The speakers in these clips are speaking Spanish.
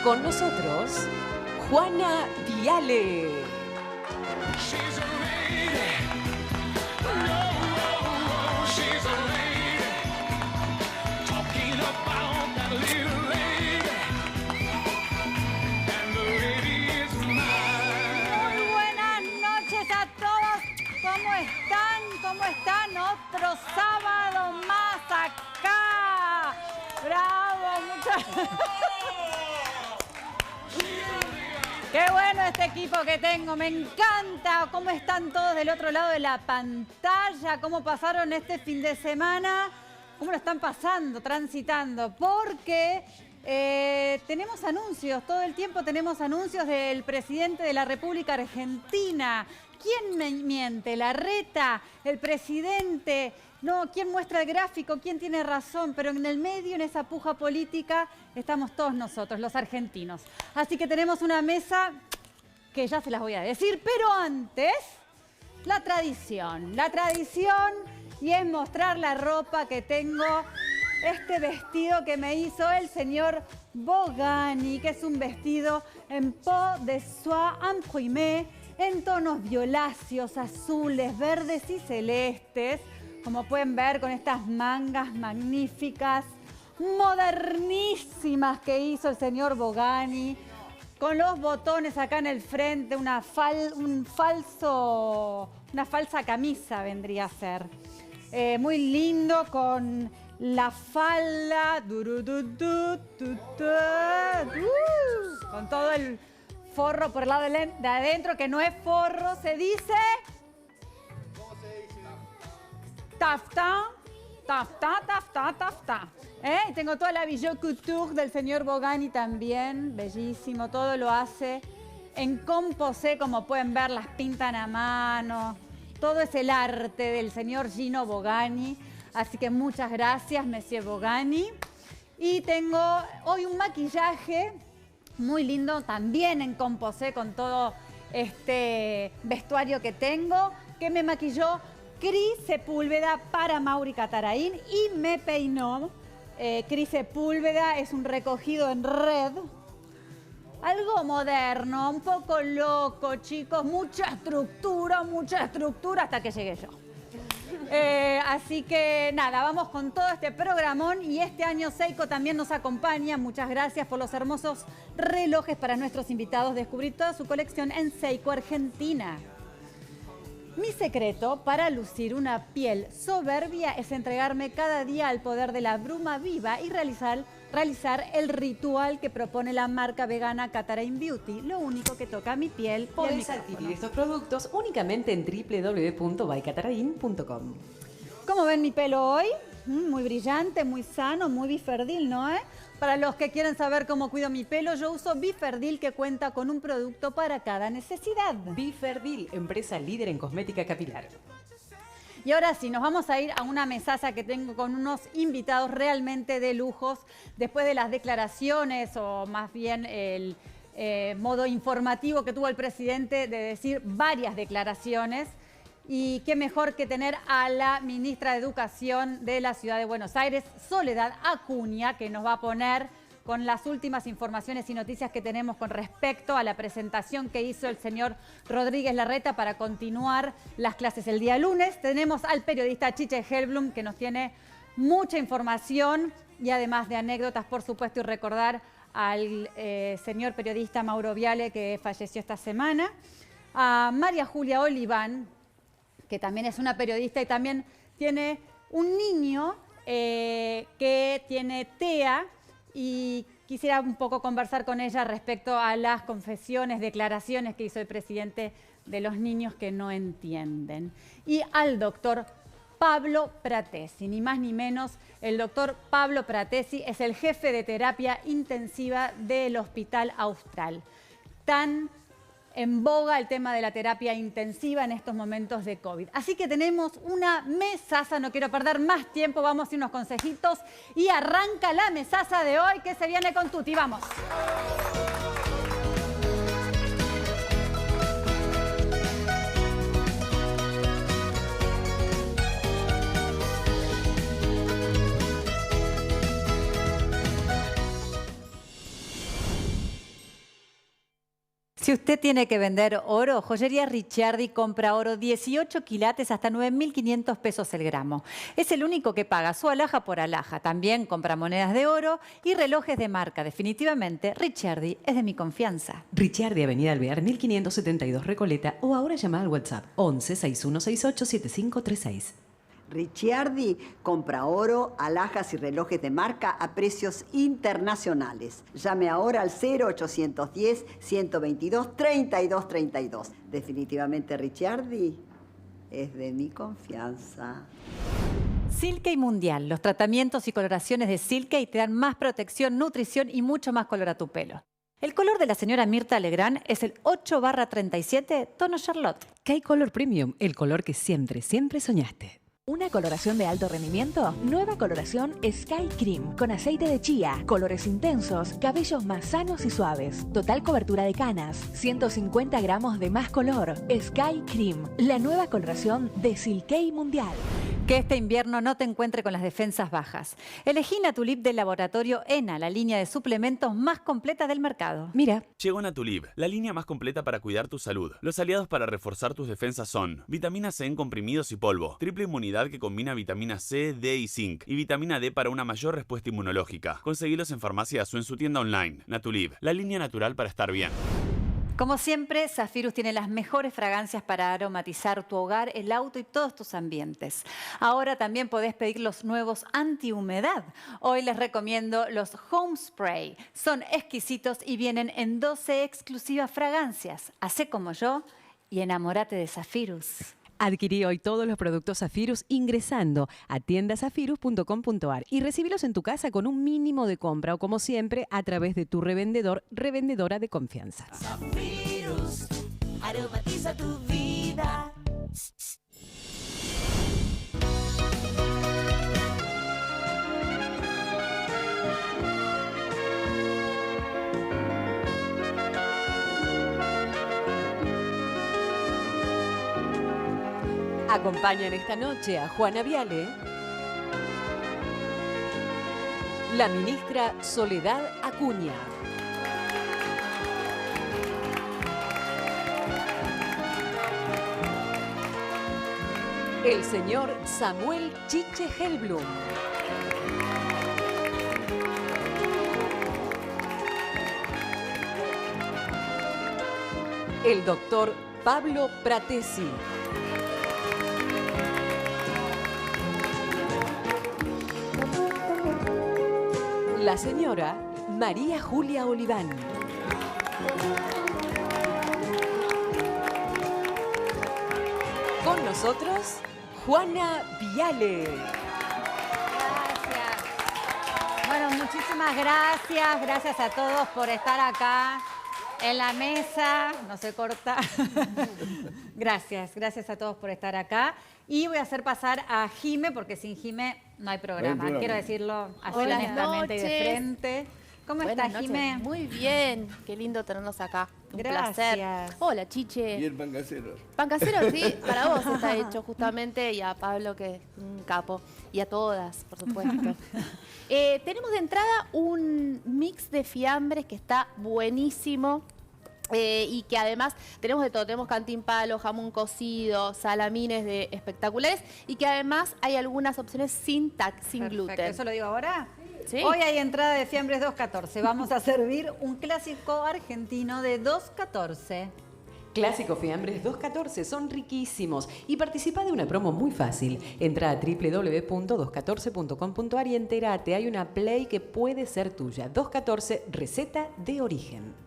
Con nosotros, Juana Viale. ¿Cómo están? Otro sábado más acá. ¡Bravo! ¡Qué bueno este equipo que tengo! Me encanta cómo están todos del otro lado de la pantalla, cómo pasaron este fin de semana, cómo lo están pasando, transitando, porque tenemos anuncios, todo el tiempo tenemos anuncios del presidente de la República Argentina. ¿Quién me miente? ¿Larreta? ¿El presidente? No, ¿quién muestra el gráfico? ¿Quién tiene razón? Pero en el medio, en esa puja política, estamos todos nosotros, los argentinos. Así que tenemos una mesa que ya se las voy a decir, pero antes, la tradición. La tradición y es mostrar la ropa que tengo, este vestido que me hizo el señor Bogani, que es un vestido en peau de soie imprimé, en tonos violáceos, azules, verdes y celestes, como pueden ver con estas mangas magníficas, modernísimas que hizo el señor Bogani, con los botones acá en el frente, una falsa camisa vendría a ser. Muy lindo con la falda, con todo el forro por el lado de adentro, que no es forro, se dice... ¿Cómo se dice? Taftá, taftá, taftá, taftá. Y tengo toda la Bijou Couture del señor Bogani también, bellísimo, todo lo hace en composé, como pueden ver, las pintan a mano, todo es el arte del señor Gino Bogani, así que muchas gracias, Monsieur Bogani. Y tengo hoy un maquillaje muy lindo, también en composé, con todo este vestuario que tengo, que me maquilló Cris Sepúlveda para Mauri Catarain y me peinó Cris Sepúlveda. Es un recogido en red, algo moderno, un poco loco, chicos, mucha estructura hasta que llegué yo. Así que nada, vamos con todo este programón y este año Seiko también nos acompaña. Muchas gracias por los hermosos relojes para nuestros invitados. Descubrir toda su colección en Seiko Argentina. Mi secreto para lucir una piel soberbia es entregarme cada día al poder de la bruma viva y realizar el ritual que propone la marca vegana Catarain Beauty. Lo único que toca mi piel. Podés adquirir estos productos únicamente en www.bycatarain.com. ¿Cómo ven mi pelo hoy? Muy brillante, muy sano, muy biferdil, ¿no? Para los que quieren saber cómo cuido mi pelo, yo uso Biferdil, que cuenta con un producto para cada necesidad. Biferdil, empresa líder en cosmética capilar. Y ahora sí, nos vamos a ir a una mesaza que tengo con unos invitados realmente de lujos, después de las declaraciones, o más bien el modo informativo que tuvo el presidente de decir varias declaraciones. Y qué mejor que tener a la ministra de Educación de la Ciudad de Buenos Aires, Soledad Acuña, que nos va a poner con las últimas informaciones y noticias que tenemos con respecto a la presentación que hizo el señor Rodríguez Larreta para continuar las clases el día lunes. Tenemos al periodista Chiche Helblum, que nos tiene mucha información y además de anécdotas, por supuesto, y recordar al señor periodista Mauro Viale, que falleció esta semana. A María Julia Oliván, que también es una periodista y también tiene un niño que tiene TEA, y quisiera un poco conversar con ella respecto a las confesiones, declaraciones que hizo el presidente de los niños que no entienden. Y al doctor Pablo Pratesi, ni más ni menos, el doctor Pablo Pratesi es el jefe de terapia intensiva del Hospital Austral. Tan en boga el tema de la terapia intensiva en estos momentos de COVID. Así que tenemos una mesaza, no quiero perder más tiempo, vamos a hacer unos consejitos y arranca la mesaza de hoy que se viene con Tuti. ¡Vamos! Si usted tiene que vender oro, Joyería Ricciardi compra oro 18 quilates hasta 9.500 pesos el gramo. Es el único que paga su alhaja por alhaja. También compra monedas de oro y relojes de marca. Definitivamente, Ricciardi es de mi confianza. Ricciardi, Avenida Alvear, 1572 Recoleta, o ahora llama al WhatsApp 11 6168 7536. Ricciardi compra oro, alhajas y relojes de marca a precios internacionales. Llame ahora al 0810-122-3232. Definitivamente Ricciardi es de mi confianza. Silkei Mundial. Los tratamientos y coloraciones de Silkei te dan más protección, nutrición y mucho más color a tu pelo. El color de la señora Mirta Legrand es el 8/37, tono Charlotte. K-Color Premium, el color que siempre soñaste. ¿Una coloración de alto rendimiento? Nueva coloración Sky Cream, con aceite de chía, colores intensos, cabellos más sanos y suaves. Total cobertura de canas, 150 gramos de más color. Sky Cream, la nueva coloración de Silkei Mundial. Que este invierno no te encuentre con las defensas bajas. Elegí Natulip del laboratorio ENA, la línea de suplementos más completa del mercado. Mira, Llegó Natulib, la línea más completa para cuidar tu salud. Los aliados para reforzar tus defensas son vitamina C en comprimidos y polvo, triple inmunidad que combina vitamina C, D y zinc, y vitamina D para una mayor respuesta inmunológica. Conseguilos en farmacias o en su tienda online. Natulib, la línea natural para estar bien. Como siempre, Zafirus tiene las mejores fragancias para aromatizar tu hogar, el auto y todos tus ambientes. Ahora también podés pedir los nuevos antihumedad. Hoy les recomiendo los Home Spray. Son exquisitos y vienen en 12 exclusivas fragancias. Hacé como yo y enamórate de Zafirus. adquirí hoy todos los productos Zafirus ingresando a tiendazafirus.com.ar y recibilos en tu casa con un mínimo de compra o, como siempre, a través de tu revendedora de confianza. Zafirus, aromatiza tu vida. Acompañan esta noche a Juana Viale, la ministra Soledad Acuña, el señor Samuel Chiche Helblum, el doctor Pablo Pratesi, la señora María Julia Oliván, con nosotros Juana Viale. Gracias. Bueno, muchísimas gracias. Gracias a todos por estar acá en la mesa. No se corta. Gracias a todos por estar acá. Y voy a hacer pasar a Jime, porque sin Jime no hay programa. Quiero decirlo así Buenas honestamente y de noches. frente. ¿Cómo Buenas estás, noches. Jime? Muy bien, qué lindo tenernos acá. Un placer. Gracias. Hola, Chiche. Y el pan casero. Pan casero, sí, para vos está hecho justamente, y a Pablo, que es un capo, y a todas, por supuesto. Tenemos de entrada un mix de fiambres que está buenísimo. Y que además tenemos de todo, tenemos cantimpalo, jamón cocido, salamines de espectaculares, y que además hay algunas opciones sin Perfecto. gluten. ¿Eso lo digo ahora? Sí. Hoy hay entrada de fiambres 2.14. Vamos a servir un clásico argentino de 2.14. Clásico Fiambres 214, son riquísimos. Y participa de una promo muy fácil. Entra a www.214.com.ar y entérate, hay una Play que puede ser tuya. 214, receta de origen.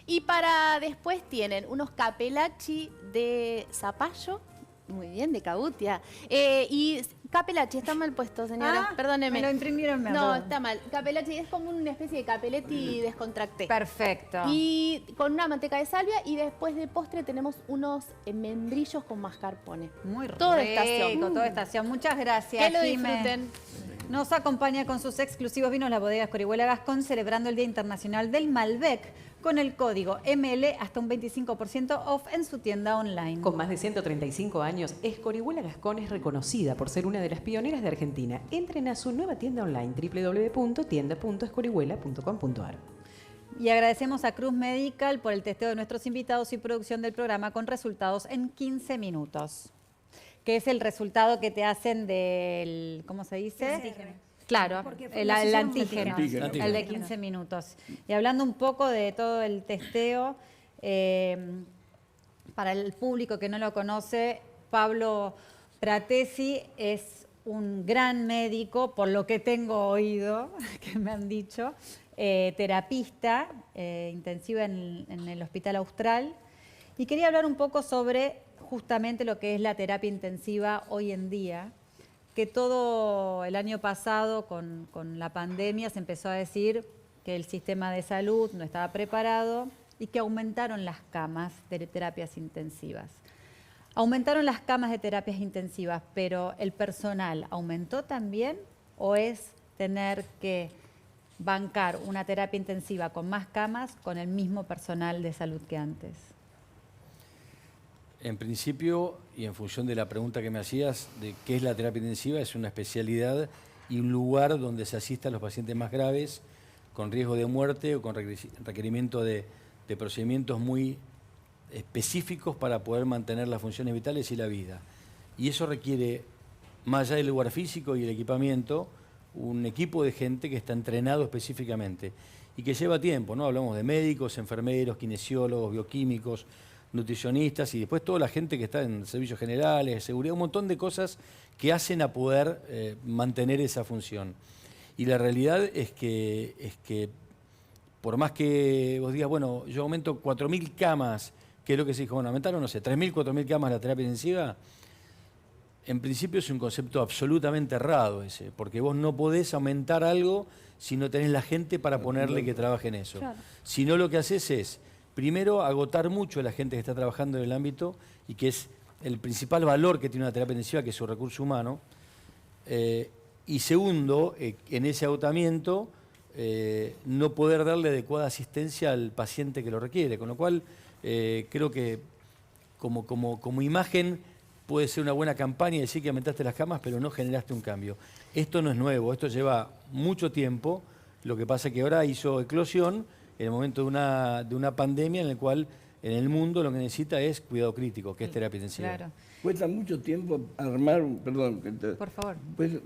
Y para después tienen unos capelacci de zapallo, muy bien, de cabutia. Y capelacci, está mal puesto, señora, perdóneme. Me lo imprimieron mal. No, está mal. Capelacci es como una especie de capeletti descontracté. Perfecto. Y con una manteca de salvia, y después de postre tenemos unos membrillos con mascarpone. Muy rico. Toda estación. Toda estación. Muchas gracias, Que lo Jime. disfruten. Nos acompaña con sus exclusivos vinos la bodega Escorihuela Gascón, celebrando el Día Internacional del Malbec, con el código ML hasta un 25% off en su tienda online. Con más de 135 años, Escorihuela Gascón es reconocida por ser una de las pioneras de Argentina. Entren a su nueva tienda online www.tienda.escorihuela.com.ar. Y agradecemos a Cruz Medical por el testeo de nuestros invitados y producción del programa con resultados en 15 minutos. Que es el resultado que te hacen del, ¿cómo se dice? Antígeno. Claro, Porque el antígeno. antígeno, el de 15 minutos. Y hablando un poco de todo el testeo, para el público que no lo conoce, Pablo Pratesi es un gran médico, por lo que tengo oído, que me han dicho, terapista intensiva en el Hospital Austral. Y quería hablar un poco sobre justamente lo que es la terapia intensiva hoy en día, que todo el año pasado con la pandemia se empezó a decir que el sistema de salud no estaba preparado y que aumentaron las camas de terapias intensivas. Aumentaron las camas de terapias intensivas, pero ¿el personal aumentó también o es tener que bancar una terapia intensiva con más camas con el mismo personal de salud que antes? En principio, y en función de la pregunta que me hacías de qué es la terapia intensiva, es una especialidad y un lugar donde se asista a los pacientes más graves con riesgo de muerte o con requerimiento de procedimientos muy específicos para poder mantener las funciones vitales y la vida. Y eso requiere, más allá del lugar físico y el equipamiento, un equipo de gente que está entrenado específicamente y que lleva tiempo, ¿no? Hablamos de médicos, enfermeros, kinesiólogos, bioquímicos, nutricionistas y después toda la gente que está en servicios generales, seguridad, un montón de cosas que hacen a poder mantener esa función. Y la realidad es que por más que vos digas, bueno, yo aumento 4.000 camas, que es lo que se dijo, bueno, aumentaron, no sé, 3.000, 4.000 camas la terapia intensiva, en principio es un concepto absolutamente errado ese, porque vos no podés aumentar algo si no tenés la gente para ponerle que trabaje en eso. Claro. Si no, lo que haces es, primero, agotar mucho a la gente que está trabajando en el ámbito y que es el principal valor que tiene una terapia intensiva, que es su recurso humano. Y segundo, en ese agotamiento, no poder darle adecuada asistencia al paciente que lo requiere. Con lo cual, creo que como imagen puede ser una buena campaña decir que aumentaste las camas, pero no generaste un cambio. Esto no es nuevo, esto lleva mucho tiempo. Lo que pasa es que ahora hizo eclosión en el momento de una pandemia en el cual en el mundo lo que necesita es cuidado crítico, que es terapia intensiva. Claro. Cuesta mucho tiempo armar Por favor.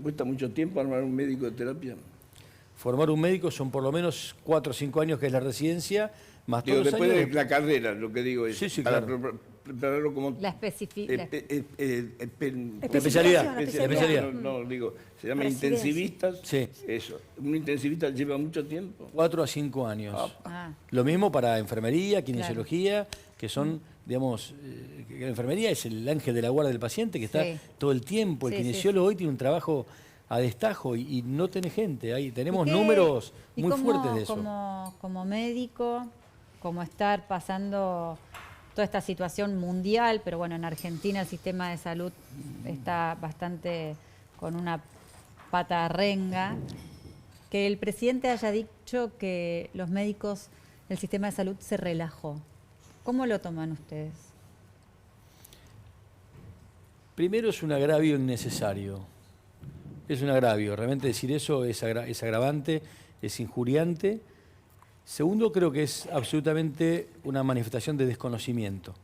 Cuesta mucho tiempo armar un médico de terapia. Formar un médico son por lo menos 4 o 5 años que es la residencia, más todos los después años de la carrera, lo que digo es sí, para claro. prepararlo como La especialidad. especialidad. No, digo, se llama Residencia. intensivistas. Sí. Eso. Un intensivista lleva mucho tiempo. 4 a 5 años. Ah. Lo mismo para enfermería, kinesiología, que son, digamos, la enfermería es el ángel de la guardia del paciente que está todo el tiempo. El kinesiólogo hoy tiene un trabajo a destajo y no tiene gente. Ahí tenemos números muy fuertes de eso. Como médico, como estar pasando toda esta situación mundial, pero bueno, en Argentina el sistema de salud está bastante con una pata renga, que el presidente haya dicho que los médicos, el sistema de salud se relajó. ¿Cómo lo toman ustedes? Primero es un agravio innecesario. Es un agravio. Realmente decir eso es agravante, es injuriante. Segundo, creo que es absolutamente una manifestación de desconocimiento.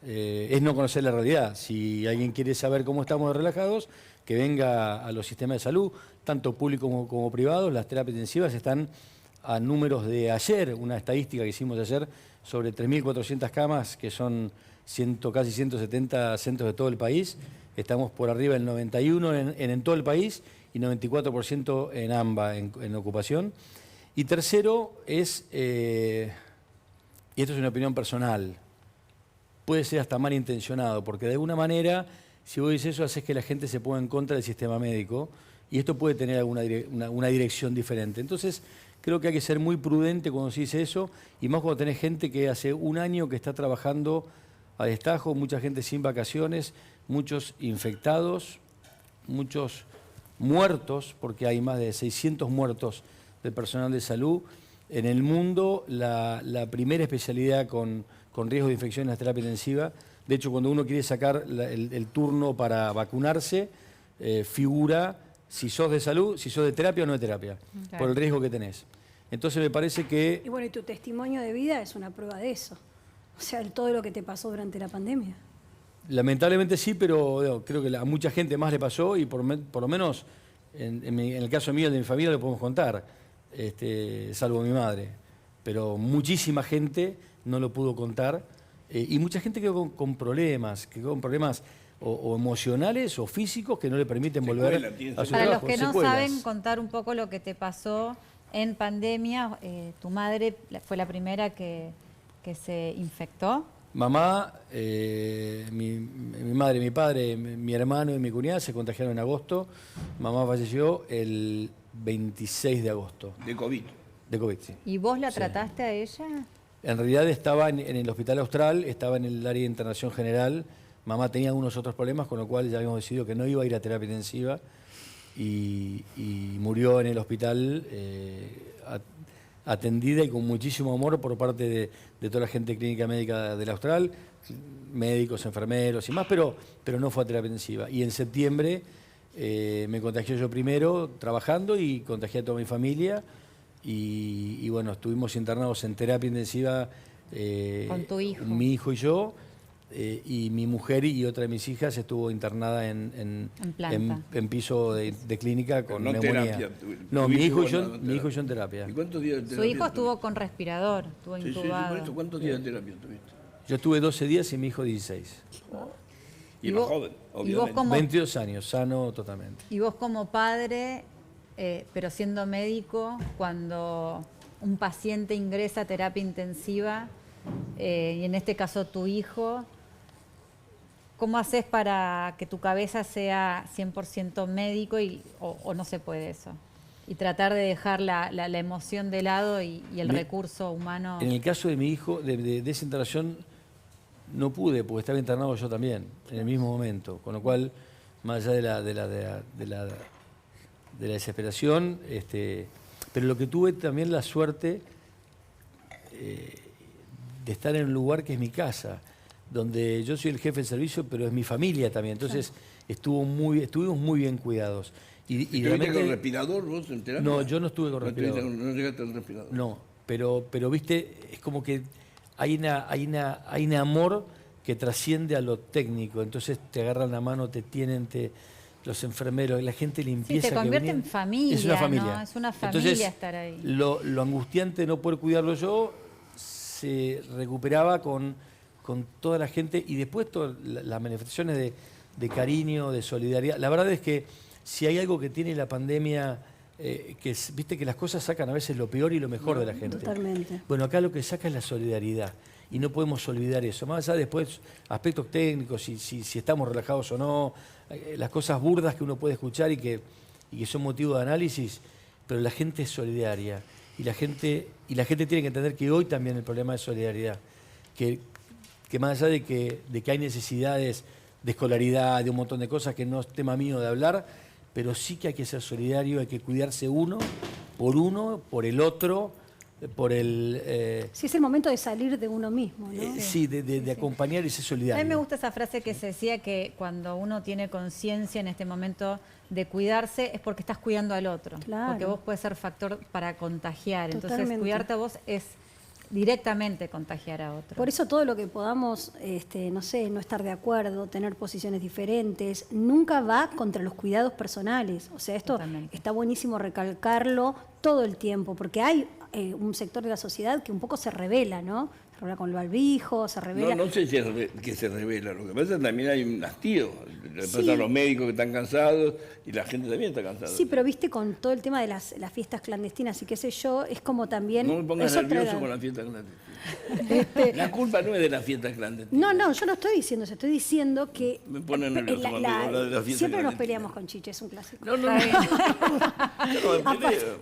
Es no conocer la realidad. Si alguien quiere saber cómo estamos relajados, que venga a los sistemas de salud, tanto públicos como privados. Las terapias intensivas están a números de ayer, una estadística que hicimos ayer sobre 3.400 camas, que son casi 170 centros de todo el país. Estamos por arriba del 91 en todo el país y 94% en AMBA, en ocupación. Y tercero es, y esto es una opinión personal, puede ser hasta malintencionado, porque de alguna manera, si vos dices eso, haces que la gente se ponga en contra del sistema médico y esto puede tener una dirección diferente. Entonces, creo que hay que ser muy prudente cuando se dice eso, y más cuando tenés gente que hace un año que está trabajando a destajo, mucha gente sin vacaciones, muchos infectados, muchos muertos, porque hay más de 600 muertos del personal de salud. En el mundo, la primera especialidad con riesgo de infección en la terapia intensiva. De hecho, cuando uno quiere sacar el turno para vacunarse, figura si sos de salud, si sos de terapia o no de terapia, por el riesgo que tenés. Entonces me parece que Y bueno, y tu testimonio de vida es una prueba de eso. O sea, todo lo que te pasó durante la pandemia. lamentablemente sí, pero digo, creo que a mucha gente más le pasó y por lo menos en el caso mío, de mi familia, lo podemos contar, salvo mi madre. Pero muchísima gente no lo pudo contar y mucha gente quedó con problemas, o emocionales o físicos que no le permiten volver a su Para los trabajo. que no Secuelas. saben, contar un poco lo que te pasó en pandemia. Tu madre fue la primera que se infectó. Mamá, mi madre, mi padre, mi hermano y mi cuñada se contagiaron en agosto. Mamá falleció el 26 de agosto. De COVID. De COVID, sí. ¿Y vos la Sí. trataste a ella? En realidad estaba en el Hospital Austral, estaba en el área de internación general. Mamá tenía unos otros problemas, con lo cual ya habíamos decidido que no iba a ir a terapia intensiva y murió en el hospital atendida y con muchísimo amor por parte de toda la gente clínica médica del Austral, médicos, enfermeros y más, pero no fue a terapia intensiva. Y en septiembre me contagié yo primero trabajando y contagié a toda mi familia y bueno, estuvimos internados en terapia intensiva Con tu hijo. mi hijo y yo. Y mi mujer y otra de mis hijas estuvo internada en piso de clínica con no neumonía. terapia. No, mi hijo y yo en en terapia. ¿Y cuántos días de terapia? Su hijo estuvo con respirador, estuvo Sí, intubado. por eso, ¿cuántos días de terapia tuviste? Yo estuve 12 días y mi hijo 16. Y más joven, obviamente. vos como- 22 años, sano totalmente. Y vos como padre, pero siendo médico, cuando un paciente ingresa a terapia intensiva, y en este caso tu hijo, ¿cómo haces para que tu cabeza sea 100% médico o no se puede eso? Y tratar de dejar la emoción de lado y el recurso humano. En el caso de mi hijo, de esa internación, no pude, porque estaba internado yo también, en el mismo momento. Con lo cual, más allá de la desesperación, pero lo que tuve también la suerte de estar en un lugar que es mi casa, donde yo soy el jefe del servicio, pero es mi familia también. Entonces, estuvimos muy bien cuidados. Y ¿Estuviste con respirador vos en terapia? No, yo no estuve con respirador. No llegaste al respirador. No, pero viste, es como que hay un amor que trasciende a lo técnico. Entonces te agarran la mano, te tienen, los enfermeros, la gente limpieza. Sí, te que convierte venía, en familia, es una familia. ¿no? Es una familia. Entonces, estar ahí. Lo angustiante de no poder cuidarlo yo se recuperaba con toda la gente y después todas las manifestaciones de cariño, de solidaridad. La verdad es que si hay algo que tiene la pandemia, viste que las cosas sacan a veces lo peor y lo mejor de la gente. Totalmente. Bueno, acá lo que saca es la solidaridad y no podemos olvidar eso. Más allá después aspectos técnicos, si estamos relajados o no, las cosas burdas que uno puede escuchar y que son motivo de análisis, pero la gente es solidaria y la gente tiene que entender que hoy también el problema es solidaridad, que más allá de que hay necesidades de escolaridad, de un montón de cosas que no es tema mío de hablar, pero sí que hay que ser solidario, hay que cuidarse uno, por el otro, por el... Sí, es el momento de salir de uno mismo, ¿no? Sí, de acompañar y ser solidario. A mí me gusta esa frase que se decía que cuando uno tiene conciencia en este momento de cuidarse es porque estás cuidando al otro. Claro. Porque vos puedes ser factor para contagiar. Entonces, Totalmente. cuidarte a vos es directamente contagiar a otro. Por eso todo lo que podamos, no sé, no estar de acuerdo, tener posiciones diferentes, nunca va contra los cuidados personales. O sea, esto Totalmente. está buenísimo recalcarlo todo el tiempo, porque hay un sector de la sociedad que un poco se revela, ¿no? Se revela con el barbijo, se revela... No sé si que se revela. Lo que pasa es que también hay un hastío. Le pasa Sí. a los médicos que están cansados y la gente también está cansada. Sí, pero viste, con todo el tema de las fiestas clandestinas y qué sé yo, es como también... No me pongas es otra nervioso edad. con la fiesta clandestina. La culpa no es de la fiesta clandestina. No, yo no estoy diciendo eso, estoy diciendo que... Me pone nervioso cuando habla de la fiesta siempre nos clandestina. peleamos con Chiche, es un clásico. No. Yo no me peleo.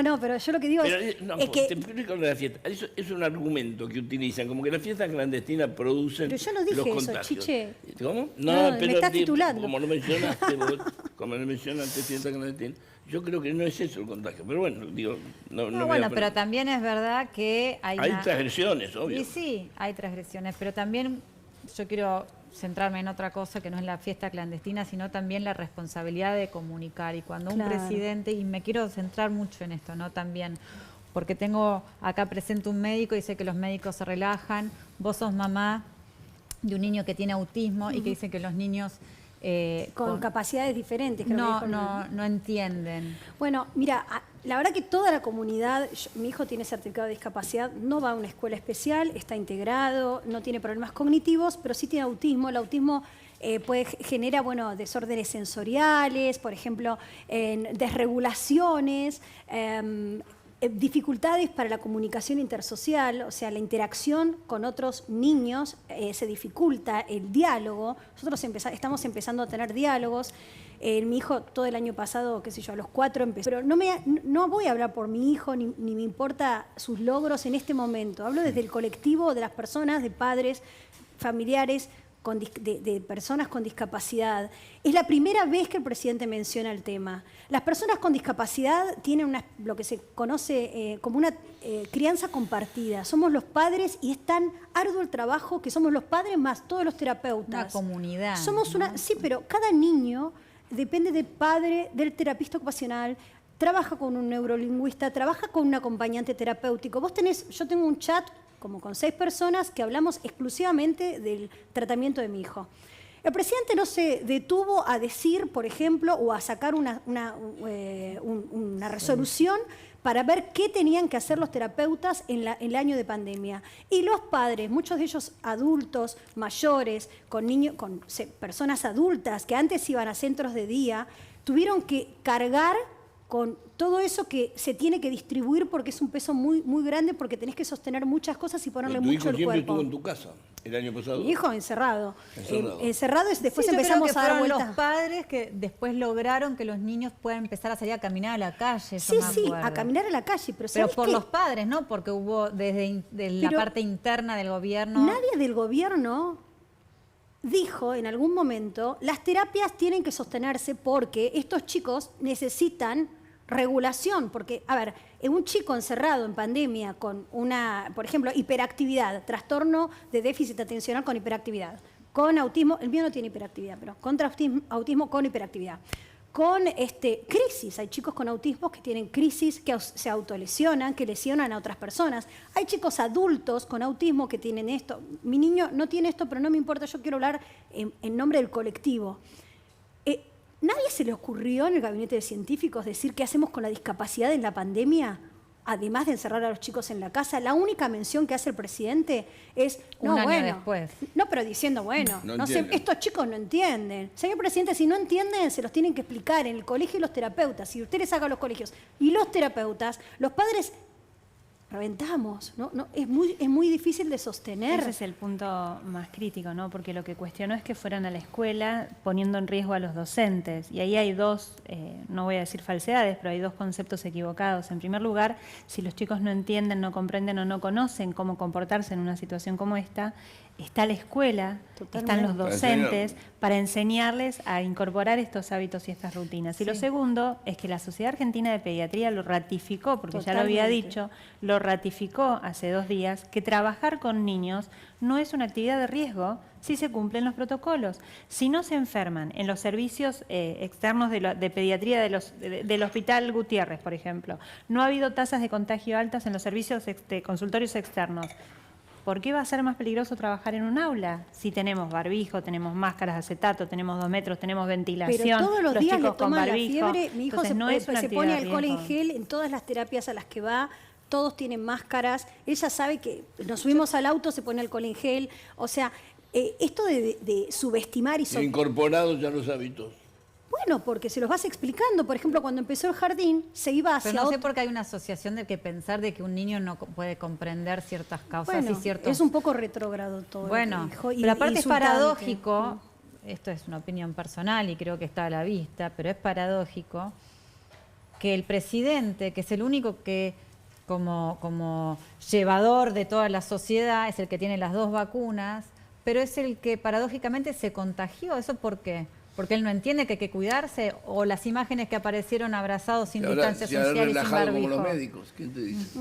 No, pero yo lo que digo Pero, es no, que... te explico lo de la fiesta. Eso es un argumento que utilizan, como que las fiestas clandestinas producen Pero yo no dije los eso, contagios. Chiche. ¿Cómo? No, me estás titulando. Como no mencionaste vos, como no mencionaste fiesta clandestina, yo creo que no es eso el contagio. Pero bueno, digo, no me voy a bueno, poner- pero también es verdad que hay transgresiones, obvio. Y sí, hay transgresiones, pero también yo quiero centrarme en otra cosa que no es la fiesta clandestina, sino también la responsabilidad de comunicar. Y cuando Claro. un presidente, y me quiero centrar mucho en esto, ¿no? También, porque tengo acá presente un médico y dice que los médicos se relajan. Vos sos mamá de un niño que tiene autismo y que dice que los niños... con capacidades diferentes. Creo que no entienden. Bueno, mira, la verdad que toda la comunidad, mi hijo tiene certificado de discapacidad, no va a una escuela especial, está integrado, no tiene problemas cognitivos, pero sí tiene autismo. El autismo genera, bueno, desórdenes sensoriales, por ejemplo, desregulaciones, dificultades para la comunicación intersocial, o sea, la interacción con otros niños se dificulta, el diálogo. Nosotros estamos empezando a tener diálogos. Mi hijo todo el año pasado, qué sé yo, a los 4 empezó. Pero no voy a hablar por mi hijo, ni me importa sus logros en este momento. Hablo desde el colectivo de las personas, de padres, familiares, de personas con discapacidad. Es la primera vez que el presidente menciona el tema. Las personas con discapacidad tienen lo que se conoce como una crianza compartida. Somos los padres y es tan arduo el trabajo que somos los padres más todos los terapeutas. Una comunidad. Somos sí, pero cada niño depende del padre, del terapista ocupacional, trabaja con un neurolingüista, trabaja con un acompañante terapéutico. Yo tengo un chat como con 6 personas que hablamos exclusivamente del tratamiento de mi hijo. El presidente no se detuvo a decir, por ejemplo, o a sacar una resolución para ver qué tenían que hacer los terapeutas en el año de pandemia. Y los padres, muchos de ellos adultos, mayores, con personas adultas que antes iban a centros de día, tuvieron que cargar con todo eso que se tiene que distribuir porque es un peso muy, muy grande, porque tenés que sostener muchas cosas y ponerle mucho el cuerpo. ¿Tu hijo siempre estuvo en tu casa el año pasado? Mi hijo encerrado. Encerrado y después sí, empezamos a dar fueron vueltas. Los padres que después lograron que los niños puedan empezar a salir a caminar a la calle. Sí, a caminar a la calle. Pero por los padres, ¿no? Porque hubo desde la parte interna del gobierno... Nadie del gobierno dijo en algún momento, las terapias tienen que sostenerse porque estos chicos necesitan regulación, porque, a ver, un chico encerrado en pandemia con por ejemplo, hiperactividad, trastorno de déficit atencional con hiperactividad, con autismo, el mío no tiene hiperactividad, pero contra autismo con hiperactividad, con crisis, hay chicos con autismo que tienen crisis, que se autolesionan, que lesionan a otras personas, hay chicos adultos con autismo que tienen esto, mi niño no tiene esto, pero no me importa, yo quiero hablar en nombre del colectivo. ¿Nadie se le ocurrió en el gabinete de científicos decir qué hacemos con la discapacidad en la pandemia? Además de encerrar a los chicos en la casa, la única mención que hace el presidente es, un año después. No, pero diciendo, estos chicos no entienden. Señor presidente, si no entienden, se los tienen que explicar en el colegio y los terapeutas. Si ustedes hagan los colegios y los terapeutas, los padres reventamos, ¿no? Es muy difícil de sostener. Ese es el punto más crítico, ¿no? Porque lo que cuestionó es que fueran a la escuela poniendo en riesgo a los docentes. Y ahí hay dos, no voy a decir falsedades, pero hay dos conceptos equivocados. En primer lugar, si los chicos no entienden, no comprenden o no conocen cómo comportarse en una situación como esta, está la escuela, están los docentes para enseñarles a incorporar estos hábitos y estas rutinas. Y lo segundo es que la Sociedad Argentina de Pediatría lo ratificó, porque ya lo había dicho, lo ratificó hace 2 días, que trabajar con niños no es una actividad de riesgo si se cumplen los protocolos. Si no se enferman en los servicios externos de pediatría del Hospital Gutiérrez, por ejemplo, no ha habido tasas de contagio altas en los servicios consultorios externos, ¿por qué va a ser más peligroso trabajar en un aula? Si tenemos barbijo, tenemos máscaras de acetato, tenemos 2 metros, tenemos ventilación. Pero todos los días chicos le toman con barbijo. La fiebre. Mi hijo se pone alcohol en gel en todas las terapias a las que va. Todos tienen máscaras. Ella sabe que nos subimos al auto, se pone alcohol en gel. O sea, esto de subestimar y... Incorporados ya los hábitos. Bueno, porque se los vas explicando. Por ejemplo, cuando empezó el jardín, se iba hacia... Pero no sé por qué hay una asociación de que pensar de que un niño no puede comprender ciertas causas y ciertos... es un poco retrógrado todo. Bueno, pero aparte es paradójico, esto es una opinión personal y creo que está a la vista, pero es paradójico que el presidente, que es el único que como llevador de toda la sociedad, es el que tiene las 2 vacunas, pero es el que paradójicamente se contagió. ¿Eso por qué? ¿Porque él no entiende que hay que cuidarse? ¿O las imágenes que aparecieron abrazados sin distancia social y sin barbijo? Como los médicos, ¿quién te dice?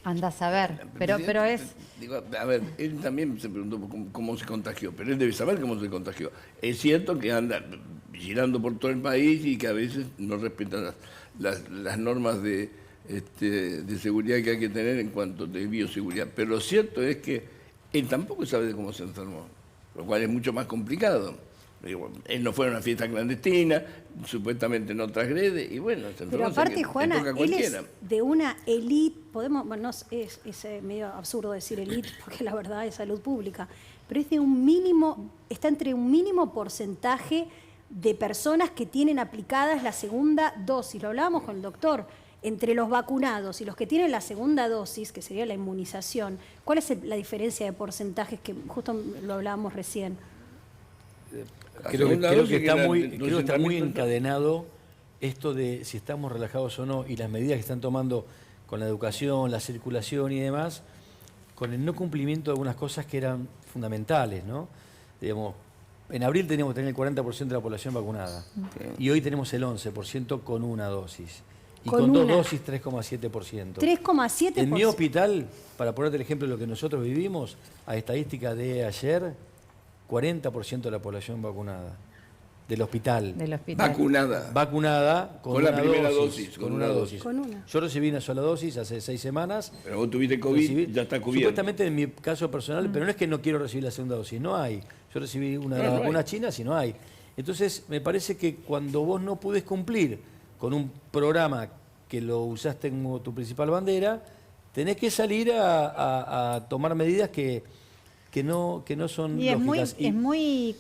Andás a ver, pero es... Digo, a ver, él también se preguntó cómo se contagió, pero él debe saber cómo se contagió. Es cierto que anda girando por todo el país y que a veces no respetan las normas de de seguridad que hay que tener en cuanto de bioseguridad. Pero lo cierto es que él tampoco sabe de cómo se enfermó, lo cual es mucho más complicado. Digo, él no fue a una fiesta clandestina, supuestamente no transgrede, y bueno, se enfermó. Pero aparte, que Juana, toca a él cualquiera. es de una élite, podemos, bueno, es medio absurdo decir élite, porque la verdad es salud pública, pero es de un mínimo, está entre un mínimo porcentaje de personas que tienen aplicadas la segunda dosis. Lo hablábamos con el doctor. Entre los vacunados y los que tienen la segunda dosis, que sería la inmunización, ¿cuál es la diferencia de porcentajes que justo lo hablábamos recién? Creo que está muy encadenado esto de si estamos relajados o no y las medidas que están tomando con la educación, la circulación y demás, con el no cumplimiento de algunas cosas que eran fundamentales, ¿no? Digamos, en abril teníamos que tener el 40% de la población vacunada y hoy tenemos el 11% con una dosis. Y con dos dosis, 3,7%. 3,7%. En mi hospital, para ponerte el ejemplo de lo que nosotros vivimos, a estadística de ayer, 40% de la población vacunada. Del hospital. Vacunada con la primera dosis. Con una dosis. Yo recibí una sola dosis hace 6 semanas. Pero vos tuviste COVID, ya está cubierto. Supuestamente en mi caso personal, pero no es que no quiero recibir la segunda dosis, no hay. Yo recibí una vacuna china, si no hay. Entonces, me parece que cuando vos no podés cumplir con un programa que lo usaste como tu principal bandera, tenés que salir a tomar medidas que no son lógicas. Es muy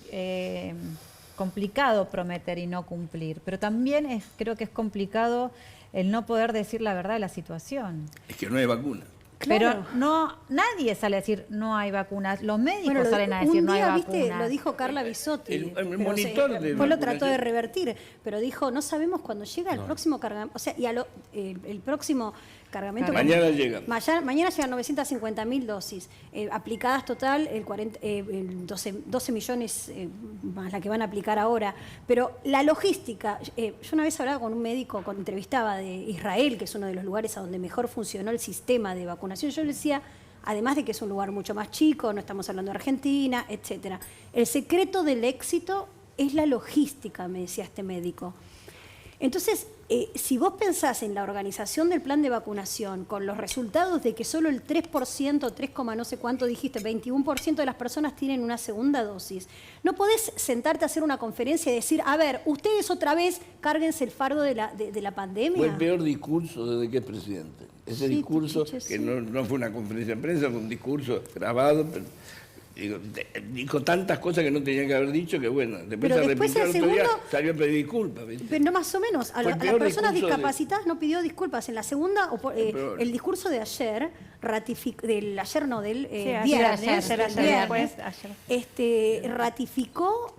complicado prometer y no cumplir, pero también creo que es complicado el no poder decir la verdad de la situación. Es que no hay vacuna. Claro. Pero nadie sale a decir no hay vacunas. Los médicos salen a decir no hay vacunas. ¿Viste? Lo dijo Carla Bisotti. El monitor de después lo trató de revertir, pero dijo, no sabemos cuándo llega el próximo cargamento. O sea, y el próximo cargamento... Mañana llega. Mañana llegan 950.000 dosis. Aplicadas total, 12 millones más la que van a aplicar ahora. Pero la logística... yo una vez hablaba con un médico, entrevistaba de Israel, que es uno de los lugares a donde mejor funcionó el sistema de vacunación. Yo le decía, además de que es un lugar mucho más chico, no estamos hablando de Argentina, etcétera. El secreto del éxito es la logística, me decía este médico. Entonces, si vos pensás en la organización del plan de vacunación, con los resultados de que solo el 3%, 3, no sé cuánto dijiste, 21% de las personas tienen una segunda dosis, no podés sentarte a hacer una conferencia y decir, a ver, ustedes otra vez cárguense el fardo de la pandemia. Fue el peor discurso desde que es presidente. Ese discurso, que no fue una conferencia de prensa, fue un discurso grabado, pero, dijo tantas cosas que no tenía que haber dicho que bueno, después se arrepintió, otro día salió a pedir disculpas. ¿Viste? Pero no más o menos, a las personas discapacitadas no pidió disculpas. En la segunda, el discurso de ayer, ratificó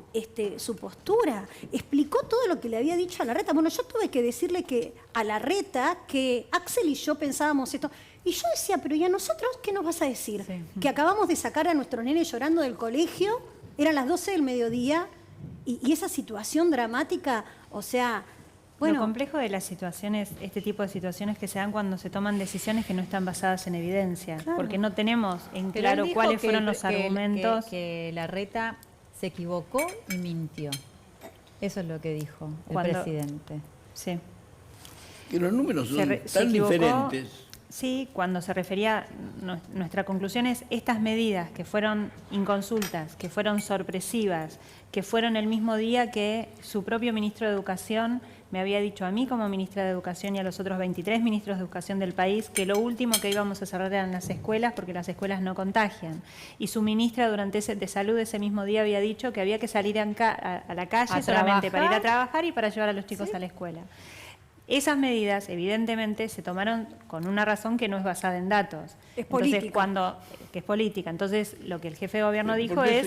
su postura, explicó todo lo que le había dicho a Larreta. Bueno, yo tuve que decirle que a Larreta que Axel y yo pensábamos esto. Y yo decía, pero ¿y a nosotros qué nos vas a decir? Sí. Que acabamos de sacar a nuestro nene llorando del colegio, eran las 12 del mediodía, y esa situación dramática, o sea... Bueno, lo complejo de las situaciones, este tipo de situaciones que se dan cuando se toman decisiones que no están basadas en evidencia, porque no tenemos en claro cuáles fueron los argumentos. Que Larreta se equivocó y mintió. Eso es lo que dijo el presidente. Sí. Que los números son tan diferentes. Sí, cuando se refería, nuestra conclusión es estas medidas que fueron inconsultas, que fueron sorpresivas, que fueron el mismo día que su propio ministro de Educación me había dicho a mí como ministra de Educación y a los otros 23 ministros de Educación del país que lo último que íbamos a cerrar eran las escuelas porque las escuelas no contagian. Y su ministra de Salud ese mismo día había dicho que había que salir a la calle solamente para ir a trabajar y para llevar a los chicos a la escuela. Esas medidas, evidentemente, se tomaron con una razón que no es basada en datos. Es política. Que es política. Entonces, lo que el jefe de gobierno dijo es,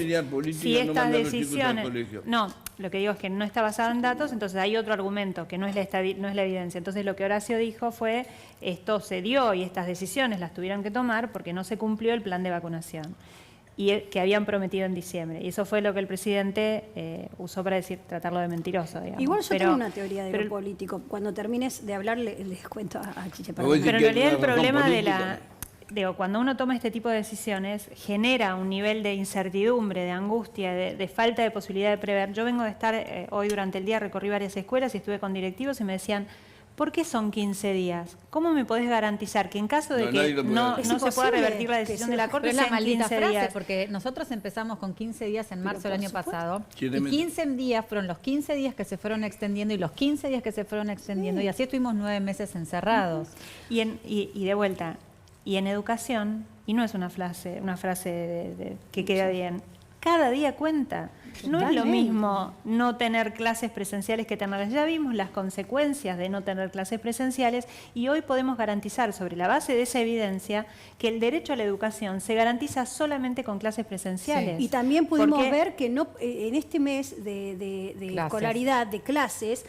si estas decisiones... No, lo que digo es que no está basado en datos, entonces hay otro argumento, que no es la evidencia. Entonces, lo que Horacio dijo fue, esto se dio y estas decisiones las tuvieron que tomar porque no se cumplió el plan de vacunación y que habían prometido en diciembre. Y eso fue lo que el presidente usó para tratarlo de mentiroso, digamos. Igual yo tengo una teoría de lo político. Cuando termines de hablar, les cuento a Chiche. Pero en realidad el problema cuando uno toma este tipo de decisiones, genera un nivel de incertidumbre, de angustia, de falta de posibilidad de prever. Yo vengo de estar hoy durante el día, recorrí varias escuelas y estuve con directivos y me decían, ¿Por qué son 15 días? ¿Cómo me podés garantizar que en caso de que no se pueda revertir la decisión de la Corte, pero es la sean maldita 15 frase, días? porque nosotros empezamos con 15 días en marzo del año pasado, y 7 meses. 15 días fueron los 15 días que se fueron extendiendo y los 15 días que se fueron extendiendo, y así estuvimos 9 meses encerrados. Y de vuelta, y en educación, y no es una frase que queda bien, cada día cuenta. No es lo mismo no tener clases presenciales que tenerlas. Ya vimos las consecuencias de no tener clases presenciales y hoy podemos garantizar, sobre la base de esa evidencia, que el derecho a la educación se garantiza solamente con clases presenciales. Y también pudimos ver que no en este mes de escolaridad, de clases,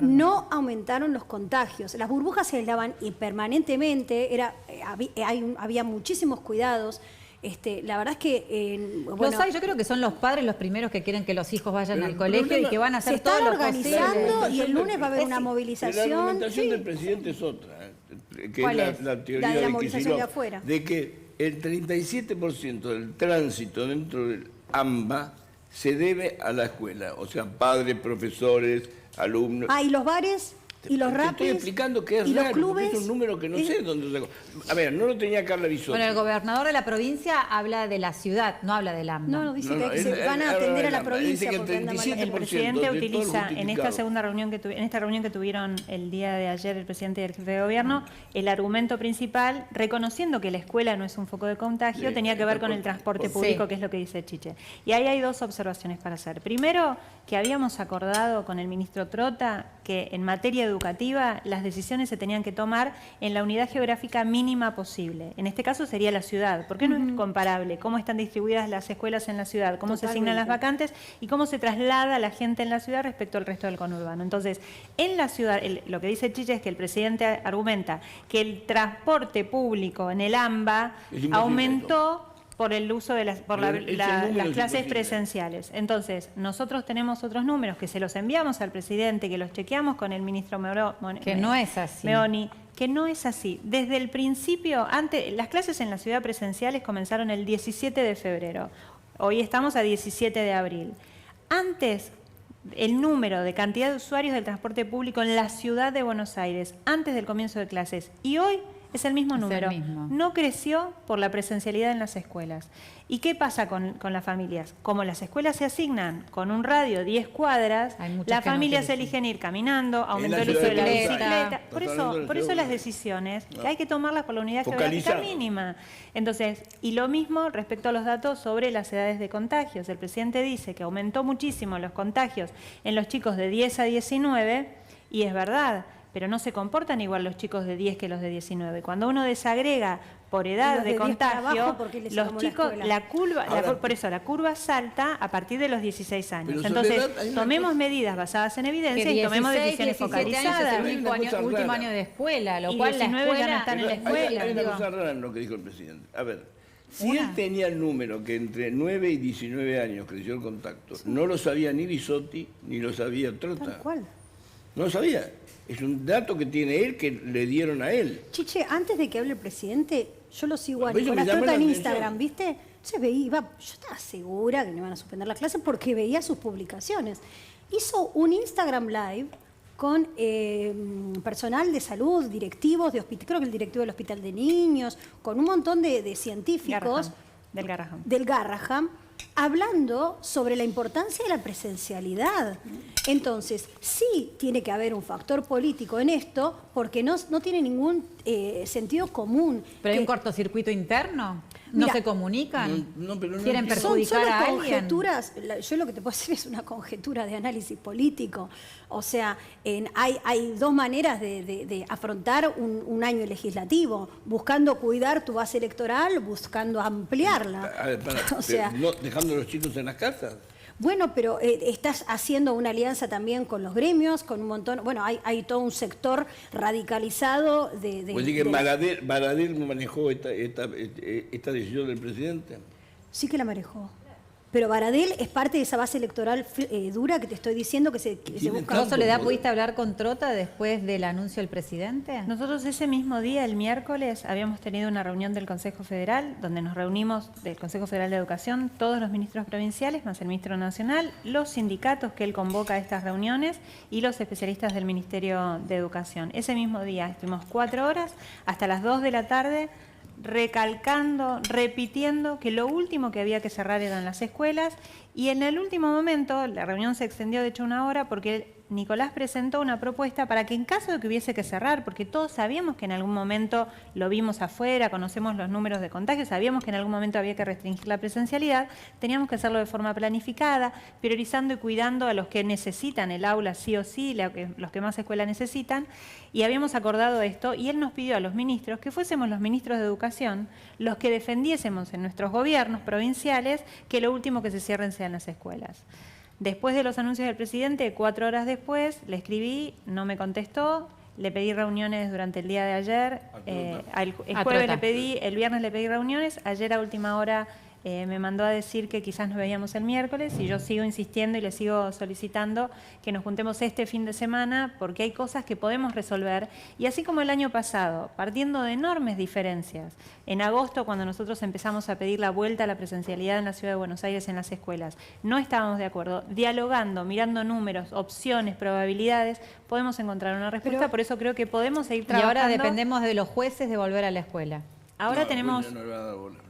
no aumentaron los contagios. Las burbujas se aislaban permanentemente, había muchísimos cuidados. La verdad es que... yo creo que son los padres los primeros que quieren que los hijos vayan al colegio y que van a hacer todo lo posible. Se están organizando y el lunes va a haber una movilización. La argumentación del presidente es otra, que ¿Cuál es la teoría la de la de movilización Kicillof, de afuera. de que el 37% del tránsito dentro del AMBA se debe a la escuela, o sea, padres, profesores, alumnos. ¿Y los bares? ¿Y los rapis? Estoy explicando que es ¿Y los raro, clubes? es un número que no sé dónde sacó. A ver, no lo tenía Carla Bisotti. Bueno, el gobernador de la provincia habla de la ciudad, no habla del AMBA. No, dice que se van a atender a la provincia. El presidente utiliza en esta segunda reunión en esta reunión que tuvieron el día de ayer el presidente y el jefe de gobierno, el argumento principal, reconociendo que la escuela no es un foco de contagio, tenía que ver con el transporte público, que es lo que dice Chiche. Y ahí hay dos observaciones para hacer. Primero, que habíamos acordado con el ministro Trota que en materia educativa las decisiones se tenían que tomar en la unidad geográfica mínima posible. En este caso sería la ciudad, porque no es comparable cómo están distribuidas las escuelas en la ciudad, cómo se asignan las vacantes y cómo se traslada la gente en la ciudad respecto al resto del conurbano. Entonces, en la ciudad, lo que dice Chiche es que el presidente argumenta que el transporte público en el AMBA aumentó por el uso de las clases presenciales. Entonces, nosotros tenemos otros números que se los enviamos al presidente, que los chequeamos con el ministro que no es así. Meoni, que no es así. Desde el principio, las clases en la ciudad presenciales comenzaron el 17 de febrero. Hoy estamos a 17 de abril. Antes, el número de cantidad de usuarios del transporte público en la ciudad de Buenos Aires, antes del comienzo de clases, y hoy es el mismo número. No creció por la presencialidad en las escuelas. ¿Y qué pasa con las familias? Como las escuelas se asignan con un radio 10 cuadras, las familias eligen ir caminando, aumentó el uso de la bicicleta. Por eso las decisiones que hay que tomarlas por la unidad geográfica mínima. Entonces, y lo mismo respecto a los datos sobre las edades de contagios. El presidente dice que aumentó muchísimo los contagios en los chicos de 10 a 19, y es verdad, pero no se comportan igual los chicos de 10 que los de 19. Cuando uno desagrega por edad de contagio, los chicos, por eso la curva salta a partir de los 16 años. Entonces, tomemos medidas basadas en evidencia y tomemos decisiones focalizadas. Es el último año de escuela, lo y cual 19 ya no están en la escuela. Hay una cosa rara en lo que dijo el presidente. A ver, si él tenía el número que entre 9 y 19 años creció el contacto, no lo sabía ni Bisotti ni lo sabía Trota. Tal cual. No lo sabía. Es un dato que tiene él, que le dieron a él. Chiche, antes de que hable el presidente, yo lo sigo a Nicolás Trota en Instagram, ¿viste? Yo estaba segura que no iban a suspender la clase porque veía sus publicaciones. Hizo un Instagram Live con personal de salud, directivos de hospital, creo que el directivo del Hospital de Niños, con un montón de científicos del Garraham, hablando sobre la importancia de la presencialidad. Entonces, sí tiene que haber un factor político en esto, porque no tiene ningún sentido común. ¿Pero hay un cortocircuito interno? ¿No se comunican? ¿Quieren perjudicar son solo a alguien? Conjeturas. Yo lo que te puedo decir es una conjetura de análisis político. O sea, hay dos maneras de afrontar un año legislativo, buscando cuidar tu base electoral, buscando ampliarla. Dejando a los chicos en las casas. Bueno, pero estás haciendo una alianza también con los gremios, con un montón... Bueno, hay todo un sector radicalizado de... Pues sí que Baradel manejó esta decisión del presidente. Sí que la manejó. Pero Baradel es parte de esa base electoral dura que te estoy diciendo que se busca. ¿Vos, Soledad, pudiste hablar con Trota después del anuncio del presidente? Nosotros ese mismo día, el miércoles, habíamos tenido una reunión del Consejo Federal, donde nos reunimos del Consejo Federal de Educación, todos los ministros provinciales, más el ministro nacional, los sindicatos que él convoca a estas reuniones y los especialistas del Ministerio de Educación. Ese mismo día estuvimos 4 horas, hasta las 2 de la tarde, recalcando, repitiendo que lo último que había que cerrar eran las escuelas, y en el último momento la reunión se extendió de hecho 1 hora porque Nicolás presentó una propuesta para que en caso de que hubiese que cerrar, porque todos sabíamos que en algún momento lo vimos afuera, conocemos los números de contagios, sabíamos que en algún momento había que restringir la presencialidad, teníamos que hacerlo de forma planificada, priorizando y cuidando a los que necesitan el aula sí o sí, los que más escuela necesitan, y habíamos acordado esto, y él nos pidió a los ministros que fuésemos los ministros de Educación los que defendiésemos en nuestros gobiernos provinciales que lo último que se cierren sean las escuelas. Después de los anuncios del presidente, 4 horas después, le escribí, no me contestó, le pedí reuniones durante el día de ayer, el jueves le pedí, el viernes le pedí reuniones, ayer a última hora me mandó a decir que quizás nos veíamos el miércoles, y yo sigo insistiendo y le sigo solicitando que nos juntemos este fin de semana porque hay cosas que podemos resolver, y así como el año pasado, partiendo de enormes diferencias, en agosto cuando nosotros empezamos a pedir la vuelta a la presencialidad en la Ciudad de Buenos Aires en las escuelas, no estábamos de acuerdo, dialogando, mirando números, opciones, probabilidades, podemos encontrar una respuesta, por eso creo que podemos seguir trabajando. Y ahora dependemos de los jueces de volver a la escuela. Ahora tenemos... No,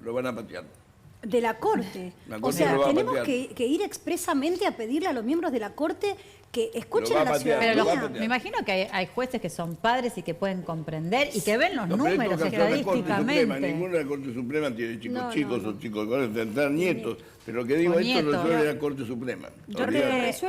lo van a patear. De la Corte. O sea, tenemos que ir expresamente a pedirle a los miembros de la Corte que escuchen a la ciudadanía. Pero me imagino que hay jueces que son padres y que pueden comprender y que ven los números estadísticamente. Ninguna de la Corte Suprema tiene chicos o chicos, tendrán nietos. Pero lo que digo, esto lo resuelve la Corte Suprema.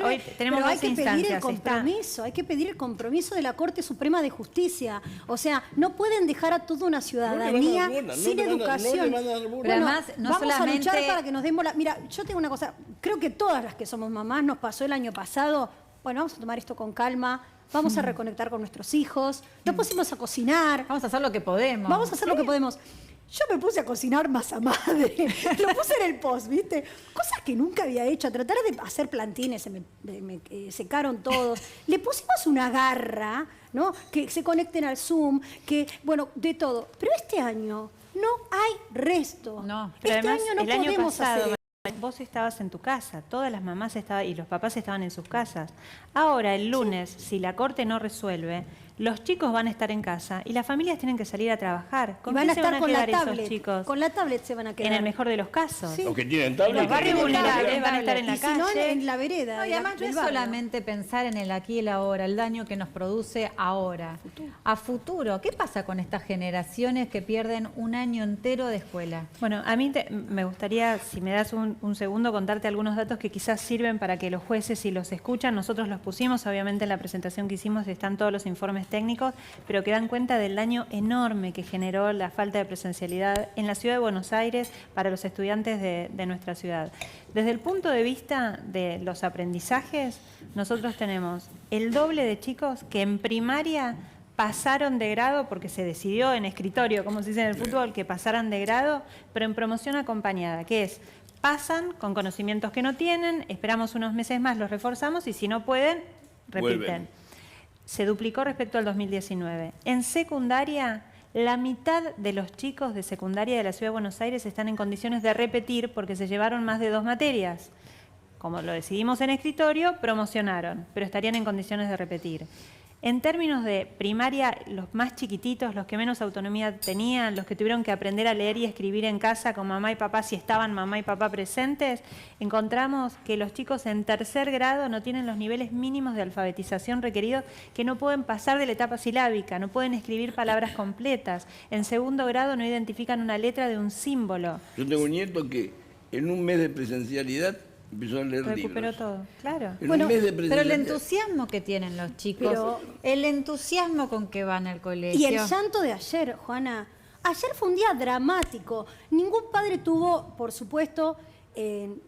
Hoy tenemos pero hay que pedir el compromiso, hay que pedir el compromiso de la Corte Suprema de Justicia. O sea, no pueden dejar a toda una ciudadanía sin educación. Pero además, vamos a luchar para que nos demos la... Mira, yo tengo una cosa, creo que todas las que somos mamás nos pasó el año pasado. Bueno, vamos a tomar esto con calma, vamos a reconectar con nuestros hijos, nos pusimos a cocinar. Vamos a hacer lo que podemos. Vamos a hacer lo que podemos. Yo me puse a cocinar masa madre, lo puse en el post, ¿viste? Cosas que nunca había hecho, a tratar de hacer plantines, se me secaron todos. Le pusimos una garra, ¿no? Que se conecten al Zoom, que, bueno, de todo. Pero este año no hay resto. No. Pero este además, año no el año podemos pasado, hacer. Vos estabas en tu casa, todas las mamás estaban y los papás estaban en sus casas. Ahora, el lunes, si la Corte no resuelve, los chicos van a estar en casa y las familias tienen que salir a trabajar. Y van a estar con la esos tablet. chicos? Con la tablet se van a quedar. En el mejor de los casos. Sí. Los que tienen tablet. Los barrios vulnerables van a estar en la y calle. si no, en la vereda. No, y además no es solamente pensar en el aquí y el ahora, el daño que nos produce ahora. A futuro. ¿Qué pasa con estas generaciones que pierden un año entero de escuela? Bueno, a mí me gustaría, si me das un segundo, contarte algunos datos que quizás sirven para que los jueces, si los escuchan, nosotros los pusimos, obviamente en la presentación que hicimos están todos los informes técnicos, pero que dan cuenta del daño enorme que generó la falta de presencialidad en la Ciudad de Buenos Aires para los estudiantes de nuestra ciudad. Desde el punto de vista de los aprendizajes, nosotros tenemos el doble de chicos que en primaria pasaron de grado, porque se decidió en escritorio, como se dice en el fútbol, que pasaran de grado, pero en promoción acompañada, que es, pasan con conocimientos que no tienen, esperamos unos meses más, los reforzamos y si no pueden, repiten. Vuelven. Se duplicó respecto al 2019. En secundaria, la mitad de los chicos de secundaria de la Ciudad de Buenos Aires están en condiciones de repetir porque se llevaron más de 2 materias. Como lo decidimos en escritorio, promocionaron, pero estarían en condiciones de repetir. En términos de primaria, los más chiquititos, los que menos autonomía tenían, los que tuvieron que aprender a leer y escribir en casa con mamá y papá, si estaban mamá y papá presentes, encontramos que los chicos en 3er grado no tienen los niveles mínimos de alfabetización requeridos, que no pueden pasar de la etapa silábica, no pueden escribir palabras completas. En 2º grado no identifican una letra de un símbolo. Yo tengo un nieto que en un mes de presencialidad empezó a leer recuperó libros. todo, claro. Bueno, pero el entusiasmo que tienen los chicos, el entusiasmo con que van al colegio. Y el llanto de ayer, Juana. Ayer fue un día dramático. Ningún padre tuvo, por supuesto,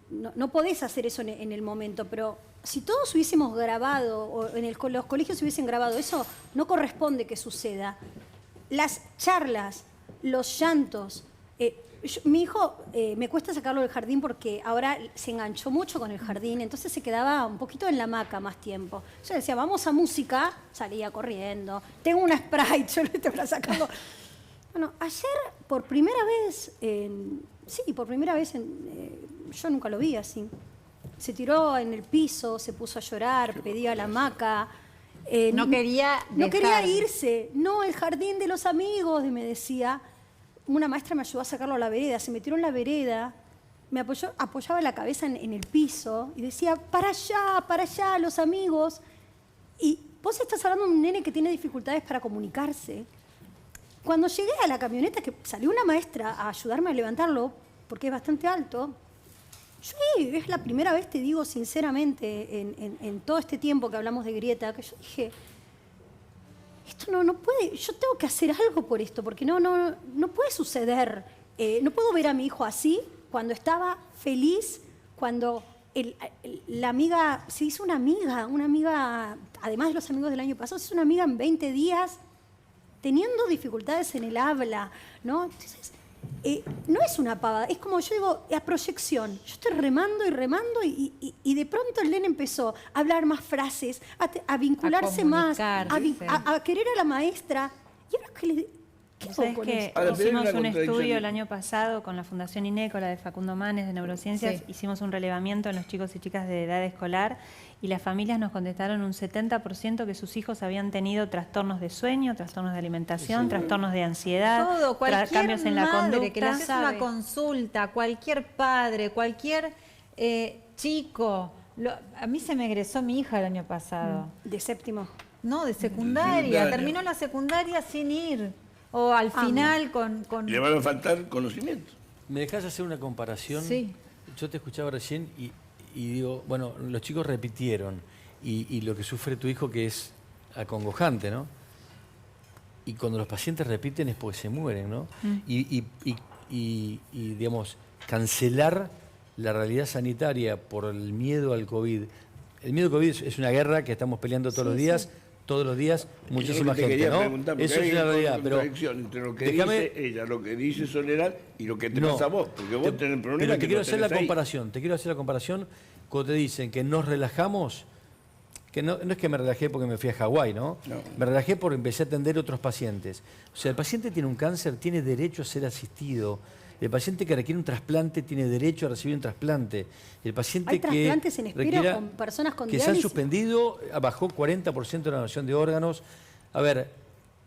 no podés hacer eso en el momento, pero si todos hubiésemos grabado, o los colegios hubiesen grabado, eso no corresponde que suceda. Las charlas, los llantos, mi hijo, me cuesta sacarlo del jardín porque ahora se enganchó mucho con el jardín, entonces se quedaba un poquito en la hamaca más tiempo. Yo decía, vamos a música, salía corriendo. Tengo una Sprite, yo lo estoy para sacarlo. Bueno, ayer, por primera vez, yo nunca lo vi así. Se tiró en el piso, se puso a llorar, pedía la hamaca. No quería irse. No, el jardín de los amigos, me decía. Una maestra me ayudó a sacarlo a la vereda, se metió en la vereda, me apoyaba la cabeza en el piso y decía, para allá, los amigos. Y vos estás hablando de un nene que tiene dificultades para comunicarse. Cuando llegué a la camioneta, que salió una maestra a ayudarme a levantarlo, porque es bastante alto, es la primera vez, te digo sinceramente, en todo este tiempo que hablamos de grieta, que yo dije, esto no puede, yo tengo que hacer algo por esto, porque no puede suceder. No puedo ver a mi hijo así, cuando estaba feliz, cuando la amiga, se hizo una amiga, además de los amigos del año pasado, se hizo una amiga en 20 días, teniendo dificultades en el habla, ¿no? Entonces, no es una pavada, es como yo digo, a proyección. Yo estoy remando y de pronto el nene empezó a hablar más frases, a vincularse más, a querer a la maestra. Y ahora ¿qué hago con esto? Hicimos un estudio el año pasado con la Fundación INECO, la de Facundo Manes, de Neurociencias. Hicimos un relevamiento en los chicos y chicas de edad escolar y las familias nos contestaron un 70% que sus hijos habían tenido trastornos de sueño, trastornos de alimentación, trastornos de ansiedad, cambios en la conducta. Que le haces una consulta, cualquier padre, cualquier chico. A mí se me egresó mi hija el año pasado. ¿De séptimo? No, de secundaria. Terminó la secundaria sin ir. O al final con... Le van a faltar conocimiento. ¿Me dejás hacer una comparación? Sí. Yo te escuchaba recién y digo, bueno, los chicos repitieron y lo que sufre tu hijo que es acongojante, ¿no? Y cuando los pacientes repiten es porque se mueren, ¿no? Y digamos, cancelar la realidad sanitaria por el miedo al COVID. El miedo al COVID es una guerra que estamos peleando todos los días. Todos los días, muchísima gente, ¿no? Eso es una realidad, pero entre lo que dice ella, lo que dice Soledad y lo que te pasa a vos, porque vos tenés problemas. Pero te quiero hacer la comparación, cuando te dicen que nos relajamos, que no es que me relajé porque me fui a Hawái, ¿no? Me relajé porque empecé a atender otros pacientes. O sea, el paciente tiene un cáncer, tiene derecho a ser asistido. El paciente que requiere un trasplante tiene derecho a recibir un trasplante. El paciente hay trasplantes en espera con personas con diálisis. Que se han suspendido, bajó 40% de la donación de órganos. A ver,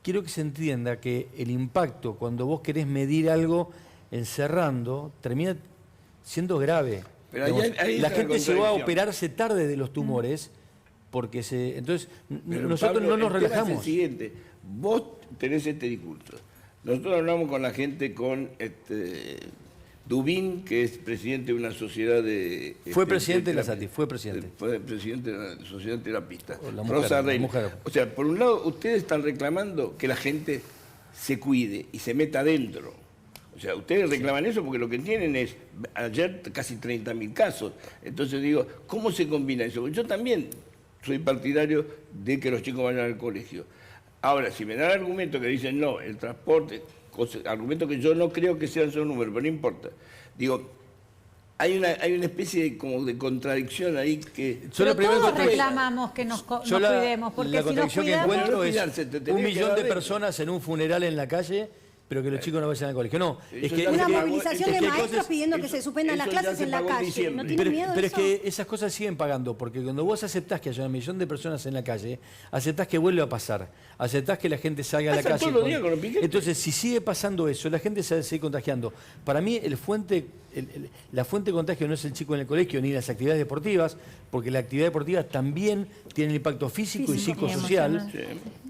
quiero que se entienda que el impacto cuando vos querés medir algo encerrando termina siendo grave. Pero digamos, ahí la gente llegó a operarse tarde de los tumores porque entonces pero nosotros Pablo, no nos relajamos. Es el siguiente, vos tenés este discurso. Nosotros hablamos con la gente, con Dubín, que es presidente de una sociedad de... Fue presidente de la SATI, fue presidente. Fue presidente de la sociedad terapista. Rosa Reina. O sea, por un lado, ustedes están reclamando que la gente se cuide y se meta adentro. O sea, ustedes reclaman eso porque lo que tienen es, ayer casi 30.000 casos. Entonces digo, ¿cómo se combina eso? Yo también soy partidario de que los chicos vayan al colegio. Ahora, si me dan argumentos que dicen no, el transporte, argumentos que yo no creo que sean solo números, pero no importa. Digo, hay una especie de contradicción ahí que... Pero todos reclamamos que nos cuidemos, porque la contradicción que encuentro es 1 millón de personas en un funeral en la calle, pero que los chicos no vayan al colegio. No, es que una movilización de maestros pidiendo que se suspendan las clases en la calle. ¿No tienen miedo de eso? Pero es que esas cosas siguen pagando, porque cuando vos aceptás que haya 1 millón de personas en la calle, aceptás que vuelva a pasar, aceptás que la gente salga a la calle. Entonces, si sigue pasando eso, la gente se va a seguir contagiando. Para mí, la fuente de contagio no es el chico en el colegio ni las actividades deportivas, porque la actividad deportiva también tiene un impacto físico y psicosocial.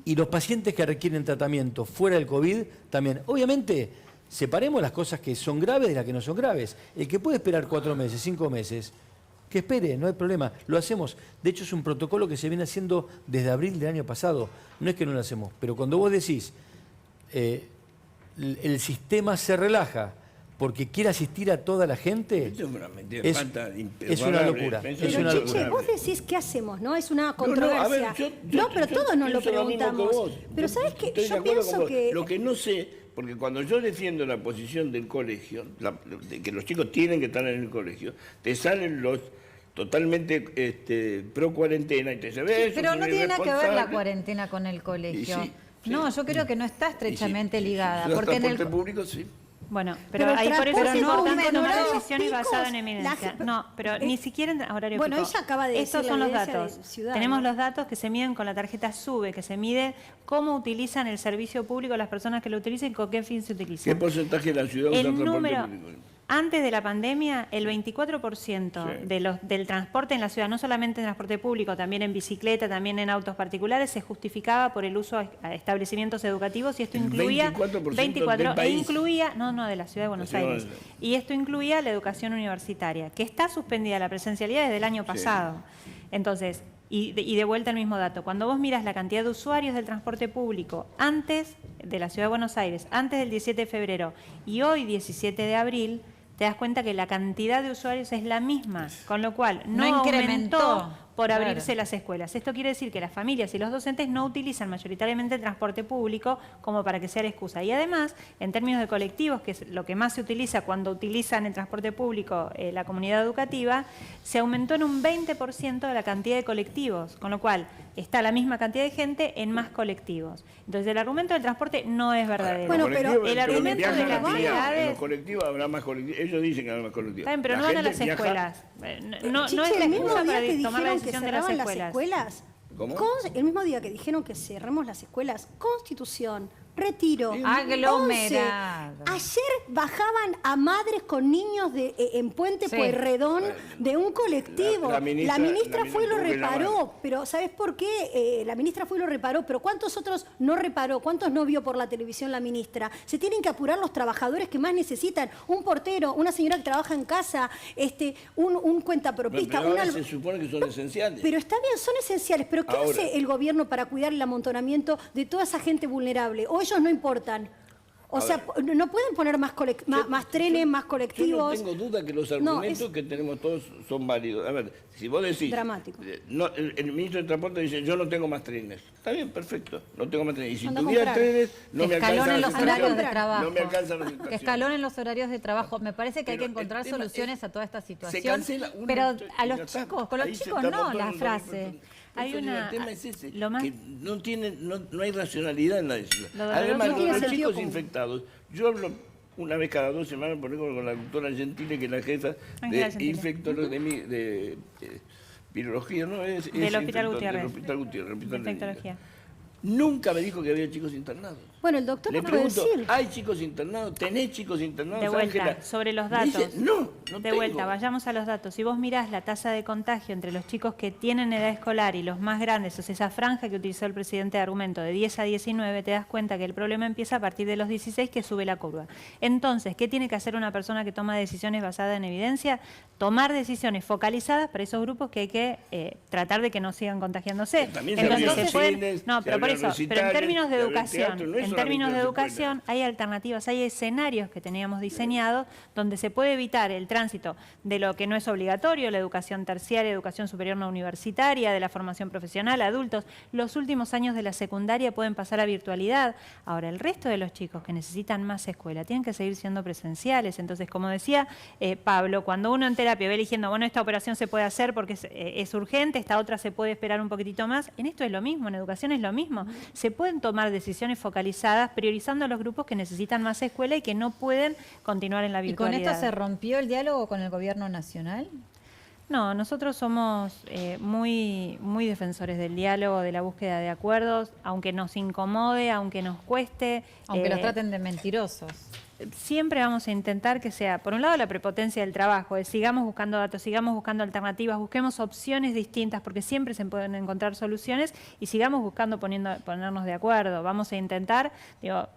Y los pacientes que requieren tratamiento fuera del COVID también. Obviamente, separemos las cosas que son graves de las que no son graves. El que puede esperar 4 meses, 5 meses, que espere, no hay problema. Lo hacemos. De hecho, es un protocolo que se viene haciendo desde abril del año pasado. No es que no lo hacemos. Pero cuando vos decís, el sistema se relaja porque quiere asistir a toda la gente, es una locura. Es una Che, locura. vos decís, ¿qué hacemos? ¿No? Es una controversia. Pero todos nos lo preguntamos. Pero ¿sabes qué? Yo pienso que... Lo que no sé, porque cuando yo defiendo la posición del colegio, de que los chicos tienen que estar en el colegio, te salen los totalmente pro cuarentena y te dicen, Sí, pero no tiene nada que ver la cuarentena con el colegio. Sí, no, yo creo que no está estrechamente ligada. Porque en el público sí. Bueno, pero ahí por eso es importante tomar decisiones basadas en evidencia. No, pero ni siquiera en horario Bueno, pico. ella acaba de decir Estos son la los evidencia datos. de Ciudad, Tenemos ¿no? los datos que se miden con la tarjeta SUBE, que se mide cómo utilizan el servicio público las personas que lo utilizan y con qué fin se utiliza. ¿Qué porcentaje de la ciudad usa transporte público? Antes de la pandemia, el 24% del transporte en la ciudad, no solamente en transporte público, también en bicicleta, también en autos particulares, se justificaba por el uso a establecimientos educativos y esto incluía... 24% del país. Incluía, no, de la ciudad de Buenos Aires. Y esto incluía la educación universitaria, que está suspendida la presencialidad desde el año pasado. Entonces, y de vuelta el mismo dato, cuando vos miras la cantidad de usuarios del transporte público antes de la ciudad de Buenos Aires, antes del 17 de febrero y hoy 17 de abril, te das cuenta que la cantidad de usuarios es la misma, con lo cual no incrementó por abrirse las escuelas. Esto quiere decir que las familias y los docentes no utilizan mayoritariamente el transporte público como para que sea la excusa. Y además, en términos de colectivos, que es lo que más se utiliza cuando utilizan el transporte público la comunidad educativa, se aumentó en un 20% la cantidad de colectivos, con lo cual está la misma cantidad de gente en más colectivos. Entonces, el argumento del transporte no es verdadero. Bueno, pero el argumento de las en actividades... los colectivos habrá más colectivos. Ellos dicen que habrá más colectivos. Está bien, pero no van a las escuelas. No es la excusa para tomar la decisión de las escuelas. ¿Cómo? El mismo día que dijeron que cerremos las escuelas, Constitución, Retiro, aglomerado. 11. Ayer bajaban a madres con niños en Puente Pueyrredón de un colectivo. La ministra fue y lo reparó, pero ¿sabes por qué? La ministra fue y lo reparó, pero ¿cuántos otros no reparó? ¿Cuántos no vio por la televisión la ministra? Se tienen que apurar los trabajadores que más necesitan. Un portero, una señora que trabaja en casa, un cuentapropista. Pero ahora se supone que son esenciales. Pero está bien, son esenciales, pero ¿qué hace el gobierno para cuidar el amontonamiento de toda esa gente vulnerable? ¿O ellos no importan? O sea, no pueden poner más trenes, más colectivos. Yo no tengo duda que los argumentos que tenemos todos son válidos. A ver, si vos decís... Dramático. El ministro de Transporte dice, yo no tengo más trenes. Está bien, perfecto, no tengo más trenes. Y si tuviera trenes, no me alcanzan los horarios de trabajo. No me alcanzan las estaciones. Que escalonen los horarios de trabajo. Me parece que hay que encontrar soluciones a toda esta situación. Se cancela una pero a los chicos, con los chicos no, la frase. Hay el tema es ese, que no hay racionalidad en la decisión. Además, los chicos infectados, yo hablo una vez cada 2 semanas, por ejemplo, con la doctora Gentile, que es la jefa de infectología, de virología, ¿no? Del Hospital Gutiérrez. Del Hospital Gutiérrez. Infectología. Nunca me dijo que había chicos internados. Bueno, el doctor le no puede pregunto, decir. ¿hay chicos internados? ¿Tenés chicos internados? De vuelta, Ángela? sobre los datos. Dice, no de vuelta, vayamos a los datos. Si vos mirás la tasa de contagio entre los chicos que tienen edad escolar y los más grandes, o sea, esa franja que utilizó el presidente de argumento de 10 a 19, te das cuenta que el problema empieza a partir de los 16, que sube la curva. Entonces, ¿qué tiene que hacer una persona que toma decisiones basadas en evidencia? Tomar decisiones focalizadas para esos grupos que hay que tratar de que no sigan contagiándose. Entonces, se pueden... No, pero por eso, pero en términos de educación, hay alternativas, hay escenarios que teníamos diseñados donde se puede evitar el tránsito de lo que no es obligatorio, la educación terciaria, educación superior no universitaria, de la formación profesional, adultos. Los últimos años de la secundaria pueden pasar a virtualidad. Ahora, el resto de los chicos que necesitan más escuela tienen que seguir siendo presenciales. Entonces, como decía Pablo, cuando uno en terapia ve eligiendo, bueno, esta operación se puede hacer porque es urgente, esta otra se puede esperar un poquitito más, en esto es lo mismo, en educación es lo mismo. Se pueden tomar decisiones focalizadas, priorizando a los grupos que necesitan más escuela y que no pueden continuar en la virtualidad. ¿Y con esto se rompió el diálogo con el gobierno nacional? No, nosotros somos muy defensores del diálogo, de la búsqueda de acuerdos, aunque nos incomode, aunque nos cueste. Aunque los traten de mentirosos. Siempre vamos a intentar que sea, por un lado, la prepotencia del trabajo, sigamos buscando datos, sigamos buscando alternativas, busquemos opciones distintas, porque siempre se pueden encontrar soluciones, y sigamos buscando ponernos de acuerdo. Vamos a intentar,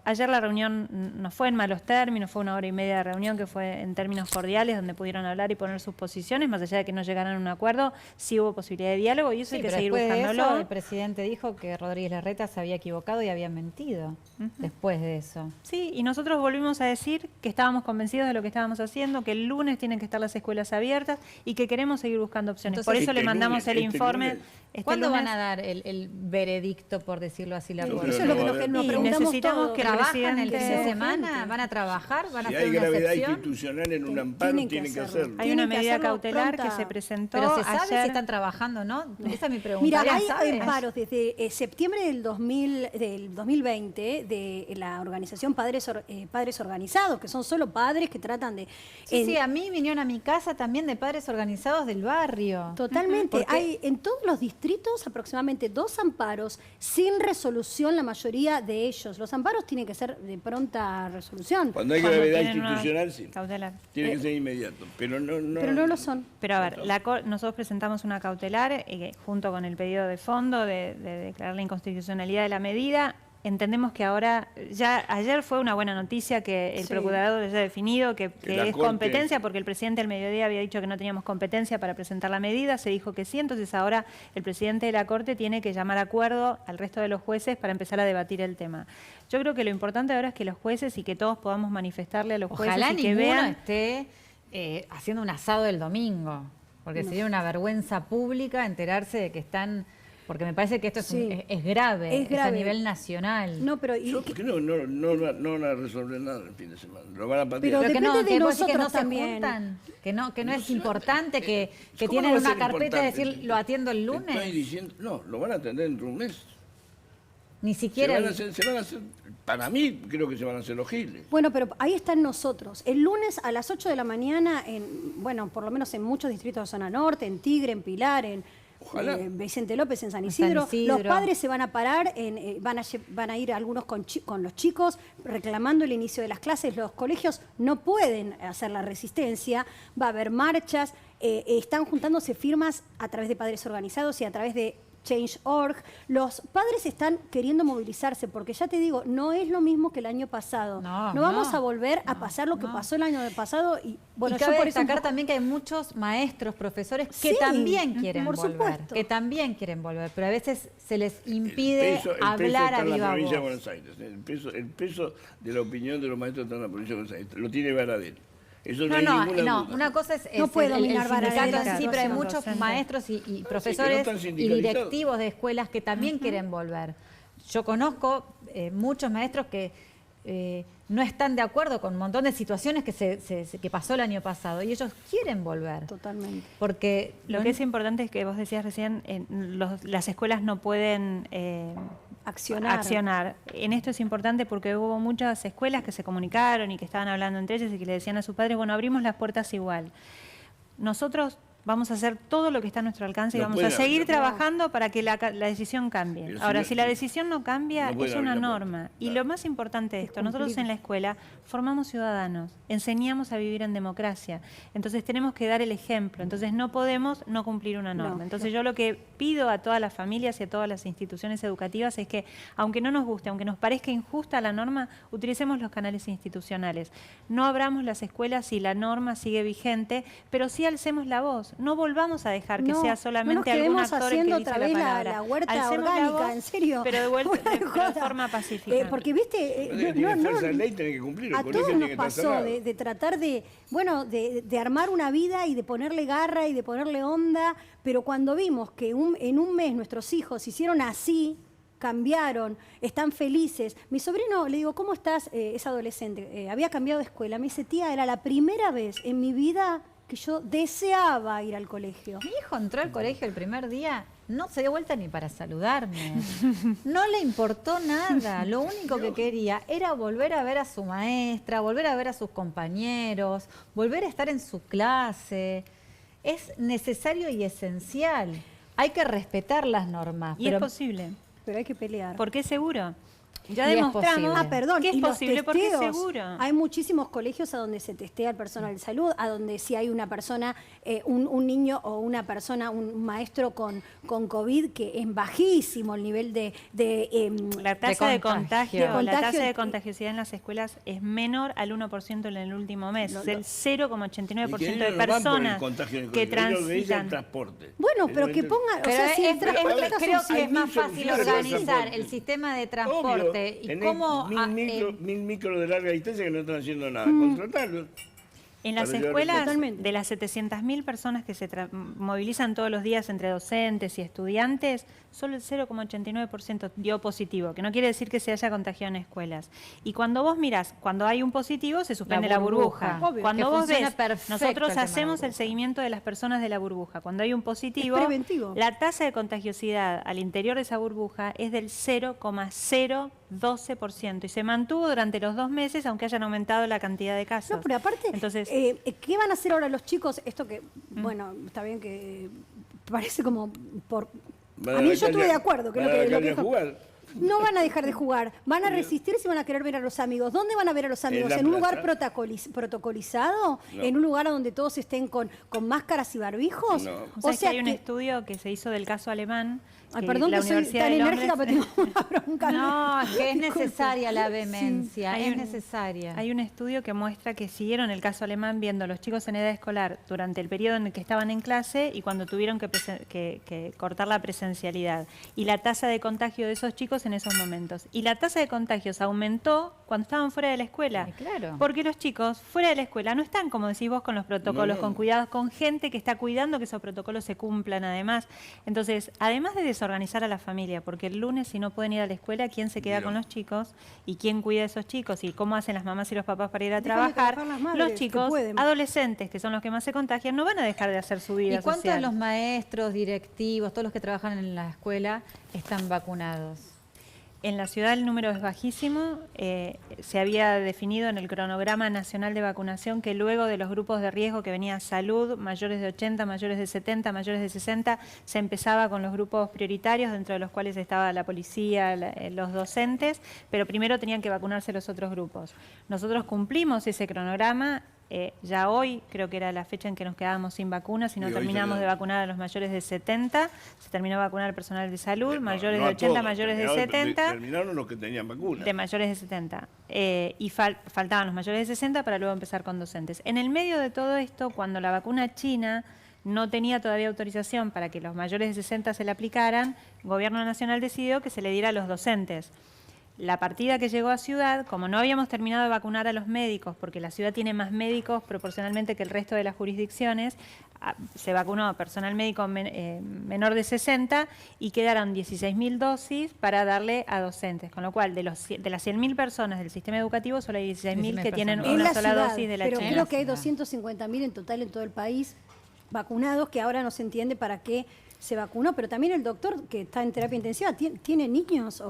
ayer la reunión no fue en malos términos, fue 1 hora y media de reunión que fue en términos cordiales, donde pudieron hablar y poner sus posiciones, más allá de que no llegaran a un acuerdo, sí hubo posibilidad de diálogo, y eso hay que seguir buscándolo. De eso, el presidente dijo que Rodríguez Larreta se había equivocado y había mentido después de eso. Sí, y nosotros volvimos a decir que estábamos convencidos de lo que estábamos haciendo, que el lunes tienen que estar las escuelas abiertas y que queremos seguir buscando opciones. Entonces, por eso le mandamos el informe. ¿Cuándo lunes. van a dar el veredicto, por decirlo así, la Eso Eso es lo que nos preguntamos necesitamos todos. que trabajan el fin de presidente- semana, van a trabajar, van a Si hacer hay una gravedad excepción. institucional en un amparo, tienen que hacerlo. Hay una medida cautelar que se presentó Pero se sabe ayer. si están trabajando o no. Esa es mi pregunta. Mira, ¿Ya hay sabes? paros desde septiembre del 2020 de la organización Padres Organizados, que son solo padres que tratan de... Sí, a mí vinieron a mi casa también de padres organizados del barrio. Totalmente. Porque- Hay en todos los distritos aproximadamente 2 amparos sin resolución, la mayoría de ellos. Los amparos tienen que ser de pronta resolución. Cuando hay Cuando gravedad tienen una institucional, sí. cautelar. Tiene que ser inmediato. Pero no, Pero no lo son. Pero a ver, nosotros presentamos una cautelar junto con el pedido de fondo de declarar la inconstitucionalidad de la medida. Entendemos que ahora, ya ayer fue una buena noticia que el Sí. procurador haya definido que la es Corte- competencia, porque el presidente al mediodía había dicho que no teníamos competencia para presentar la medida, se dijo que sí, entonces ahora el presidente de la Corte tiene que llamar a acuerdo al resto de los jueces para empezar a debatir el tema. Yo creo que lo importante ahora es que los jueces y que todos podamos manifestarle a los Ojalá jueces y que ninguno vean... esté haciendo un asado el domingo, porque sería una vergüenza pública enterarse de que están... Porque me parece que esto Sí. es grave, Es grave. a nivel nacional. No, pero... Yo creo que no van a resolver nada el fin de semana. Lo van a patear. Pero que depende no, de que vos decís que no nosotros se también. juntan, que no es importante, que ¿Cómo tienen va a una ser carpeta de importante? decir lo atiendo el Estoy lunes. diciendo, no, lo van a atender dentro de un mes. Ni Se siquiera... van a hacer, para mí creo que se van a hacer los giles. Bueno, pero ahí están nosotros. El lunes a las 8 de la mañana, por lo menos en muchos distritos de zona norte, en Tigre, en Pilar, en Ojalá. Vicente López, en San En Isidro, San Isidro. los padres se van a parar, van a ir algunos con los chicos reclamando el inicio de las clases. Los colegios no pueden hacer la resistencia, va a haber marchas, están juntándose firmas a través de Padres Organizados y a través de Change.org. Los padres están queriendo movilizarse porque ya te digo, no es lo mismo que el año pasado. No, vamos no, a volver a pasar lo que pasó el año pasado y bueno, y cabe yo por eso un destacar poco- también que hay muchos maestros, profesores que Sí, también quieren por volver, supuesto. que también quieren volver, pero a veces se les impide El peso hablar está a en la viva provincia de voz. Buenos Aires. El peso de la opinión de los maestros está en la provincia de Buenos Aires. Lo tiene Baradel. Eso no, hay ninguna duda. Una cosa es No puede el dominar sindicato Baradel, en sí, pero hay los muchos docentes. maestros y que no profesores están y sindicalizados. directivos de escuelas que también quieren volver. Yo conozco muchos maestros que no están de acuerdo con un montón de situaciones que pasó el año pasado y ellos quieren volver. Totalmente. Porque Lo que es importante es que vos decías recién, las escuelas no pueden Accionar. En esto es importante porque hubo muchas escuelas que se comunicaron y que estaban hablando entre ellas y que le decían a sus padres, bueno, abrimos las puertas igual. Nosotros vamos a hacer todo lo que está a nuestro alcance y No vamos a puede seguir abrir. trabajando para que la decisión cambie. Pero si Ahora, no- si la decisión no cambia, no puede es abrir una la puerta. norma. Y Claro. lo más importante de Es esto, nosotros cumplir. en la escuela formamos ciudadanos, enseñamos a vivir en democracia. Entonces tenemos que dar el ejemplo. Entonces no podemos no cumplir una norma. No, Entonces yo lo que pido a todas las familias y a todas las instituciones educativas es que, aunque no nos guste, aunque nos parezca injusta la norma, utilicemos los canales institucionales. No abramos las escuelas si la norma sigue vigente, pero sí alcemos la voz. No volvamos a dejar que No, sea no solamente nos algún quedemos actor el que haciendo dice otra la vez palabra. la huerta Alcemos la orgánica, voz, en serio. pero de vuelta, Fuera de pero de joda. forma pacífica. Porque, viste, Tiene fuerza de ley, tiene que cumplir. El a colegio todos tiene nos que estar pasó cerrado. de tratar de armar una vida y de ponerle garra y de ponerle onda, pero cuando vimos que en un mes nuestros hijos hicieron así, cambiaron, están felices. Mi sobrino, le digo, ¿cómo estás? Es adolescente, había cambiado de escuela. Me dice, tía, era la primera vez en mi vida que yo deseaba ir al colegio. mi hijo entró al colegio el primer día, no se dio vuelta ni para saludarme. No le importó nada. Lo único que quería era volver a ver a su maestra, volver a ver a sus compañeros, volver a estar en su clase. Es necesario y esencial. Hay que respetar las normas. Y pero es posible, Pero hay que pelear. porque es seguro. Ya Y es demostramos posible. que es y los posible porque es testeos. seguro. Hay muchísimos colegios a donde se testea el personal de salud, a donde si hay una persona, un niño o una persona, un maestro con COVID, que es bajísimo el nivel de La tasa de contagio. contagio, la tasa de de- contagiosidad en las escuelas es menor al 1% en el último mes. Es el Y 0,89% que de ellos no van por el personas contagio del que colegio, ellos le dicen transitan. transporte. Bueno, Ellos pero le que dicen- pongan, o Pero sea, si es- el transporte está creo que sucio. es más Hay mil fácil soluciones al organizar transporte. el sistema de transporte Obvio, preguntarte, ¿y tenés cómo 1000 micros de larga distancia que no están haciendo nada? Contratarlos. En las escuelas, de las 700.000 personas que se movilizan todos los días entre docentes y estudiantes, solo el 0,89% dio positivo, que no quiere decir que se haya contagiado en escuelas. Y cuando vos mirás, cuando hay un positivo, se suspende la burbuja. Obvio, cuando que vos ves, perfecto nosotros el tema de la hacemos el burbuja. seguimiento de las personas de la burbuja. Cuando hay un positivo, Es preventivo. la tasa de contagiosidad al interior de esa burbuja es del 0,012% y se mantuvo durante los 2 meses, aunque hayan aumentado la cantidad de casos. No, pero aparte, Entonces, ¿qué van a hacer ahora los chicos? Esto que, bueno, está bien que parece como por... Van A a mí la yo estuve calle- de acuerdo. Que van lo a la que, lo calle que a dijo- jugar. No van a dejar de jugar, van a resistirse y van a querer ver a los amigos. ¿Dónde van a ver a los amigos? la ¿En un lugar plaza. protocolizado? No. ¿En un lugar donde todos estén con máscaras y barbijos? No. O sea, que hay un estudio que se hizo del caso alemán. Ay, que perdón la que soy Universidad tan de enérgica, pero Londres- tengo una bronca. No, es que es Disculpe. necesaria la Sí. vehemencia, Hay es un- necesaria. Hay un estudio que muestra que siguieron el caso alemán viendo a los chicos en edad escolar durante el periodo en el que estaban en clase y cuando tuvieron que cortar la presencialidad. Y la tasa de contagio de esos chicos en esos momentos. Y la tasa de contagios aumentó cuando estaban fuera de la escuela. Claro. Porque los chicos fuera de la escuela no están, como decís vos, con los protocolos, No. con cuidados, con gente que está cuidando que esos protocolos se cumplan además. Entonces, además de desorganizar a la familia, porque el lunes si no pueden ir a la escuela, ¿quién se queda Mira. con los chicos? ¿Y quién cuida a esos chicos? ¿Y cómo hacen las mamás y los papás para ir a Dejan de trabajar? trabajar las madres, Los que chicos, pueden. adolescentes, que son los que más se contagian, no van a dejar de hacer su vida ¿Y cuántos social. de los maestros, directivos, todos los que trabajan en la escuela están vacunados? En la ciudad el número es bajísimo. Se había definido en el cronograma nacional de vacunación que luego de los grupos de riesgo que venía salud, mayores de 80, mayores de 70, mayores de 60, se empezaba con los grupos prioritarios, dentro de los cuales estaba la policía, los docentes, pero primero tenían que vacunarse los otros grupos. Nosotros cumplimos ese cronograma. Ya hoy creo que era la fecha en que nos quedábamos sin vacunas y no Y hoy terminamos se de quedó. vacunar a los mayores de 70, se terminó de vacunar al personal de salud, No, mayores no de a 80, todos, mayores de terminaron- 70. Terminaron los que tenían vacunas. De mayores de 70. Y faltaban los mayores de 60 para luego empezar con docentes. En el medio de todo esto, cuando la vacuna china no tenía todavía autorización para que los mayores de 60 se la aplicaran, el Gobierno Nacional decidió que se le diera a los docentes. La partida que llegó a Ciudad, como no habíamos terminado de vacunar a los médicos, porque la ciudad tiene más médicos proporcionalmente que el resto de las jurisdicciones, se vacunó a personal médico menor de 60 y quedaron 16.000 dosis para darle a docentes. Con lo cual, de las 100.000 personas del sistema educativo, solo hay 16.000 que tienen personas. En una la sola ciudad, dosis de la pero China. creo que hay 250.000 en total en todo el país vacunados, que ahora no se entiende para qué se vacunó, pero también el doctor que está en terapia intensiva tiene niños,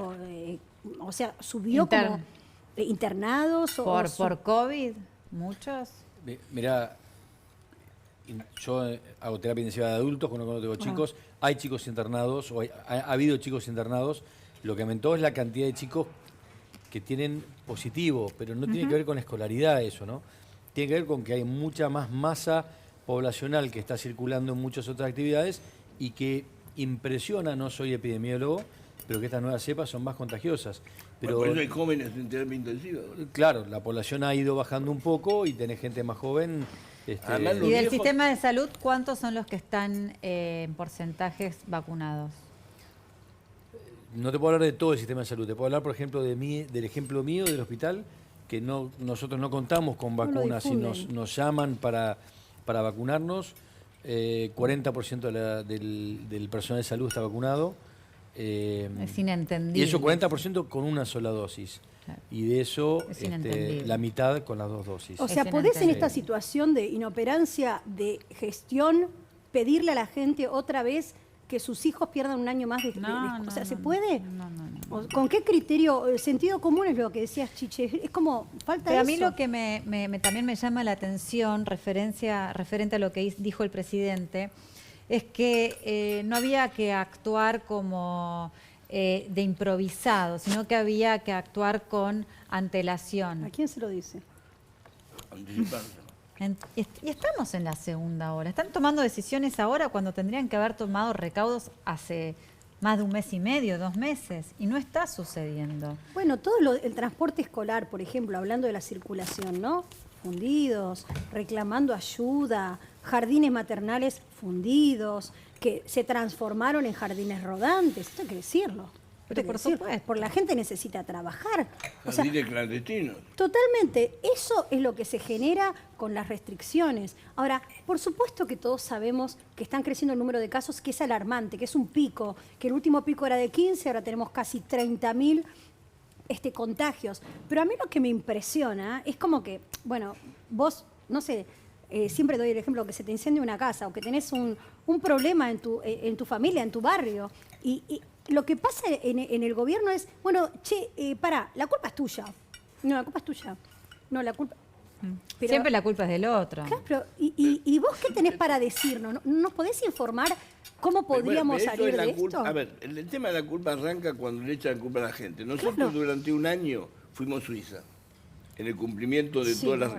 o sea, subió como internados. ¿Por COVID? ¿Muchos? Mirá, yo hago terapia intensiva de adultos, cuando tengo chicos, hay chicos internados, o ha habido chicos internados, lo que aumentó es la cantidad de chicos que tienen positivo, pero no tiene que ver con la escolaridad eso, ¿no? Tiene que ver con que hay mucha más masa poblacional que está circulando en muchas otras actividades y que impresiona, no soy epidemiólogo, pero que estas nuevas cepas son más contagiosas. Pero, Por eso hay jóvenes en terapia intensiva. claro, la población ha ido bajando un poco y tenés gente más joven. Además, ¿Y del sistema de salud cuántos son los que están en porcentajes vacunados? No te puedo hablar de todo el sistema de salud, te puedo hablar, por ejemplo, del ejemplo mío del hospital, que nosotros no contamos con No lo vacunas y difunden. nos llaman para vacunarnos. 40% del personal de salud está vacunado. Es inentendible. Y eso 40% con una sola dosis. Claro. Y de eso Es inentendible. la mitad con las 2 dosis. O sea, Es ¿podés en esta inentendible. situación de inoperancia de gestión pedirle a la gente otra vez que sus hijos pierdan un año más de o sea, ¿se puede? No. ¿Con qué criterio? Sentido común es lo que decías, Chiche. Es como falta Pero a mí eso. lo que también me llama la atención, referente a lo que dijo el presidente, es que no había que actuar como de improvisado, sino que había que actuar con antelación. ¿A quién se lo dice? Anticipando. Y estamos en la segunda hora. Están tomando decisiones ahora cuando tendrían que haber tomado recaudos hace más de 1 mes y medio, 2 meses, y no está sucediendo. Bueno, el transporte escolar, por ejemplo, hablando de la circulación, ¿no? Fundidos, reclamando ayuda, jardines maternales fundidos, que se transformaron en jardines rodantes, esto hay que decirlo. Pero por supuesto. Porque la gente necesita trabajar. O sea, Jardines clandestinos. totalmente. Eso es lo que se genera con las restricciones. Ahora, por supuesto que todos sabemos que están creciendo el número de casos, que es alarmante, que es un pico, que el último pico era de 15, ahora tenemos casi 30.000 contagios. Pero a mí lo que me impresiona es como que, bueno, vos, no sé, siempre doy el ejemplo que se te incendia una casa o que tenés un problema en tu familia, en tu barrio. Y lo que pasa en el gobierno es, bueno, che, pará, la culpa es tuya. No, la culpa es tuya. No, la culpa... Pero, siempre la culpa es del otro. Claro, pero, ¿y vos qué tenés para decirnos? ¿Nos podés informar cómo podríamos salir de esto? A ver, el tema de la culpa arranca cuando le echan la culpa a la gente. Nosotros durante un año fuimos Suiza, en el cumplimiento de todas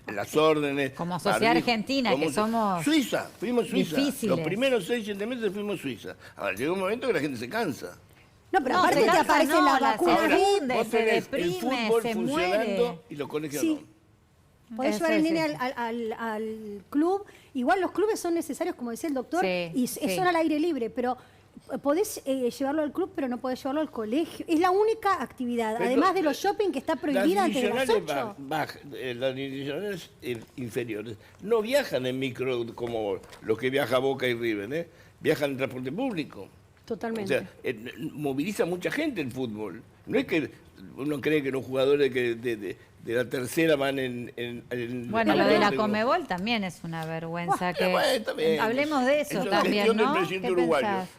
las órdenes. Como sociedad argentina, que somos Suiza, fuimos Suiza. Difíciles. Los primeros 6-7 meses fuimos Suiza. Ahora, llega un momento que la gente se cansa. No, pero aparte te aparecen las vacunas. Vos tenés el fútbol funcionando y los colegios no. Podés llevar al nene al club. Igual los clubes son necesarios, como decía el doctor, y son al aire libre, pero podés llevarlo al club, pero no podés llevarlo al colegio. Es la única actividad, pero, además de los shopping, que está prohibida antes de las 8. Las divisionales inferiores no viajan en micro como los que viaja Boca y River, viajan en transporte público. Totalmente. O sea, moviliza mucha gente el fútbol. No es que uno cree que los jugadores de la tercera van en bueno, lo de la Conmebol también es una vergüenza. Hablemos de eso también, ¿no? ¿Qué pensás?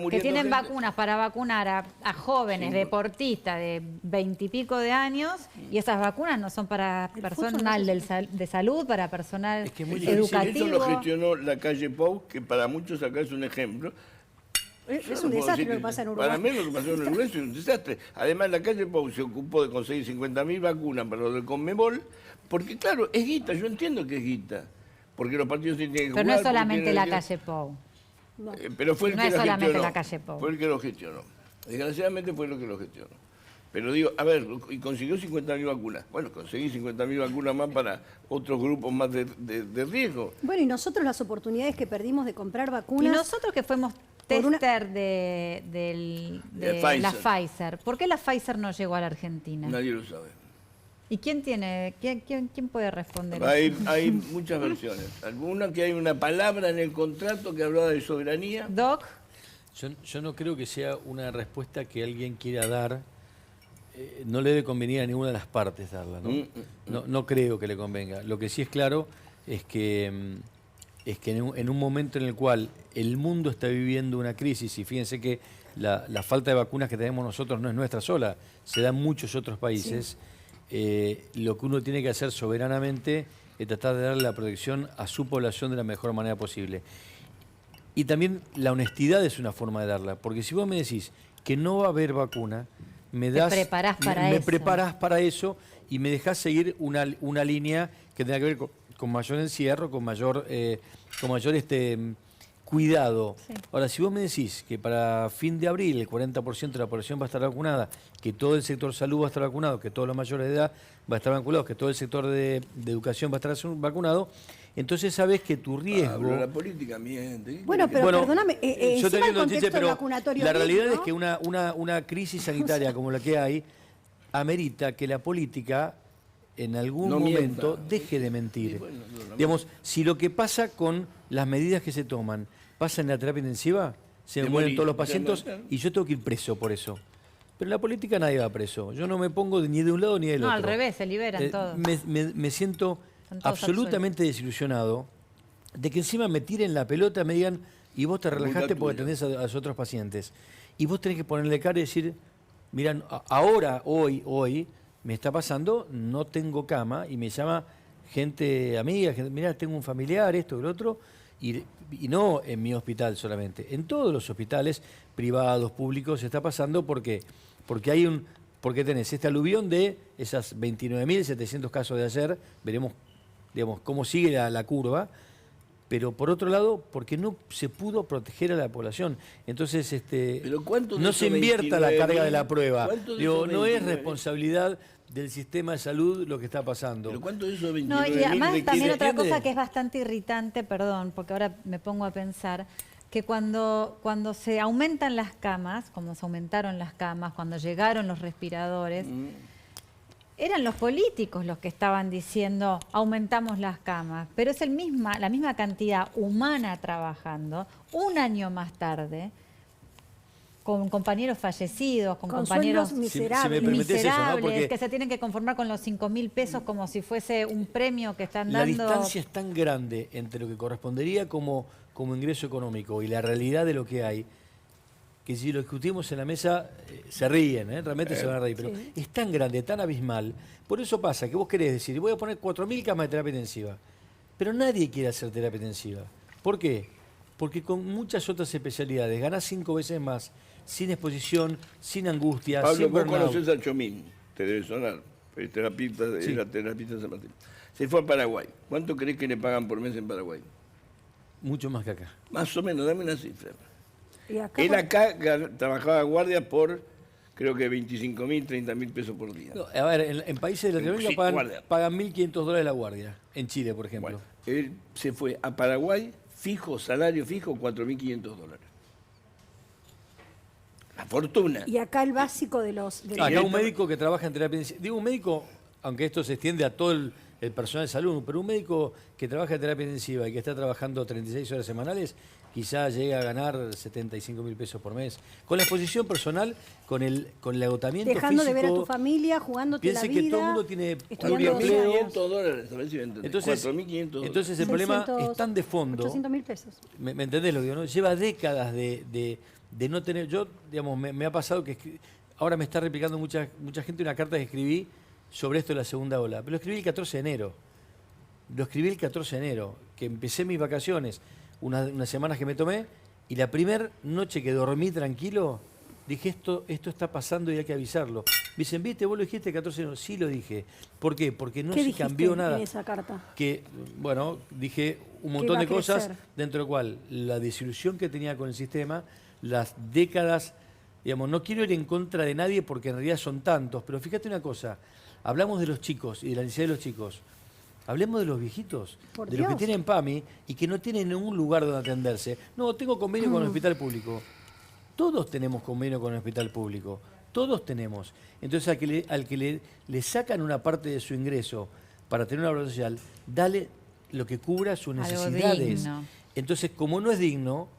Que tienen vacunas para vacunar a jóvenes deportistas de 20 y pico de años y esas vacunas no son para personal de salud, para personal educativo. Eso lo gestionó la calle Pou, que para muchos acá es un ejemplo. Es un desastre lo que pasa en Uruguay. Para mí lo que pasó en Uruguay es un desastre. Además, la calle Pou se ocupó de conseguir 50.000 vacunas para lo del Conmebol, porque claro, es guita, yo entiendo que es guita, porque los partidos tienen que jugar. Pero no es solamente la calle Pou. No. Pero fue el no que es lo solamente gestionó. la calle Pou. Fue el que lo gestionó. Desgraciadamente fue lo que lo gestionó. Pero digo, a ver, y consiguió 50.000 vacunas. Bueno, conseguí 50.000 vacunas más para otros grupos más de riesgo. Bueno, y nosotros las oportunidades que perdimos de comprar vacunas... Y nosotros que fuimos tester de la Pfizer. ¿Por qué la Pfizer no llegó a la Argentina? Nadie lo sabe. ¿Y quién puede responder? Hay muchas versiones. Alguna que hay una palabra en el contrato que hablaba de soberanía. Doc. Yo no creo que sea una respuesta que alguien quiera dar. No le debe convenir a ninguna de las partes darla, ¿no? No creo que le convenga. Lo que sí es claro es que en un momento en el cual el mundo está viviendo una crisis, y fíjense que la falta de vacunas que tenemos nosotros no es nuestra sola, se da en muchos otros países, lo que uno tiene que hacer soberanamente es tratar de darle la protección a su población de la mejor manera posible. Y también la honestidad es una forma de darla, porque si vos me decís que no va a haber vacuna, me preparás para eso y me dejás seguir una línea que tenga que ver con mayor encierro, con mayor cuidado. Sí. Ahora, si vos me decís que para fin de abril el 40% de la población va a estar vacunada, que todo el sector salud va a estar vacunado, que todos los mayores de edad va a estar vacunado, que todo el sector de educación va a estar vacunado, entonces sabes que tu riesgo... Pero la política miente. Bueno, pero perdóname, yo te entiendo, Chiche, pero vacunatorio la realidad ¿no? es que una crisis sanitaria como la que hay amerita que la política en algún momento deje de mentir. Sí, bueno, digamos, si lo que pasa con las medidas que se toman pasa en la terapia intensiva, se me mueren todos los pacientes y yo tengo que ir preso por eso. Pero en la política nadie va preso. Yo no me pongo ni de un lado ni del otro. No, al revés, se liberan todos. Me siento absolutamente desilusionado de que encima me tiren la pelota, me digan, y vos te relajaste porque atendés a los otros pacientes. Y vos tenés que ponerle cara y decir, mirá, ahora, hoy, me está pasando, no tengo cama, y me llama gente amiga, mirá, tengo un familiar, esto y lo otro, y no en mi hospital solamente, en todos los hospitales privados, públicos, está pasando porque tenés este aluvión de esas 29.700 casos de ayer, veremos cómo sigue la curva, pero por otro lado, porque no se pudo proteger a la población. Entonces, no se invierta la carga de la prueba. No es responsabilidad del sistema de salud lo que está pasando. ¿Pero cuánto de eso 29.000? No, y además también otra cosa que es bastante irritante, perdón, porque ahora me pongo a pensar, que cuando se aumentan las camas, como se aumentaron las camas, cuando llegaron los respiradores, eran los políticos los que estaban diciendo aumentamos las camas, pero es la misma cantidad humana trabajando un año más tarde, con compañeros fallecidos, con compañeros miserables, que se tienen que conformar con los 5.000 pesos como si fuese un premio que están La dando. distancia es tan grande entre lo que correspondería como ingreso económico y la realidad de lo que hay, que si lo discutimos en la mesa se ríen, realmente se van a reír, pero es tan grande, tan abismal. Por eso pasa que vos querés decir, voy a poner 4.000 camas de terapia intensiva, pero nadie quiere hacer terapia intensiva. ¿Por qué? Porque con muchas otras especialidades ganás 5 veces más, sin exposición, sin angustia, Pablo, sin vos burnout. conocés a Chomín, te debe sonar, el terapista de la terapista de San Martín. Se fue a Paraguay. ¿Cuánto crees que le pagan por mes en Paraguay? Mucho más que acá. Más o menos, dame una cifra. Y acá, Él acá trabajaba guardia por, creo que 25.000, 30.000 pesos por día. No, a ver, en países de Latinoamérica pagan $1.500 la guardia. En Chile, por ejemplo. Bueno, él se fue a Paraguay, salario fijo, $4.500. La fortuna. y acá el básico de los... Acá un médico que trabaja en terapia intensiva. Digo un médico, aunque esto se extiende a todo el personal de salud, pero un médico que trabaja en terapia intensiva y que está trabajando 36 horas semanales, quizá llega a ganar 75.000 pesos por mes. Con la exposición personal, con el agotamiento Dejando físico. de ver a tu familia, jugándote la Piensen vida. que todo el mundo tiene estudiando $4.500, a ver si me entendés. Entonces, 4.500. entonces el problema es tan de fondo. 800.000 pesos. ¿Me entendés lo que digo? ¿No? Lleva décadas de no tener... Yo, digamos, me ha pasado que ahora me está replicando mucha gente una carta que escribí sobre esto de la segunda ola. Pero lo escribí el 14 de enero. Lo escribí el 14 de enero, que empecé mis vacaciones, unas semanas que me tomé, y la primera noche que dormí tranquilo, dije, esto está pasando y hay que avisarlo. Me dicen, ¿viste? ¿Vos lo dijiste el 14 de enero? Sí, lo dije. ¿Por qué? Porque no se cambió nada. En esa carta? Que, bueno, dije un montón de va a cosas, crecer. dentro de lo cual la desilusión que tenía con el sistema, las décadas, digamos, no quiero ir en contra de nadie porque en realidad son tantos, pero fíjate una cosa, hablamos de los chicos y de la necesidad de los chicos, hablemos de los viejitos, Por de los que Dios. tienen PAMI y que no tienen ningún lugar donde atenderse. No, tengo convenio con el hospital público. Todos tenemos convenio con el hospital público, todos tenemos. Entonces al que le sacan una parte de su ingreso para tener una obra social, dale lo que cubra sus Algo necesidades. digno. Entonces, como no es digno,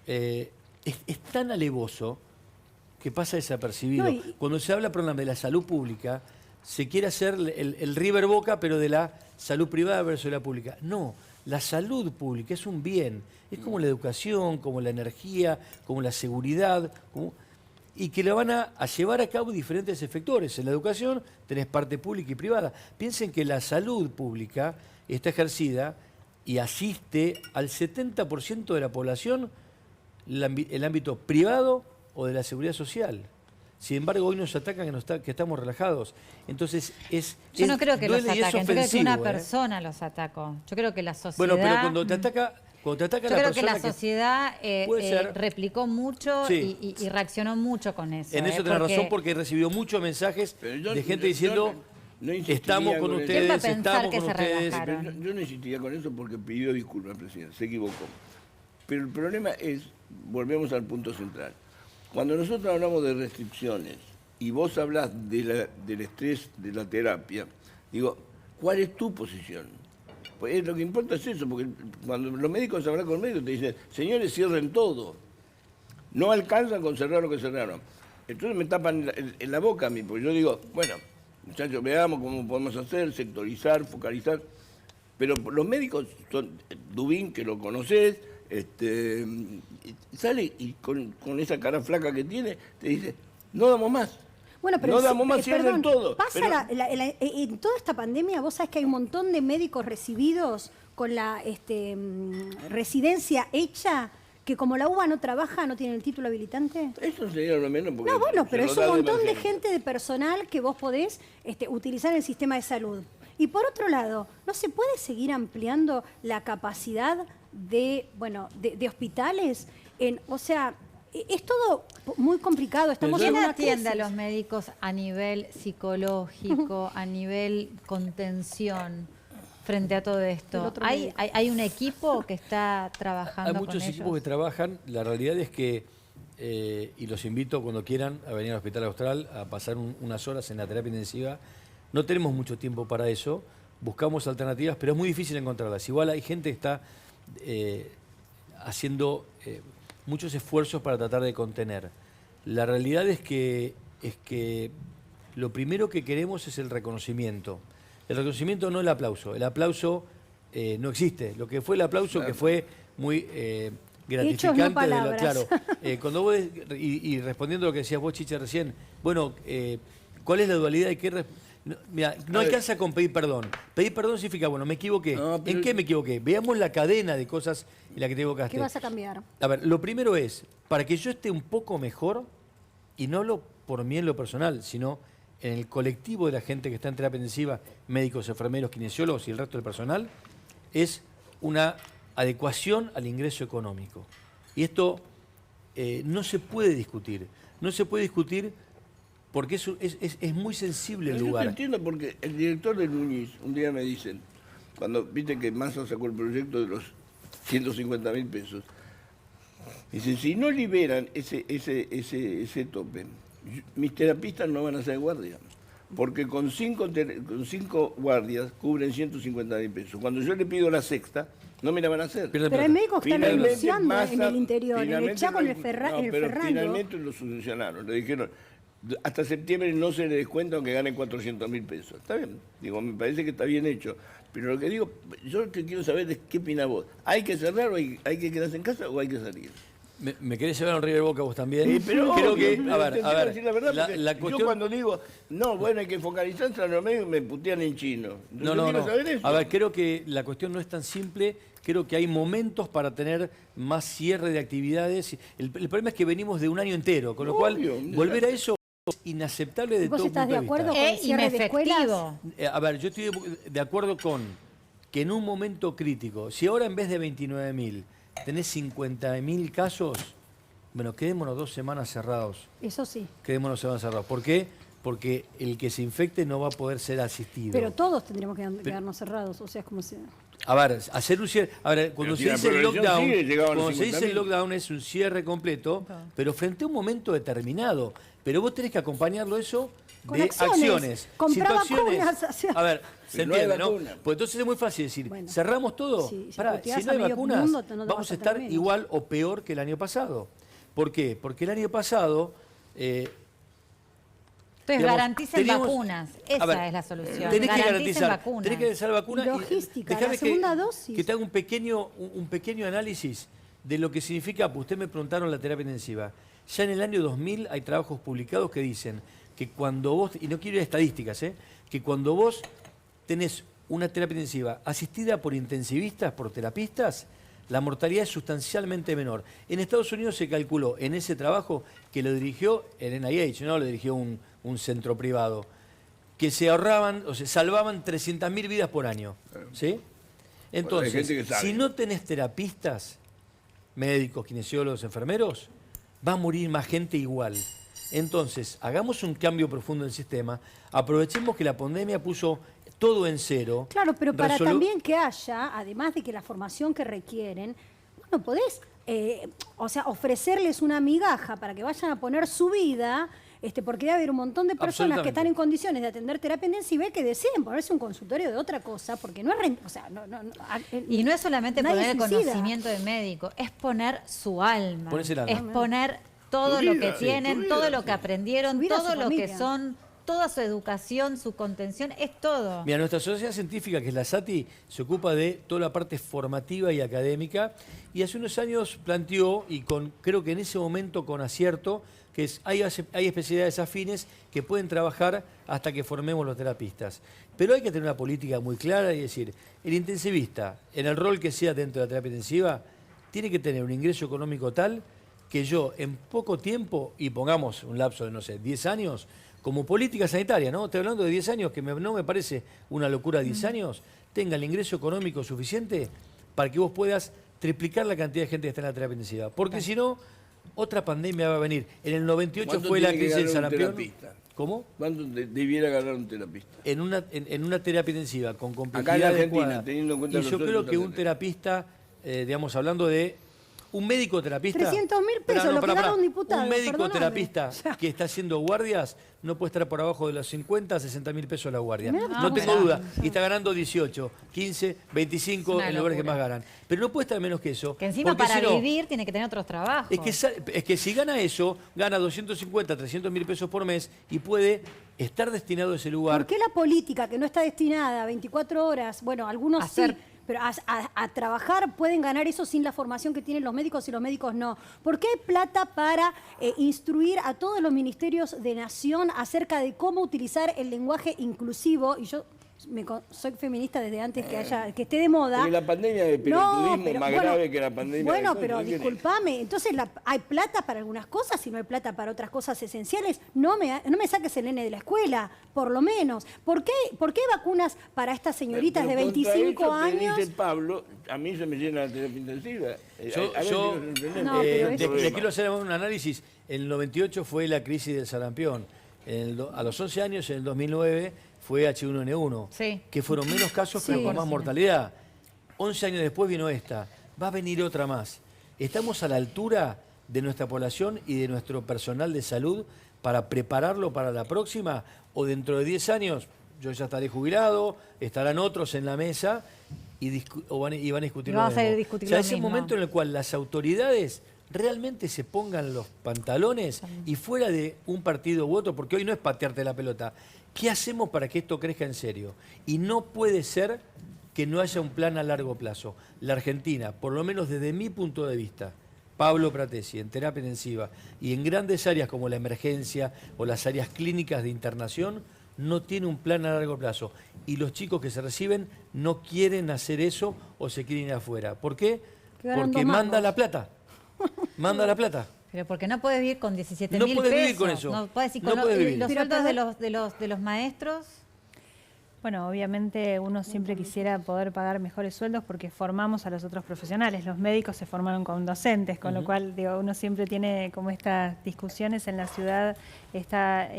es tan alevoso que pasa desapercibido. No, y- Cuando se habla, perdón, de la salud pública, se quiere hacer el River Boca, pero de la salud privada versus la pública. No, la salud pública es un bien. Es como la educación, como la energía, como la seguridad, y que lo van a llevar a cabo diferentes efectores. En la educación tenés parte pública y privada. Piensen que la salud pública está ejercida y asiste al 70% de la población el ámbito privado o de la seguridad social. Sin embargo, hoy nos atacan que estamos relajados. Entonces, Yo no creo que los duele y es ataquen, yo creo que una ofensivo, persona los atacó. Yo creo que la sociedad... Bueno, pero cuando te ataca yo la creo que persona la sociedad puede ser- replicó mucho Sí. y reaccionó mucho con eso. En eso tenés razón, porque he recibido muchos mensajes de gente diciendo, no insistiría estamos con con eso. ustedes, ¿Quién va a pensar estamos que con se ustedes. relajaron? Pero yo no insistiría con eso porque pidió disculpas, presidente, se equivocó. Pero el problema es, volvemos al punto central. Cuando nosotros hablamos de restricciones y vos hablas del estrés de la terapia, digo, ¿cuál es tu posición? Pues lo que importa es eso, porque cuando los médicos hablan con médicos te dicen, señores, cierren todo. No alcanzan con cerrar lo que cerraron. Entonces me tapan en la boca a mí, porque yo digo, bueno, muchachos, veamos cómo podemos hacer, sectorizar, focalizar. Pero los médicos, Dubín, que lo conocés, sale y con esa cara flaca que tiene, te dice, no damos más. Bueno, pero no damos más, cierren perdón, todo. pasa Pero- en toda esta pandemia, vos sabés que hay un montón de médicos recibidos con la residencia hecha, que como la UBA no trabaja, no tienen el título habilitante. Eso sería lo menos porque... No, bueno, se pero lo es da un montón de emergencia. gente de personal que vos podés utilizar en el sistema de salud. Y por otro lado, ¿no se puede seguir ampliando la capacidad de hospitales? O sea, es todo muy complicado. Estamos en ¿Quién una atiende a crisis. los médicos a nivel psicológico, a nivel contención? frente a todo El esto? otro ¿Hay, medio. hay, hay un equipo que está trabajando Hay muchos con equipos ellos? que trabajan. La realidad es que, y los invito cuando quieran a venir al Hospital Austral a pasar unas horas en la terapia intensiva. No tenemos mucho tiempo para eso. Buscamos alternativas, pero es muy difícil encontrarlas. Igual hay gente que está haciendo muchos esfuerzos para tratar de contener. La realidad es que lo primero que queremos es el reconocimiento. El reconocimiento, no el aplauso. El aplauso no existe. Lo que fue el aplauso, Claro. que fue muy gratificante. Hechos, no palabras. Claro, cuando vos, y respondiendo a lo que decías vos, Chicha, recién, bueno, ¿cuál es la dualidad? Mira, no alcanza con pedir perdón. Pedir perdón significa, bueno, me equivoqué. No, pero- ¿En qué me equivoqué? Veamos la cadena de cosas en la que te equivocaste. ¿Qué vas a cambiar? A ver, lo primero es, para que yo esté un poco mejor, y no hablo por mí en lo personal, sino en el colectivo de la gente que está en terapia intensiva, médicos, enfermeros, kinesiólogos y el resto del personal, es una adecuación al ingreso económico. Y esto no se puede discutir. No se puede discutir porque es muy sensible el Yo lugar. te entiendo porque el director de Núñez, un día me dicen, cuando viste que Massa sacó el proyecto de los 150.000 pesos, dicen, si no liberan ese tope, mis terapistas no van a ser guardia. Porque con cinco guardias cubren 150.000 pesos. Cuando yo le pido la sexta, no me la van a hacer. Pero hay médicos que están Finalmente, renunciando en el interior, en el finalmente Chaco, en el, no, en el pero Ferrando. finalmente lo solucionaron. Le dijeron, hasta septiembre no se le descuenta aunque ganen 400.000 pesos. Está bien, digo, me parece que está bien hecho. Pero lo que digo, yo lo que quiero saber es qué opina vos. ¿Hay que cerrar o hay que quedarse en casa o hay que salir? ¿Me querés llevar a un River Boca vos también? Sí, pero creo obvio, que, pero a ver, te quiero decir la verdad, porque la cuestión... yo cuando digo, no, bueno, hay que focalizarse en los medios, me putean en chino. No, Yo quiero saber eso. A ver, creo que la cuestión no es tan simple. Creo que hay momentos para tener más cierre de actividades. El problema es que venimos de un año entero, con lo cual volver a eso es inaceptable de ¿Vos todo estás punto de de acuerdo vista. con el cierre de escuelas? A ver, yo estoy de acuerdo con que en un momento crítico, si ahora en vez de 29.000 tenés 50.000 casos, bueno, quedémonos 2 semanas cerrados. Eso sí. Quedémonos 2 semanas cerrados. ¿Por qué? Porque el que se infecte no va a poder ser asistido. Pero todos tendríamos que quedarnos cerrados, o sea, es como si... A ver, hacer un cierre. A ver, cuando se si la dice el prevención lockdown, sigue, llegaban cuando los se dice el 50.000. lockdown es un cierre completo, pero frente a un momento determinado. Pero vos tenés que acompañarlo eso Con de acciones. acciones. Comprá Si tu acciones- vacunas, o sea. A ver, se Pero no hay entiende, ¿no? vacuna. Pues entonces es muy fácil decir, Bueno. cerramos todo. Sí, si Pará, puteás si no a hay medio vacunas, mundo, no te vamos vas a a estar tener menos. igual o peor que el año pasado. ¿Por qué? Porque el año pasado... Entonces, digamos, garanticen teníamos- vacunas. a Esa ver, es la solución. Tenés que Garanticen garantizar, vacunas. tenés que garantizar vacunas. Y logística, dejame la segunda dosis. Que te haga un pequeño análisis de lo que significa, pues usted me preguntaron la terapia intensiva. Ya en el año 2000 hay trabajos publicados que dicen que cuando vos, y no quiero ir a estadísticas, que cuando vos tenés una terapia intensiva asistida por intensivistas, por terapistas, la mortalidad es sustancialmente menor. En Estados Unidos se calculó en ese trabajo que lo dirigió el NIH, no lo dirigió un centro privado, que se ahorraban, o se salvaban 300.000 vidas por año. ¿Sí? Entonces, gente que sabe. si no tenés terapistas, médicos, kinesiólogos, enfermeros, va a morir más gente igual. Entonces, hagamos un cambio profundo en el sistema, aprovechemos que la pandemia puso todo en cero. Claro, pero para también que haya, además de que la formación que requieren, bueno, podés, o sea, ofrecerles una migaja para que vayan a poner su vida, porque debe haber un montón de personas que están en condiciones de atender terapia intensiva y que deciden ponerse un consultorio de otra cosa, porque no es o sea, Y no es solamente nadie poner el suicida. conocimiento de médico, es poner su alma. Ponerse el alma. Es poner todo Tu lo vida, que sí, tienen, tu vida, todo lo sí. que aprendieron, Su vida, todo su lo que familia. son, toda su educación, su contención, es todo. Mira, nuestra sociedad científica, que es la SATI, se ocupa de toda la parte formativa y académica, y hace unos años planteó, y creo que en ese momento con acierto, que hay especialidades afines que pueden trabajar hasta que formemos los terapistas. Pero hay que tener una política muy clara y decir, el intensivista, en el rol que sea dentro de la terapia intensiva, tiene que tener un ingreso económico tal que yo en poco tiempo, y pongamos un lapso de, no sé, 10 años, como política sanitaria, ¿no? Estoy hablando de 10 años, que no me parece una locura 10 años, tenga el ingreso económico suficiente para que vos puedas triplicar la cantidad de gente que está en la terapia intensiva. Porque si no, otra pandemia va a venir. En el 98 ¿Cuánto fue la tiene que crisis del ganar un sarampión. terapista? ¿Cómo? ¿Cuánto debiera ganar un terapista? En una terapia intensiva con complejidad Acá en Argentina, adecuada. teniendo en cuenta Y los yo creo sueldos que un también. terapista, digamos, hablando de un médico terapista... 300.000 pesos, lo que gana un diputado, Un médico perdóname. terapista que está haciendo guardias no puede estar por abajo de los 50 a 60.000 pesos la guardia. Mirá, No tengo duda. Y está ganando 18, 15, 25 Una en lugares que locura. más ganan. Pero no puede estar menos que eso. Que encima porque para si no, vivir tiene que tener otros trabajos. es que si gana eso, gana 250, 300.000 pesos por mes y puede estar destinado a ese lugar. ¿Por qué la política, que no está destinada a 24 horas, bueno, algunos Hacer- sí, pero a trabajar pueden ganar eso sin la formación que tienen los médicos y los médicos no? ¿Por qué hay plata para instruir a todos los ministerios de nación acerca de cómo utilizar el lenguaje inclusivo? Y yo soy feminista desde antes que esté de moda. Porque la pandemia de peloturismo es más grave que la pandemia Bueno, de pero cosas. discúlpame, entonces hay plata para algunas cosas y no hay plata para otras cosas esenciales. No me saques el nene de la escuela, por lo menos. ¿Por qué vacunas para estas señoritas de Pero contra 25 eso que años? dice Pablo, a mí se me llena la terapia intensiva. Yo No, pero le quiero hacer un análisis. En el 98 fue la crisis del sarampión. A los 11 años, en el 2009, fue H1N1, Sí. que fueron menos casos pero Sí. con más mortalidad. 11 años después vino esta. Va a venir otra más. ¿Estamos a la altura de nuestra población y de nuestro personal de salud para prepararlo para la próxima? ¿O dentro de 10 años yo ya estaré jubilado, estarán otros en la mesa y van a discutir Y lo vamos a mismo? discutir O sea, lo ese mismo. momento en el cual las autoridades realmente se pongan los pantalones y fuera de un partido u otro, porque hoy no es patearte la pelota. ¿Qué hacemos para que esto crezca en serio? Y no puede ser que no haya un plan a largo plazo. La Argentina, por lo menos desde mi punto de vista, Pablo Pratesi, en terapia intensiva y en grandes áreas como la emergencia o las áreas clínicas de internación, no tiene un plan a largo plazo. Y los chicos que se reciben no quieren hacer eso o se quieren ir afuera. ¿Por qué? Quedaron Porque dos manda mangos. la plata. Manda la plata. Pero porque no puedes vivir con 17.000 No pesos. puedes vivir con eso. No puedes, y No con puedes vivir. los Pero sueldos de los maestros. Bueno, obviamente uno siempre quisiera poder pagar mejores sueldos porque formamos a los otros profesionales. Los médicos se formaron con docentes, con lo cual digo, uno siempre tiene como estas discusiones. En la ciudad está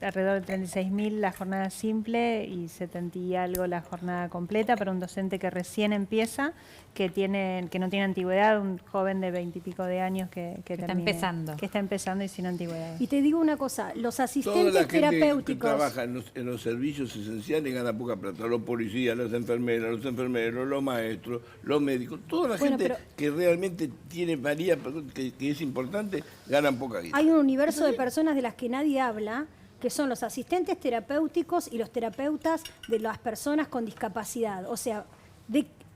alrededor de 36.000 la jornada simple y 70 y algo la jornada completa para un docente que recién empieza, que no tiene antigüedad, un joven de 20 y pico de años que está termine- empezando. que está empezando y sin antigüedad. Y te digo una cosa, los Toda la asistentes gente que terapéuticos... trabaja en los servicios esenciales gana poca plata. Los policías, las enfermeras, los enfermeros, los maestros, los médicos. Toda la Bueno, gente pero- que realmente tiene valía, que es importante, ganan poca guita. Hay un universo de personas de las que nadie habla, que son los asistentes terapéuticos y los terapeutas de las personas con discapacidad. O sea,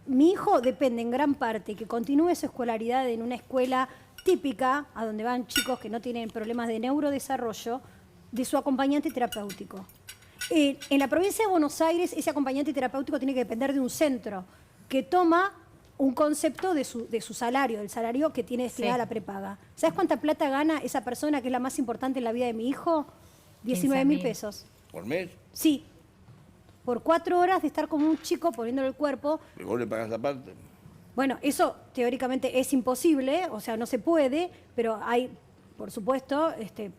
mi hijo depende en gran parte que continúe su escolaridad en una escuela típica, a donde van chicos que no tienen problemas de neurodesarrollo, de su acompañante terapéutico. En la provincia de Buenos Aires, ese acompañante terapéutico tiene que depender de un centro que toma un concepto de su salario, del salario que tiene destinada a la prepaga. ¿Sabes cuánta plata gana esa persona que es la más importante en la vida de mi hijo? 19.000 pesos. ¿Por mes? Sí. Por 4 horas de estar como un chico poniéndole el cuerpo. ¿Y vos le pagás aparte? Bueno, eso teóricamente es imposible, o sea, no se puede, pero hay, por supuesto,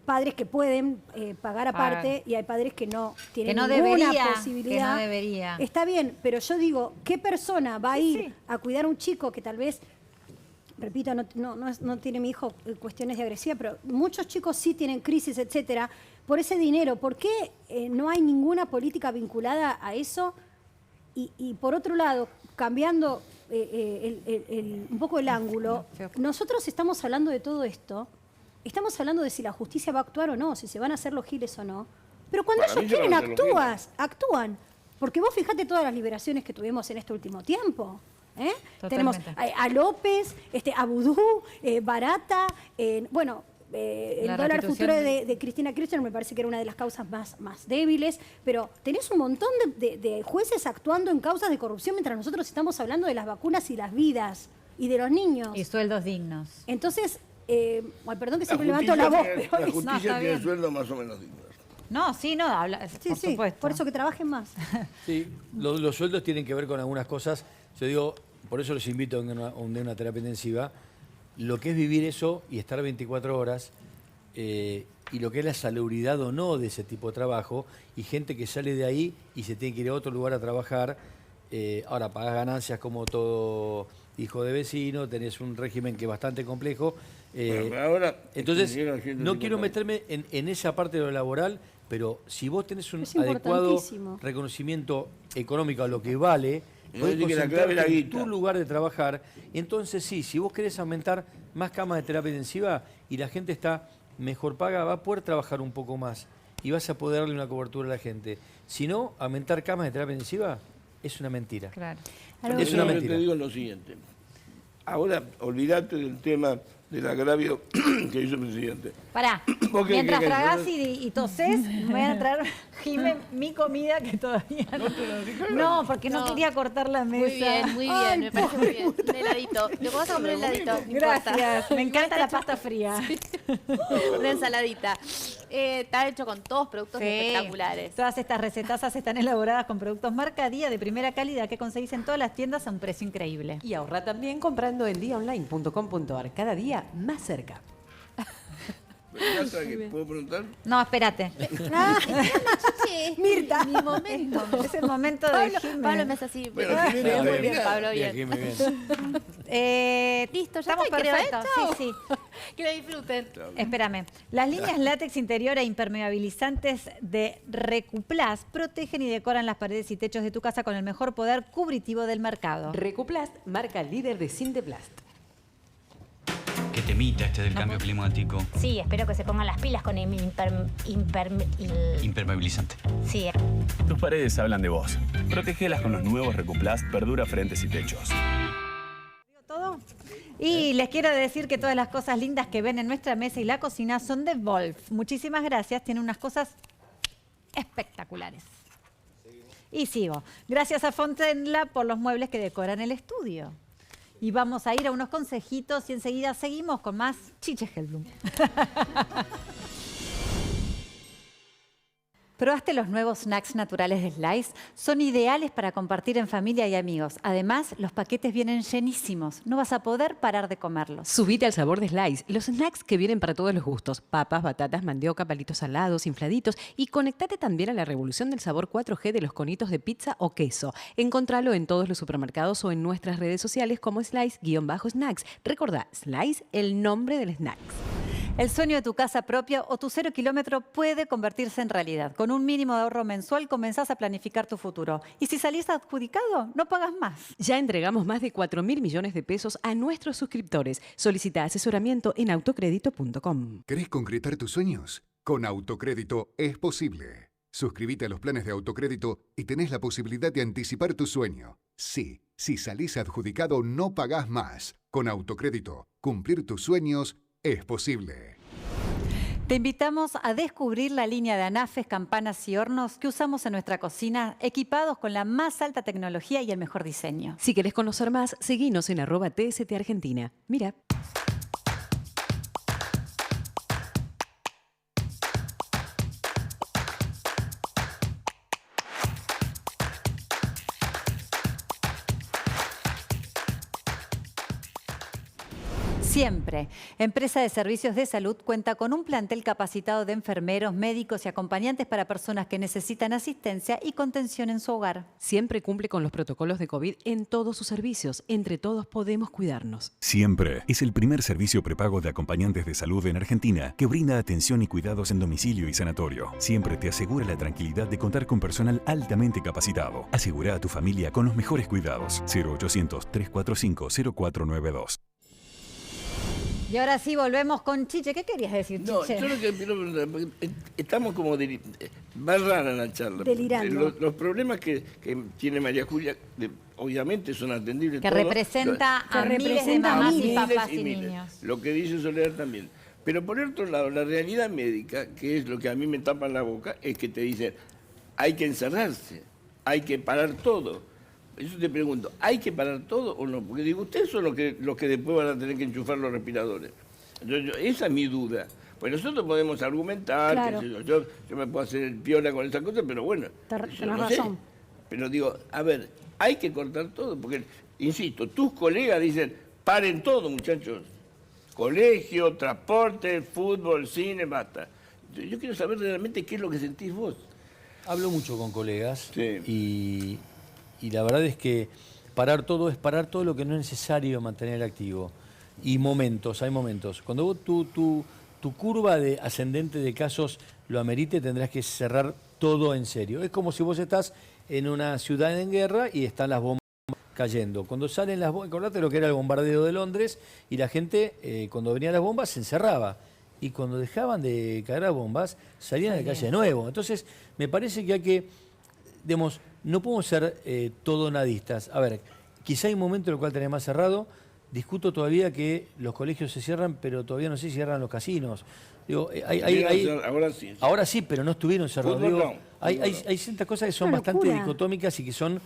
padres que pueden pagar aparte y hay padres que no tienen Que no ninguna debería, posibilidad. que no debería. Está bien, pero yo digo, ¿qué persona va a ir a cuidar a un chico que tal vez, repito, no tiene mi hijo cuestiones de agresividad, pero muchos chicos sí tienen crisis, etcétera, por ese dinero? ¿Por qué no hay ninguna política vinculada a eso? Y por otro lado, cambiando un poco el ángulo, nosotros estamos hablando de todo esto, estamos hablando de si la justicia va a actuar o no, si se van a hacer los giles o no, pero cuando Para ellos mí se van quieren a hacer los actúan. Porque vos fijate todas las liberaciones que tuvimos en este último tiempo. Tenemos a López, a Vudú, Barata, bueno, el La dólar restitución futuro de Cristina Kirchner me parece que era una de las causas más débiles, pero tenés un montón de jueces actuando en causas de corrupción mientras nosotros estamos hablando de las vacunas y las vidas y de los niños. Y sueldos dignos. Entonces, perdón que siempre levanto la voz, pero La es- justicia tiene sueldos más o menos dignos. No, sí, no, habla, Sí, por sí, supuesto. por eso que trabajen más. Sí, los sueldos tienen que ver con algunas cosas. Yo digo, por eso los invito a una terapia intensiva. Lo que es vivir eso y estar 24 horas, y lo que es la salubridad o no de ese tipo de trabajo, y gente que sale de ahí y se tiene que ir a otro lugar a trabajar. Ahora pagás ganancias como todo hijo de vecino, tenés un régimen que es bastante complejo. Ahora, entonces, no quiero meterme en esa parte de lo laboral, pero si vos tenés un Es adecuado importantísimo. reconocimiento económico a lo que vale, podés decir que la clave es la concentrarte en guita. tu lugar de trabajar. Entonces sí, si vos querés aumentar más camas de terapia intensiva y la gente está mejor paga, va a poder trabajar un poco más y vas a poder darle una cobertura a la gente. Si no, aumentar camas de terapia intensiva es una mentira. Claro. Es una Yo mentira. te digo lo siguiente. Ahora, olvídate del tema del agravio que hizo el presidente. Pará, ¿Vos qué mientras querés? tragás y tosés, me voy a traer, Jime, mi comida que todavía no. No, porque no quería cortar la mesa. Muy bien, Ay, me parece muy bien. Un heladito. ¿Te vas a comer un heladito? No importa. Gracias, me encanta la pasta fría. Una ensaladita. Está hecho con todos productos Sí. espectaculares. Todas estas recetazas están elaboradas con productos marca Día de primera calidad que conseguís en todas las tiendas a un precio increíble. Y ahorra también comprando en diaonline.com.ar. Cada día más cerca. ¿Puedo preguntar? No, espérate. Mirta. Mi momento. Es el momento de Pablo, Jime. Pablo me hace así. Bueno, Jimena, Bien, muy bien, bien, Pablo, Bien, bien. Jimé, bien. Listo, ya estamos está, creo, perfectos. Chau. Sí, sí. Que lo disfruten. Espérame. Las líneas látex interior e impermeabilizantes de Recuplast protegen y decoran las paredes y techos de tu casa con el mejor poder cubritivo del mercado. Recuplast, marca líder de Sinteplast. Qué temita este del cambio climático. Sí, espero que se pongan las pilas con Impermeabilizante. Sí. Tus paredes hablan de vos. Protégelas con los nuevos Recuplast Perdura Frentes y Techos. ¿Todo? Y les quiero decir que todas las cosas lindas que ven en nuestra mesa y la cocina son de Wolf. Muchísimas gracias, tienen unas cosas espectaculares. Y sigo. Gracias a Fontainebleau por los muebles que decoran el estudio. Y vamos a ir a unos consejitos y enseguida seguimos con más Chiche Hellblum. ¿Probaste los nuevos snacks naturales de Slice? Son ideales para compartir en familia y amigos. Además, los paquetes vienen llenísimos. No vas a poder parar de comerlos. Subite al sabor de Slice, los snacks que vienen para todos los gustos. Papas, batatas, mandioca, palitos salados, infladitos. Y conectate también a la revolución del sabor 4G de los conitos de pizza o queso. Encontralo en todos los supermercados o en nuestras redes sociales como Slice-snacks. Recordá, Slice, el nombre del snacks. El sueño de tu casa propia o tu 0 kilómetro puede convertirse en realidad. Con un mínimo de ahorro mensual comenzás a planificar tu futuro. Y si salís adjudicado, no pagas más. Ya entregamos más de 4.000 millones de pesos a nuestros suscriptores. Solicita asesoramiento en autocrédito.com. ¿Querés concretar tus sueños? Con Autocrédito es posible. Suscríbete a los planes de autocrédito y tenés la posibilidad de anticipar tu sueño. Sí, si salís adjudicado no pagás más. Con Autocrédito, cumplir tus sueños es posible. Te invitamos a descubrir la línea de anafes, campanas y hornos que usamos en nuestra cocina, equipados con la más alta tecnología y el mejor diseño. Si querés conocer más, seguinos en @TSTArgentina. Mira. Siempre. Empresa de Servicios de Salud cuenta con un plantel capacitado de enfermeros, médicos y acompañantes para personas que necesitan asistencia y contención en su hogar. Siempre cumple con los protocolos de COVID en todos sus servicios. Entre todos podemos cuidarnos. Siempre es el primer servicio prepago de acompañantes de salud en Argentina que brinda atención y cuidados en domicilio y sanatorio. Siempre te asegura la tranquilidad de contar con personal altamente capacitado. Asegura a tu familia con los mejores cuidados. 0800-345-0492. Y ahora sí, volvemos con Chiche. ¿Qué querías decir, No, Chiche? yo lo que quiero preguntar, porque estamos como va rara la charla. Delirando. Los problemas que tiene María Julia, obviamente son atendibles. Que todos. representa a Lo- miles de mamás y miles papás y miles. niños. Lo que dice Soledad también. Pero por otro lado, la realidad médica, que es lo que a mí me tapa en la boca, es que te dicen, hay que encerrarse, hay que parar todo. Eso te pregunto, ¿hay que parar todo o no? Porque digo, ustedes son los que después van a tener que enchufar los respiradores. Entonces, esa es mi duda. Pues nosotros podemos argumentar, Claro. qué sé yo me puedo hacer el piola con esas cosas, pero bueno, Tenés yo no sé. razón. Pero digo, a ver, hay que cortar todo, porque, insisto, tus colegas dicen, paren todo, muchachos. Colegio, transporte, fútbol, cine, basta. Yo quiero saber realmente qué es lo que sentís vos. Hablo mucho con colegas y la verdad es que parar todo es parar todo lo que no es necesario mantener activo. Y hay momentos. Cuando vos tu curva de ascendente de casos lo amerite, tendrás que cerrar todo en serio. Es como si vos estás en una ciudad en guerra y están las bombas cayendo. Cuando salen las bombas, acordate lo que era el bombardeo de Londres, y la gente, cuando venían las bombas, se encerraba. Y cuando dejaban de caer las bombas, salían a la calle de nuevo. Entonces, me parece que hay que, digamos, no podemos ser todo nadistas. A ver, quizá hay un momento en el cual tenés más cerrado. Discuto todavía que los colegios se cierran, pero todavía no sé si cierran los casinos. Digo, ahora sí. Ahora sí, pero no estuvieron cerrados. Fútbol Digo, no. hay ciertas cosas que son Una bastante locura. dicotómicas y que son,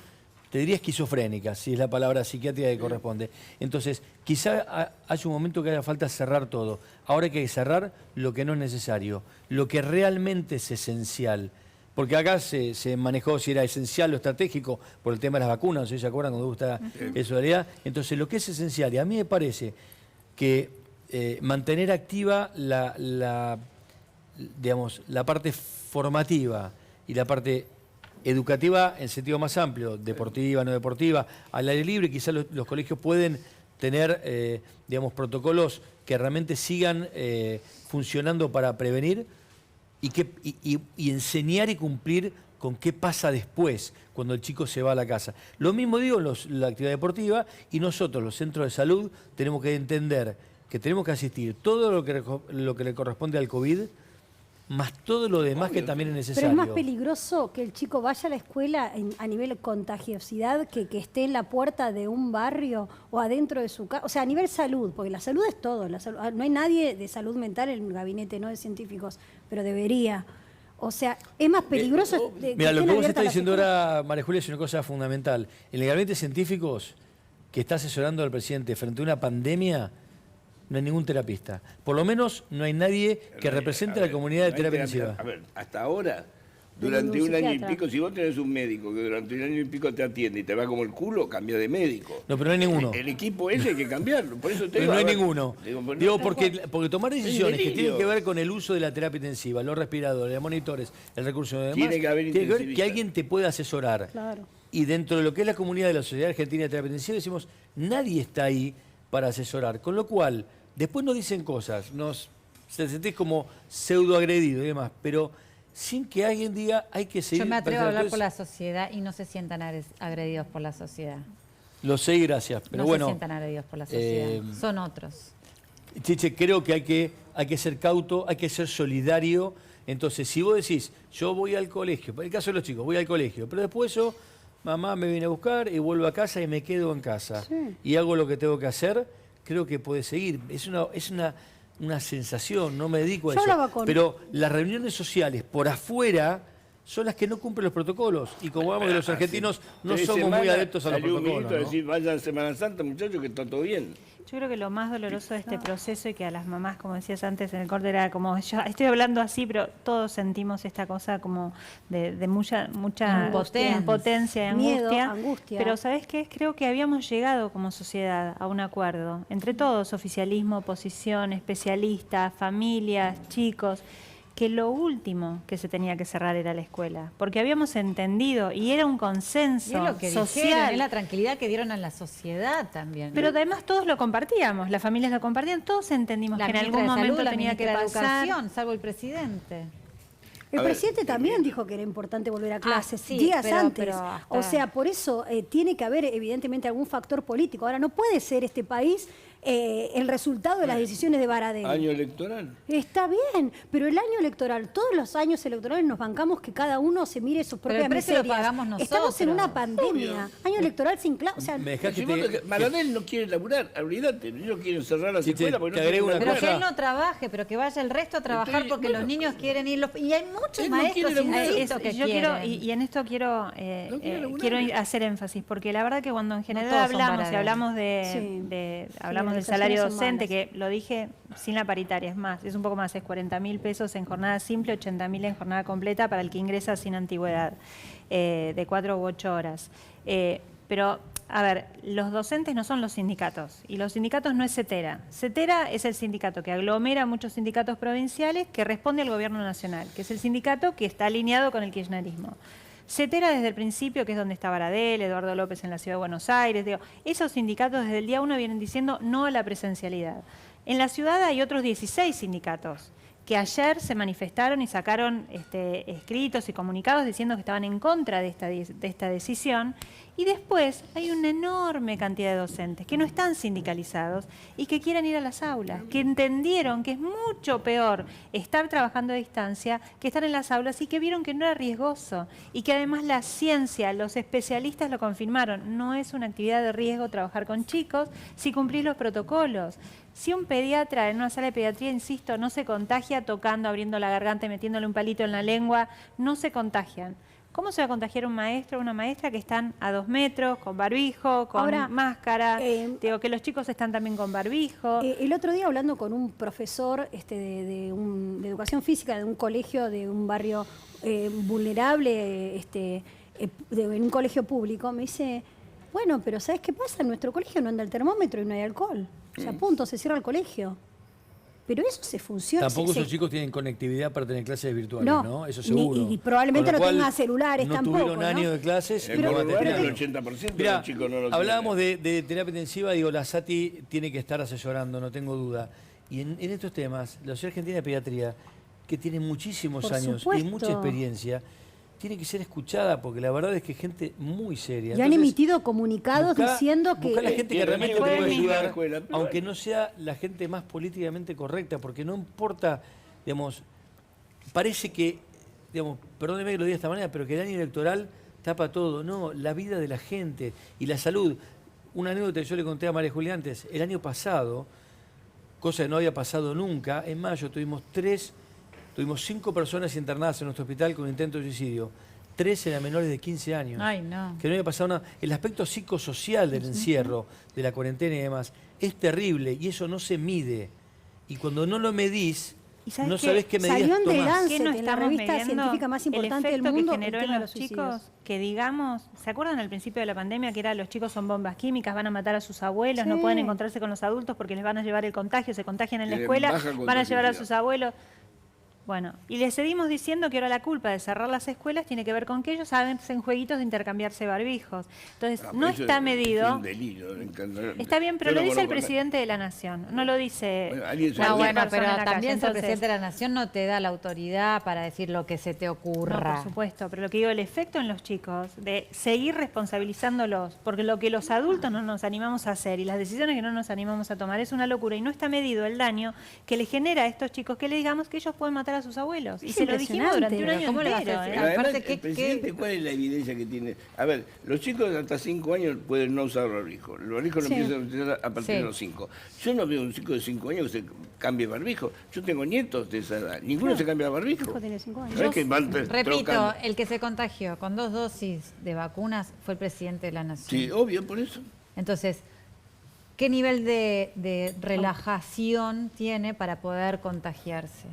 te diría, esquizofrénicas, si es la palabra psiquiátrica que corresponde. Entonces, quizá haya un momento que haga falta cerrar todo. Ahora hay que cerrar lo que no es necesario, lo que realmente es esencial. Porque acá se manejó si era esencial o estratégico por el tema de las vacunas, no sé si se acuerdan cuando gusta eso de realidad. Entonces, lo que es esencial, y a mí me parece que mantener activa digamos, la parte formativa y la parte educativa en sentido más amplio, deportiva, no deportiva, al aire libre, quizás los colegios pueden tener, digamos, protocolos que realmente sigan funcionando para prevenir y enseñar y cumplir con qué pasa después, cuando el chico se va a la casa. Lo mismo digo en la actividad deportiva, y nosotros, los centros de salud, tenemos que entender que tenemos que asistir todo lo que le corresponde al COVID, más todo lo demás que también es necesario. Pero es más peligroso que el chico vaya a la escuela a nivel de contagiosidad que esté en la puerta de un barrio o adentro de su casa. O sea, a nivel salud, porque la salud es todo. No hay nadie de salud mental en el gabinete, no de científicos, pero debería. O sea, es más peligroso. Mira, lo que vos estás diciendo ahora, María Julia, es una cosa fundamental. En el gabinete de científicos que está asesorando al presidente frente a una pandemia, no hay ningún terapista. Por lo menos no hay nadie que represente a la comunidad de terapia intensiva. A ver, hasta ahora, durante un año y pico, si vos tenés un médico que durante un año y pico te atiende y te va como el culo, cambia de médico. No, pero no hay ninguno. El equipo ese hay que cambiarlo. Por eso te pero digo, no hay ninguno. Digo, porque tomar decisiones que delirio. tienen que ver con el uso de la terapia intensiva, los respiradores, los monitores, el recurso de demás, Tiene que haber que ver que intensivista. alguien te pueda asesorar. Claro. Y dentro de lo que es la comunidad de la Sociedad Argentina de Terapia Intensiva, decimos, nadie está ahí para asesorar. Con lo cual, después nos dicen cosas, se sentís como pseudo agredido y demás, pero sin que alguien diga hay que seguir. Yo me atrevo a hablar por Entonces, la sociedad y no se sientan agredidos por la sociedad. Lo sé y gracias, pero no bueno. se sientan agredidos por la sociedad, son otros. Chiche, creo que hay que ser cauto, hay que ser solidario. Entonces, si vos decís, yo voy al colegio, en el caso de los chicos, voy al colegio, pero después mamá me viene a buscar y vuelvo a casa y me quedo en casa. Sí. Y hago lo que tengo que hacer, creo que puede seguir. Es una sensación, no me dedico a Yo eso. hablaba con- Pero las reuniones sociales por afuera son las que no cumplen los protocolos. Y como vamos que los argentinos no 3 somos muy semanas adeptos a los salió un protocolos. ministro a ¿no? decir, vayan Semana Santa, muchachos, que está todo bien. Yo creo que lo más doloroso de este proceso y que a las mamás, como decías antes en el corte, era como, yo estoy hablando así, pero todos sentimos esta cosa como de mucha impotencia y Miedo, angustia. angustia. Pero ¿sabés qué? Creo que habíamos llegado como sociedad a un acuerdo, entre todos, oficialismo, oposición, especialistas, familias, chicos, que lo último que se tenía que cerrar era la escuela, porque habíamos entendido y era un consenso Y es lo que dijeron, social. es la tranquilidad que dieron a la sociedad también. Pero además todos lo compartíamos, las familias lo compartían, todos entendimos la que en ministra algún de Salud, momento la tenía que ministra de pasar. Educación, salvo el presidente. El A ver, presidente también dijo que era importante volver a clases sí, días pero antes. hasta- O sea, por eso tiene que haber evidentemente algún factor político. Ahora, no puede ser este país el resultado de las decisiones de Baradel. Año electoral. Está bien, pero el año electoral, todos los años electorales nos bancamos que cada uno se mire sus Pero propias el precio lo miserias. pagamos Estamos en nosotros. una pandemia. Año electoral sin clase. O sea, Me dejás Si que vos te- Baradel no quiere laburar, olvídate, no quieren cerrar las Sí, escuelas porque te no agrego quieren una Pero que laburar. él no trabaje, pero que vaya el resto a trabajar Entonces, porque bueno, los niños quieren ir. Y hay muchos él no maestros, quiere laburar. insisto, que Yo quiero, quieren. y en esto quiero hacer énfasis, porque la verdad que cuando en general todos son hablamos, y Baradel. hablamos las hablamos del decisiones salario son docente, malas. que lo dije sin la paritaria, es más, es un poco más, es 40.000 pesos en jornada simple, 80.000 en jornada completa para el que ingresa sin antigüedad, de 4 u 8 horas. pero, a ver, los docentes no son los sindicatos y los sindicatos no es CETERA. CETERA es el sindicato que aglomera muchos sindicatos provinciales que responde al gobierno nacional, que es el sindicato que está alineado con el kirchnerismo. CETERA desde el principio, que es donde está Baradel, Eduardo López en la Ciudad de Buenos Aires, digo, esos sindicatos desde el día 1 vienen diciendo no a la presencialidad. En la ciudad hay otros 16 sindicatos que ayer se manifestaron y sacaron escritos y comunicados diciendo que estaban en contra de esta decisión. Y después hay una enorme cantidad de docentes que no están sindicalizados y que quieren ir a las aulas, que entendieron que es mucho peor estar trabajando a distancia que estar en las aulas y que vieron que no era riesgoso y que además la ciencia, los especialistas lo confirmaron. No es una actividad de riesgo trabajar con chicos si cumplís los protocolos. Si un pediatra en una sala de pediatría, insisto, no se contagia tocando, abriendo la garganta y metiéndole un palito en la lengua, no se contagian. ¿Cómo se va a contagiar un maestro o una maestra que están a 2 metros, con barbijo, con máscara? Digo que los chicos están también con barbijo. El otro día hablando con un profesor de educación física de un colegio de un barrio vulnerable, en un colegio público, me dice, bueno, pero ¿sabes qué pasa? En nuestro colegio no anda el termómetro y no hay alcohol. O sea, punto, se cierra el colegio. Pero eso se funciona. Tampoco esos chicos tienen conectividad para tener clases virtuales, ¿no? Eso seguro. Y probablemente no tengan celulares tampoco. No tuvieron años de clases. El 80% de los chicos no lo hablábamos de terapia intensiva, digo, la SATI tiene que estar asesorando, no tengo duda. Y en estos temas, la Sociedad Argentina de Pediatría, que tiene muchísimos años y mucha experiencia, tiene que ser escuchada, porque la verdad es que es gente muy seria. Y han emitido comunicados diciendo que... Buscar la gente que realmente te puede ayudar, aunque no sea la gente más políticamente correcta, porque no importa, digamos, parece que, digamos, perdóneme que lo diga de esta manera, pero que el año electoral tapa todo. No, la vida de la gente y la salud. Una anécdota que yo le conté a María Julia antes, el año pasado, cosa que no había pasado nunca, en mayo tuvimos 5 personas internadas en nuestro hospital con intento de suicidio. 3 eran menores de 15 años. Ay, no. Que no había pasado nada. El aspecto psicosocial del encierro, de la cuarentena y demás, es terrible y eso no se mide. Y cuando no lo medís, no sabés qué medidas tomás. Salió en The Lancet, no en la revista científica más importante del mundo, que generó el tema en de los suicidios. chicos, que digamos, ¿se acuerdan al principio de la pandemia que era los chicos son bombas químicas, van a matar a sus abuelos, no pueden encontrarse con los adultos porque les van a llevar el contagio, se contagian en la escuela, van a llevar a sus abuelos? Bueno, y les seguimos diciendo que ahora la culpa de cerrar las escuelas tiene que ver con que ellos hacen jueguitos de intercambiarse barbijos. Entonces, no está medido. Es un delirio, está bien, pero lo dice el presidente de la Nación, no lo dice... Bueno, pero también el presidente de la Nación no te da la autoridad para decir lo que se te ocurra. No, por supuesto, pero lo que digo, el efecto en los chicos de seguir responsabilizándolos, porque lo que los adultos no nos animamos a hacer y las decisiones que no nos animamos a tomar es una locura y no está medido el daño que le genera a estos chicos que le digamos que ellos pueden matar a sus abuelos. Y se lo dijimos durante un año entero. Además, el presidente, ¿cuál es la evidencia que tiene? A ver, los chicos de hasta 5 años pueden no usar barbijo. El barbijo lo empiezan a utilizar a partir de los 5. Yo no veo un chico de 5 años que se cambie barbijo. Yo tengo nietos de esa edad. Ninguno se cambia barbijo. Mi hijo tiene 5 años. No es que van Repito, trocando. el que se contagió con 2 dosis de vacunas fue el presidente de la Nación. Sí, obvio, por eso. Entonces, ¿qué nivel de relajación tiene para poder contagiarse?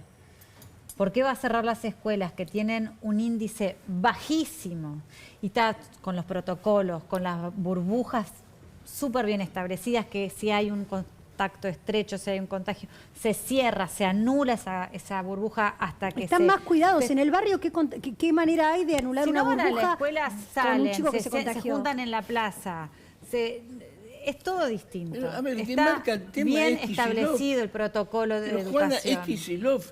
¿Por qué va a cerrar las escuelas que tienen un índice bajísimo y está con los protocolos, con las burbujas súper bien establecidas, que si hay un contacto estrecho, si hay un contagio, se cierra, se anula esa burbuja hasta que Están más cuidados. En el barrio, ¿qué manera hay de anular si una no van burbuja a la escuela, con un salen, chico que se se contagió? juntan en la plaza, es todo distinto. Pero, a ver, el que está marca el tema bien es Kicillof. establecido el protocolo de Pero Juana, educación. es Kicillof,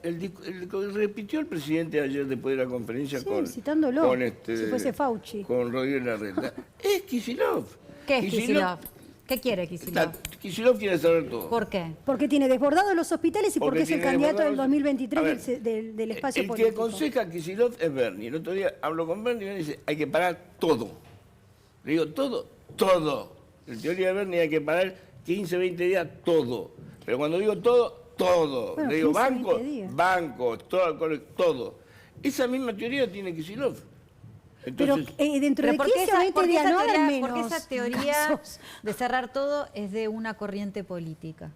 repitió el presidente ayer después de la conferencia citándolo, con si fuese Fauci. Con Rodríguez Larreta. Es Kicillof. ¿Qué es Kicillof? ¿Qué quiere Kicillof? Kicillof quiere saber todo. ¿Por qué? Porque tiene desbordados los hospitales y porque es el tiene candidato del desbordados- 2023 del espacio el político. que aconseja a Kicillof es Bernie. El otro día hablo con Bernie y me dice, hay que parar todo. Le digo, todo. En teoría de Bernie hay que parar 15, 20 días, todo. Pero cuando digo todo. Bueno, Le digo 15, 20 bancos, días. todo. Esa misma teoría tiene Kicillof. Entonces, Pero dentro de ¿por qué 15 o 20 días no habrá menos porque esa teoría casos? de cerrar todo es de una corriente política?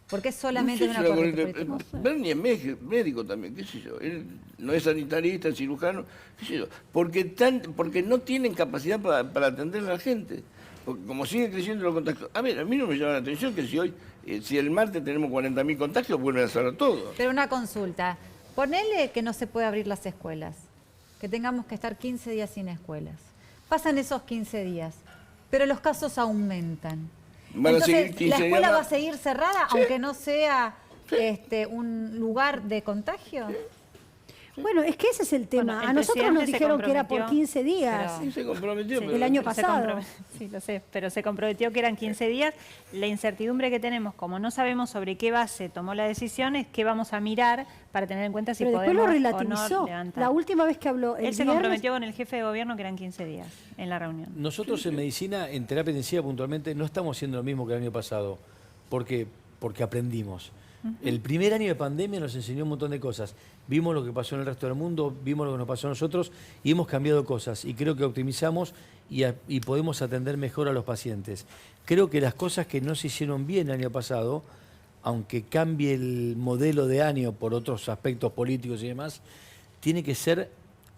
Porque es no solamente sé de si una la corriente corriente- política. Bernie es médico también, qué sé yo. Él no es sanitarista, es cirujano, qué sé yo. Porque no tienen capacidad para atender a la gente. como sigue creciendo los contagios. A ver, a mí no me llama la atención que si el martes tenemos 40.000 contagios, vuelven a cerrar todo. Pero una consulta. Ponele que no se puede abrir las escuelas, que tengamos que estar 15 días sin escuelas. Pasan esos 15 días, pero los casos aumentan. Entonces, ¿la escuela va a seguir cerrada, aunque no sea un lugar de contagio? Bueno, es que ese es el tema. Bueno, a nosotros nos dijeron que era por comprometió, 15 días. Sí, se comprometió. El año pasado. Sí, lo sé, pero se comprometió que eran 15 días. La incertidumbre que tenemos, como no sabemos sobre qué base tomó la decisión, es qué vamos a mirar para tener en cuenta si pero podemos después lo relativizó. o no levantar. La última vez que habló Él se comprometió con el jefe de gobierno que eran 15 días en la reunión. Nosotros en medicina, en terapia intensiva puntualmente, no estamos haciendo lo mismo que el año pasado. ¿Por qué? Porque aprendimos. El primer año de pandemia nos enseñó un montón de cosas. Vimos lo que pasó en el resto del mundo, vimos lo que nos pasó a nosotros y hemos cambiado cosas. Y creo que optimizamos y podemos atender mejor a los pacientes. Creo que las cosas que no se hicieron bien el año pasado, aunque cambie el modelo de año por otros aspectos políticos y demás, tiene que ser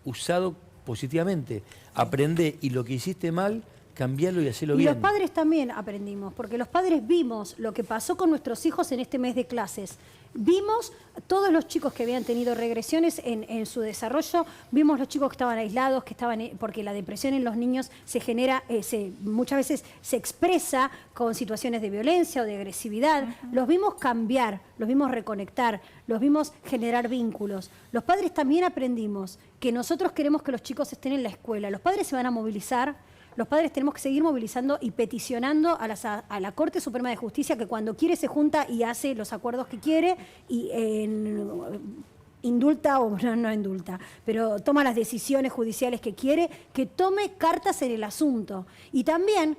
usado positivamente. Aprende y lo que hiciste mal, cambiarlo y hacerlo bien. Y los padres también aprendimos, porque los padres vimos lo que pasó con nuestros hijos en este mes de clases. Vimos todos los chicos que habían tenido regresiones en su desarrollo, vimos los chicos que estaban aislados, porque la depresión en los niños se genera, muchas veces se expresa con situaciones de violencia o de agresividad. Los vimos cambiar, los vimos reconectar, los vimos generar vínculos. Los padres también aprendimos que nosotros queremos que los chicos estén en la escuela. Los padres se van a movilizar. Los padres tenemos que seguir movilizando y peticionando a la Corte Suprema de Justicia, que cuando quiere se junta y hace los acuerdos que quiere y indulta o no indulta, pero toma las decisiones judiciales que quiere, que tome cartas en el asunto. Y también,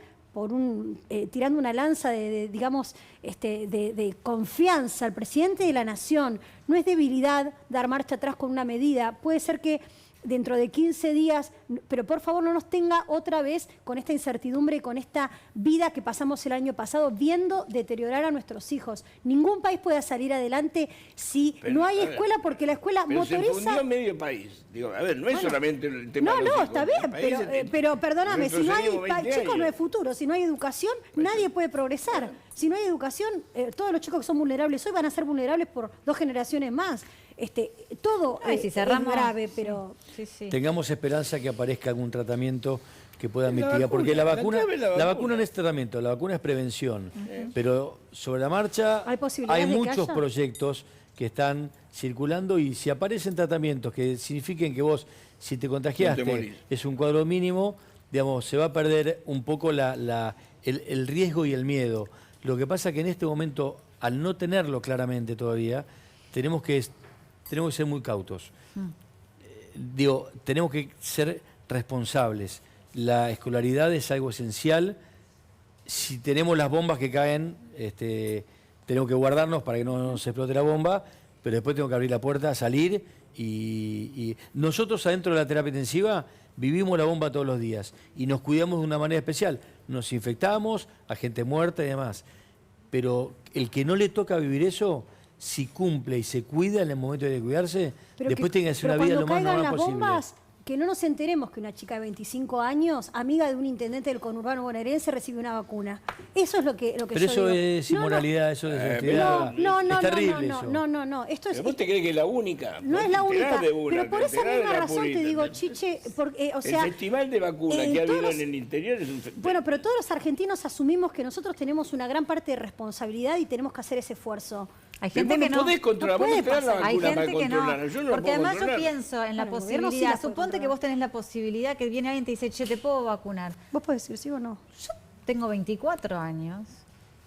tirando una lanza de confianza al presidente de la Nación, no es debilidad dar marcha atrás con una medida. Puede ser que dentro de 15 días, pero por favor no nos tenga otra vez con esta incertidumbre y con esta vida que pasamos el año pasado viendo deteriorar a nuestros hijos. Ningún país puede salir adelante si no hay escuela, porque la escuela motoriza... se fundió medio país. Digo, a ver, no es solamente el tema... No, está bien, pero perdóname, si no hay chicos no hay futuro, si no hay educación, nadie puede progresar. Si no hay educación, todos los chicos que son vulnerables hoy van a ser vulnerables por 2 generaciones más. Todo si cerramos, es grave, pero... Sí. Tengamos esperanza que aparezca algún tratamiento que pueda mitigar, porque la vacuna no es tratamiento, la vacuna es prevención, pero sobre la marcha hay muchos proyectos que están circulando y si aparecen tratamientos que signifiquen que vos, si te contagiaste, es un cuadro mínimo, digamos, se va a perder un poco el riesgo y el miedo. Lo que pasa que en este momento, al no tenerlo claramente todavía, tenemos que ser muy cautos. Tenemos que ser responsables. La escolaridad es algo esencial. Si tenemos las bombas que caen, tenemos que guardarnos para que no nos explote la bomba, pero después tengo que abrir la puerta, salir y nosotros adentro de la terapia intensiva vivimos la bomba todos los días y nos cuidamos de una manera especial. Nos infectamos, a gente muerta y demás. Pero el que no le toca vivir eso, si cumple y se cuida en el momento de cuidarse, después tiene que hacer una vida lo más normal posible. Bombas, que no nos enteremos que una chica de 25 años, amiga de un intendente del conurbano bonaerense, recibe una vacuna. Eso es lo que pero eso digo. Es inmoralidad, eso es deshonestar. Es terrible eso. No. Esto es, ¿Vos te crees que es la única? No es la única, pero por esa misma razón te digo, Chiche, porque, el festival de vacunas que ha habido en el interior es un festival. Bueno, pero todos los argentinos asumimos que nosotros tenemos una gran parte de responsabilidad y tenemos que hacer ese esfuerzo. Hay gente que no. Podés controlar, vos no tenés la vacuna hay gente para que controlarla. no. Yo no porque la puedo además controlar. yo pienso en la posibilidad. Suponte que vos tenés la posibilidad que viene alguien y te dice, che, te puedo vacunar. Vos podés decir sí o no. Yo tengo 24 años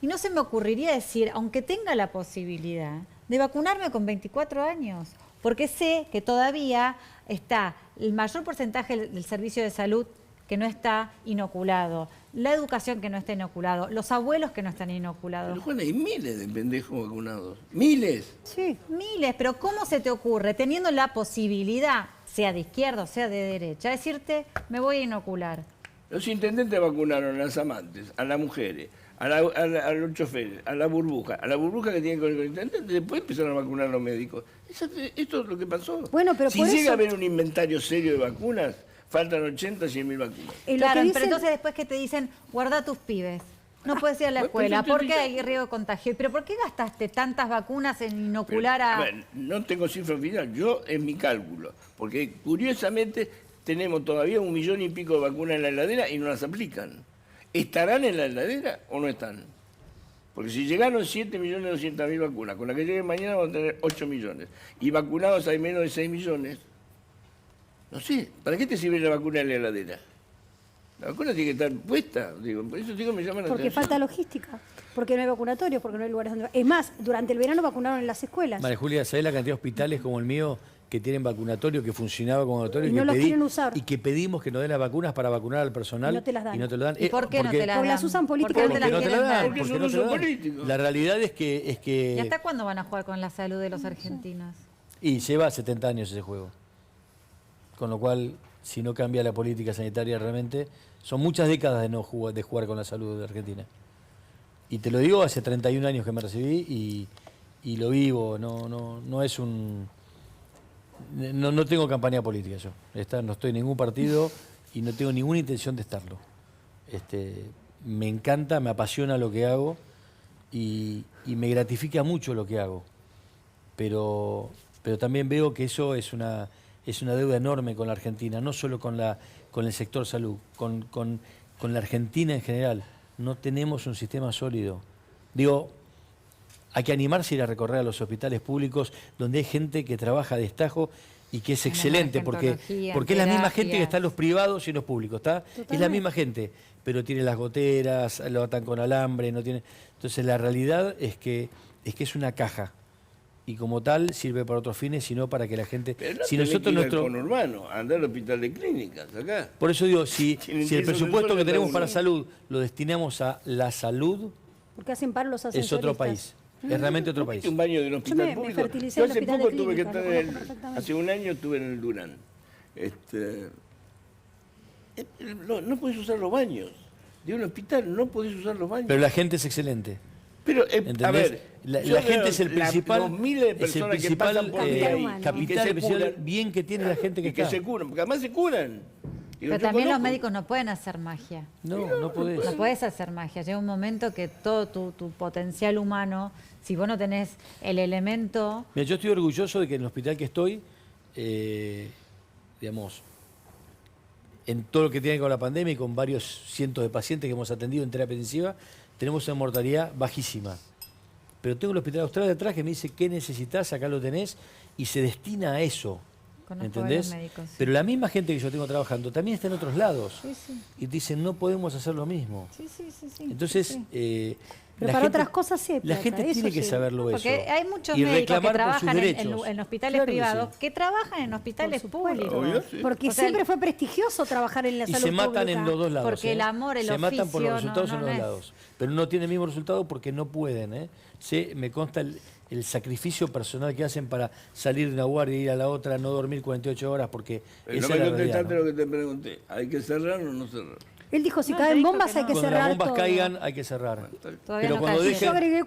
y no se me ocurriría decir, aunque tenga la posibilidad de vacunarme con 24 años, porque sé que todavía está el mayor porcentaje del servicio de salud que no está inoculado, la educación que no está inoculado, los abuelos que no están inoculados. Pero Juana, hay miles de pendejos vacunados. ¡Miles! Sí, miles, pero ¿cómo se te ocurre, teniendo la posibilidad, sea de izquierda o sea de derecha, decirte, me voy a inocular? Los intendentes vacunaron a las amantes, a las mujeres, a los choferes, a la burbuja que tienen con el intendente, después empezaron a vacunar a los médicos. Esto es lo que pasó. Bueno, pero si por llega eso... a haber un inventario serio de vacunas, faltan 80, 100.000 vacunas. Claro, pero entonces después que te dicen, guarda tus pibes. No puedes ir a la escuela. ¿Por qué hay riesgo de contagio? ¿Pero por qué gastaste tantas vacunas en inocular a...? A ver, no tengo cifra final, yo es mi cálculo. Porque curiosamente tenemos todavía 1 millón y pico de vacunas en la heladera y no las aplican. ¿Estarán en la heladera o no están? Porque si llegaron 7.200.000 vacunas, con la que lleguen mañana vamos a tener 8 millones. Y vacunados hay menos de 6 millones. No sé, ¿para qué te sirve la vacuna en la heladera? La vacuna tiene que estar puesta, digo, por eso digo, me llaman la Porque atención. falta logística, porque no hay vacunatorios, porque no hay lugares donde... Es más, durante el verano vacunaron en las escuelas. María Julia, ¿sabés la cantidad de hospitales como el mío que tienen vacunatorio, que funcionaba como vacunatorio Y no que los quieren usar. y que pedimos que nos den las vacunas para vacunar al personal Y no te las dan. y no te lo dan? ¿Y por qué no te las dan? Porque las usan políticamente. Porque no te lo dan, Porque porque son no te lo usos dan. políticos. La realidad es que ¿Y hasta cuándo van a jugar con la salud de los argentinos? y lleva 70 años ese juego. Con lo cual, si no cambia la política sanitaria realmente, son muchas décadas de no jugar, de jugar con la salud de Argentina. Y te lo digo, hace 31 años que me recibí y lo vivo, no es un... No tengo campaña política yo. No estoy en ningún partido y no tengo ninguna intención de estarlo. Me encanta, me apasiona lo que hago y me gratifica mucho lo que hago. Pero también veo que eso es una deuda enorme con la Argentina, no solo con el sector salud, con la Argentina en general. No tenemos un sistema sólido. Digo, hay que animarse a ir a recorrer a los hospitales públicos donde hay gente que trabaja a destajo y que es excelente, porque es la misma gente que está en los privados y en los públicos, ¿está? Es la misma gente, pero tiene las goteras, lo atan con alambre, no tiene... Entonces la realidad es que es una caja. Y como tal sirve para otros fines, sino para que la gente... Pero no si tenés nosotros que ir al nuestro conurbano, andar al hospital de clínicas, acá. Por eso digo, si el presupuesto que tenemos para salud salud lo destinamos a la salud, Porque hacen paro los es ascensoristas. otro país. Es realmente otro país. Un baño de un hospital me público. fertilicé Yo en el hace hospital poco de tuve que clínica, estar lo en conozco perfectamente. hace un año estuve en el Durán. No podés usar los baños. De un hospital no podés usar los baños. Pero la gente es excelente. Pero, ¿entendés? a ver, la yo gente veo es el principal, los miles de es el personas que principal pasan por ahí, capital, y el que se principal curan, bien que tiene la gente que y que está. se curan, porque además se curan. Digo, Pero yo también los conozco- médicos no pueden hacer magia. No podés. No puedes hacer magia. Llega un momento que todo tu potencial humano, si vos no tenés el elemento... Mira, yo estoy orgulloso de que en el hospital que estoy, digamos, en todo lo que tiene con la pandemia y con varios cientos de pacientes que hemos atendido en terapia intensiva, tenemos una mortalidad bajísima. Pero tengo el hospital austral detrás que me dice qué necesitas, acá lo tenés, y se destina a eso. Conozco ¿Entendés? varios médicos, sí. Pero la misma gente que yo tengo trabajando también está en otros lados. Sí, sí. Y dicen, no podemos hacer lo mismo. Sí. Entonces, Sí. Pero para otras cosas sí hay la plata, gente eso tiene que sí. saberlo eso. Porque hay muchos Y médicos que reclamar por sus trabajan derechos. en hospitales Claro que privados sí. que trabajan en hospitales públicos. Porque O sea, siempre fue prestigioso trabajar en la Y salud se matan pública. en los dos lados. Porque el amor, el Se matan por los oficio, resultados no en los dos es. lados. Pero no tiene el mismo resultado porque no pueden. Me consta el sacrificio personal que hacen para salir de una guardia e ir a la otra, no dormir 48 horas, porque Pero esa no es me la realidad. contestaste ¿no? lo que te pregunté. ¿Hay que cerrar o no cerrar? Él dijo, si caen bombas hay que Cuando cerrar las bombas todo. caigan, hay que cerrar. Todavía Pero no cuando cayó. Yo dejen, agregué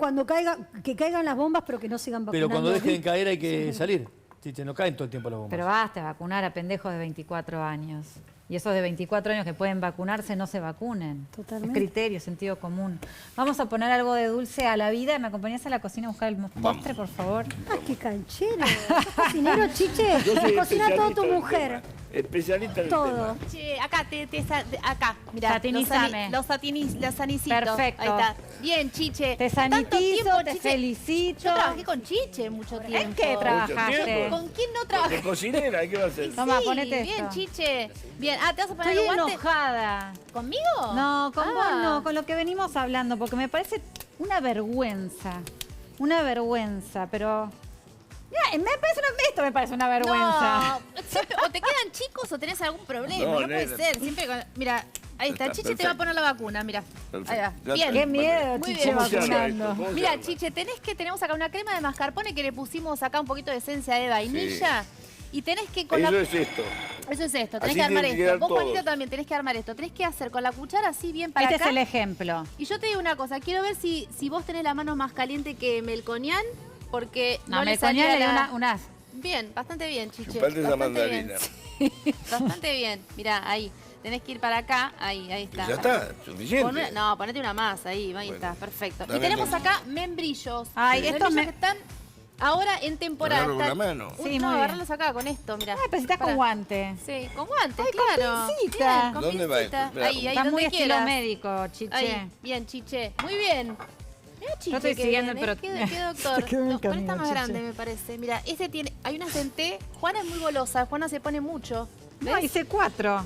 que caigan las bombas, pero que no sigan vacunando. pero cuando dejen de ¿sí? caer hay que salir. No caen todo el tiempo las bombas. Pero basta vacunar a pendejos de 24 años. Y esos de 24 años que pueden vacunarse no se vacunen. Totalmente. Es criterio, sentido común. Vamos a poner algo de dulce a la vida. ¿Me acompañás a la cocina a buscar el postre, por favor? Ah, qué canchero. ¿Sos cocinero, Chiche? Yo soy Cocina todo especialista tu en el mujer. tema. Especialista en el Todo. tema. Che, acá, acá, mirá. Satinizame. Los sanicitos. Perfecto. Ahí está. Bien, Chiche. Te Tanto sanitizo, tiempo, te Chiche. felicito. Yo trabajé con Chiche mucho tiempo. ¿En qué trabajaste? tiempo. ¿Con quién no trabajé? De cocinera, ¿qué va a hacer? Toma, Sí, ponete bien, esto. Chiche. Bien. Ah, ¿te vas a poner Estoy el guante? enojada. ¿Conmigo? No, con vos Ah. no, con lo que venimos hablando, porque me parece una vergüenza. Una vergüenza, pero... Ya, esto me parece una vergüenza. No, siempre, o te quedan chicos o tenés algún problema. No, No, puede nena. ser. Siempre mira, ahí está. Está Chiche te va a perfecto. poner la vacuna, mira. Perfecto. Ahí va. Ya Bien. está. Qué miedo, Muy Chiche bien. ¿Cómo se arma vacunando. esto? ¿Cómo se Mira, arma? Chiche, tenemos acá una crema de mascarpone que le pusimos acá un poquito de esencia de vainilla. Y tenés que con Eso la... es esto. Eso es esto, tenés Así que armar tienen que esto. quedar Vos, todos. Juanita, también tenés que armar esto. Tenés que hacer con la cuchara así bien para Este acá. es el ejemplo. Y yo te digo una cosa, quiero ver si vos tenés la mano más caliente que Melconian, porque No, le Melconian salía le dio la... unas Bien, bastante bien, Chiche. Chupate esa Bastante bien. mandarina. Sí, bastante bien. Mirá, ahí. Tenés que ir para acá. Ahí está. Ya está, suficiente. No, ponete una más ahí. Ahí está, perfecto. Y dame tenemos entonces. acá membrillos. Ay, Membrillos que están ahora en temporada. Agarro con la mano. Sí, Sí, no, muy bien. agarrarlos acá con esto, mirá. Ay, pero si estás con Pará. guante. Sí, con guantes, Ay, con claro. pincita. Bien, con ¿Dónde va pincita. esto? Espera. Ahí, Está muy donde estilo quieras. médico, Chiche. Ahí, bien, Chiche. Muy bien. Mira, Chiche, Yo estoy qué siguiendo bien, el ¿Qué doctor? Te quedó en el No, con esta camino, más Chiche. grande, me parece. Mira, este tiene... Hay unas en té. Juana es muy golosa. Juana se pone mucho. No, ¿Ves? hice 4.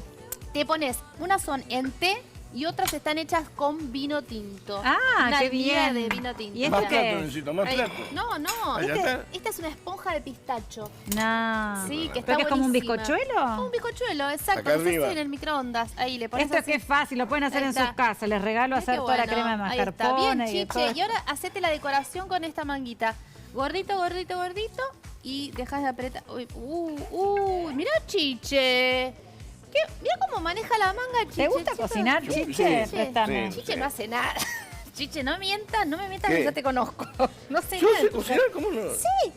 Te pones... Unas son en té y otras están hechas con vino tinto. Ah, Una qué almíbar bien. de vino tinto. ¿Y esto Más qué plato, es? necesito más Ahí. plato. No. Ahí está. Esta es una esponja de pistacho. No. Sí, que está ¿Pero que es como un buenísima. bizcochuelo? Como un bizcochuelo, exacto. Acá Lo haces arriba. en el microondas. Ahí le pones Esto es así. que es fácil, lo pueden hacer Ahí en está. sus casas. Les regalo Mirá hacer qué toda la bueno. crema de Ahí está. mascarpone. Bien, y Chiche. todo. Y ahora hacete la decoración con esta manguita. Gordito, gordito, gordito. Y dejas de apretar. Uy, mirá, Chiche. Mirá cómo maneja la manga, Chiche. ¿Te gusta Chicos. cocinar, Sí, Chiche? sí, Préstame. sí. Chiche no hace nada. Chiche, no mientas, no me mientas ¿Qué? que yo te conozco. No sé ¿Yo nada. sé cocinar? ¿Cómo no? Sí.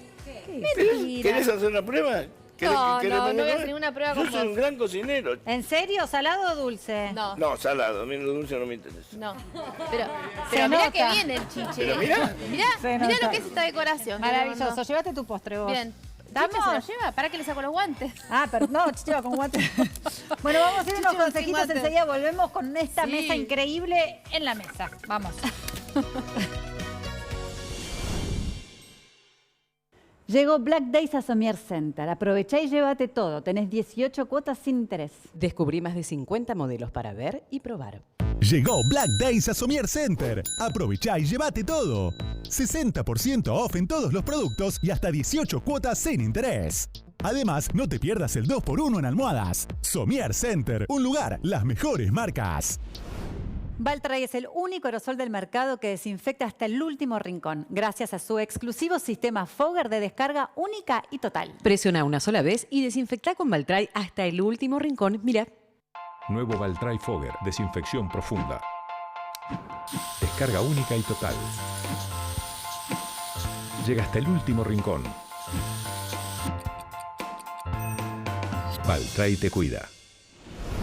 Mentira. ¿Querés hacer una prueba? No, ¿Querés no voy a poner- hacer ninguna prueba Yo con soy vos. un gran cocinero. ¿En serio? ¿Salado o dulce? No. No, salado. A mí lo dulce no me interesa. No. Pero Se mirá nota. que viene el Chiche. Pero mirá. Se Mirá nota. lo que es esta decoración. que Maravilloso. me mandó. Llévate tu postre vos. Bien. ¿Damos? ¿Chiche se lo lleva? ¿Para que le saco los guantes? Ah, pero no, Chiche va con guantes. Bueno, vamos a hacer unos Chiche va sin consejitos. guantes. Enseguida volvemos con esta Sí. mesa increíble en la mesa. Vamos. Llegó Black Days a Somier Center. Aprovechá y llévate todo. Tenés 18 cuotas sin interés. Descubrí más de 50 modelos para ver y probar. Llegó Black Days a Somier Center. Aprovechá y llévate todo. 60% off en todos los productos y hasta 18 cuotas sin interés. Además, no te pierdas el 2x1 en almohadas. Somier Center, un lugar, las mejores marcas. Valtray es el único aerosol del mercado que desinfecta hasta el último rincón, gracias a su exclusivo sistema Fogger de descarga única y total. Presiona una sola vez y desinfecta con Valtray hasta el último rincón. Mira. Nuevo Valtray Fogger, desinfección profunda. Descarga única y total. Llega hasta el último rincón. Valtray te cuida.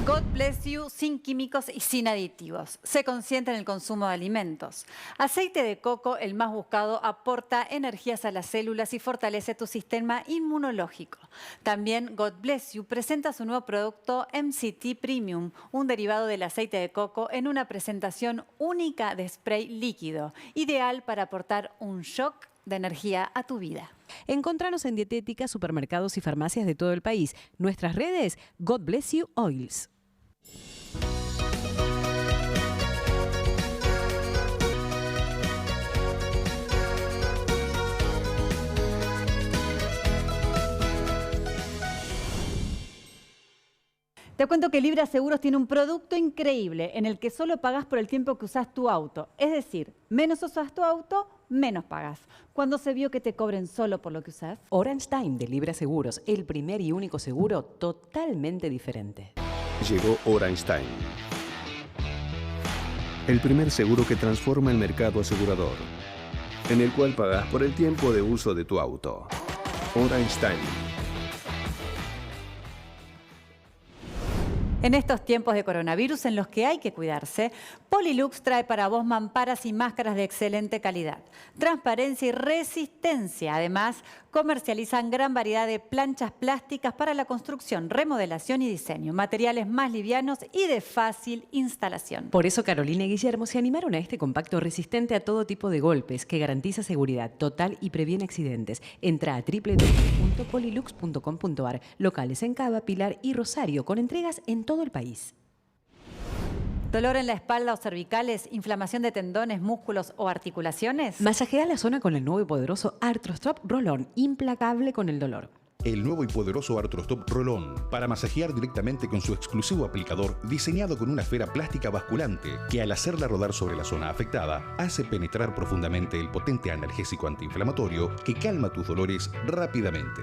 God Bless You sin químicos y sin aditivos. Se consiente en el consumo de alimentos. Aceite de coco, el más buscado, aporta energías a las células y fortalece tu sistema inmunológico. También God Bless You presenta su nuevo producto MCT Premium, un derivado del aceite de coco en una presentación única de spray líquido, ideal para aportar un shock de energía a tu vida. Encontranos en dietéticas, supermercados y farmacias de todo el país. Nuestras redes, God Bless You Oils. Te cuento que Libra Seguros tiene un producto increíble en el que solo pagás por el tiempo que usás tu auto. Es decir, menos usás tu auto, menos pagás. ¿Cuándo se vio que te cobren solo por lo que usás? Orange Time de Libra Seguros, el primer y único seguro totalmente diferente. Llegó Orange Time. El primer seguro que transforma el mercado asegurador, en el cual pagas por el tiempo de uso de tu auto. Orange Time. En estos tiempos de coronavirus en los que hay que cuidarse, Polylux trae para vos mamparas y máscaras de excelente calidad, transparencia y resistencia. Además, comercializan gran variedad de planchas plásticas para la construcción, remodelación y diseño, materiales más livianos y de fácil instalación. Por eso Carolina y Guillermo se animaron a este compacto resistente a todo tipo de golpes que garantiza seguridad total y previene accidentes. Entra a www.polylux.com.ar, locales en Cava, Pilar y Rosario, con entregas en todo el país. ¿Dolor en la espalda o cervicales, inflamación de tendones, músculos o articulaciones? Masajea la zona con el nuevo y poderoso Arthrostop Roll-On, implacable con el dolor. El nuevo y poderoso Arthrostop Roll-On para masajear directamente con su exclusivo aplicador diseñado con una esfera plástica basculante que al hacerla rodar sobre la zona afectada hace penetrar profundamente el potente analgésico antiinflamatorio que calma tus dolores rápidamente.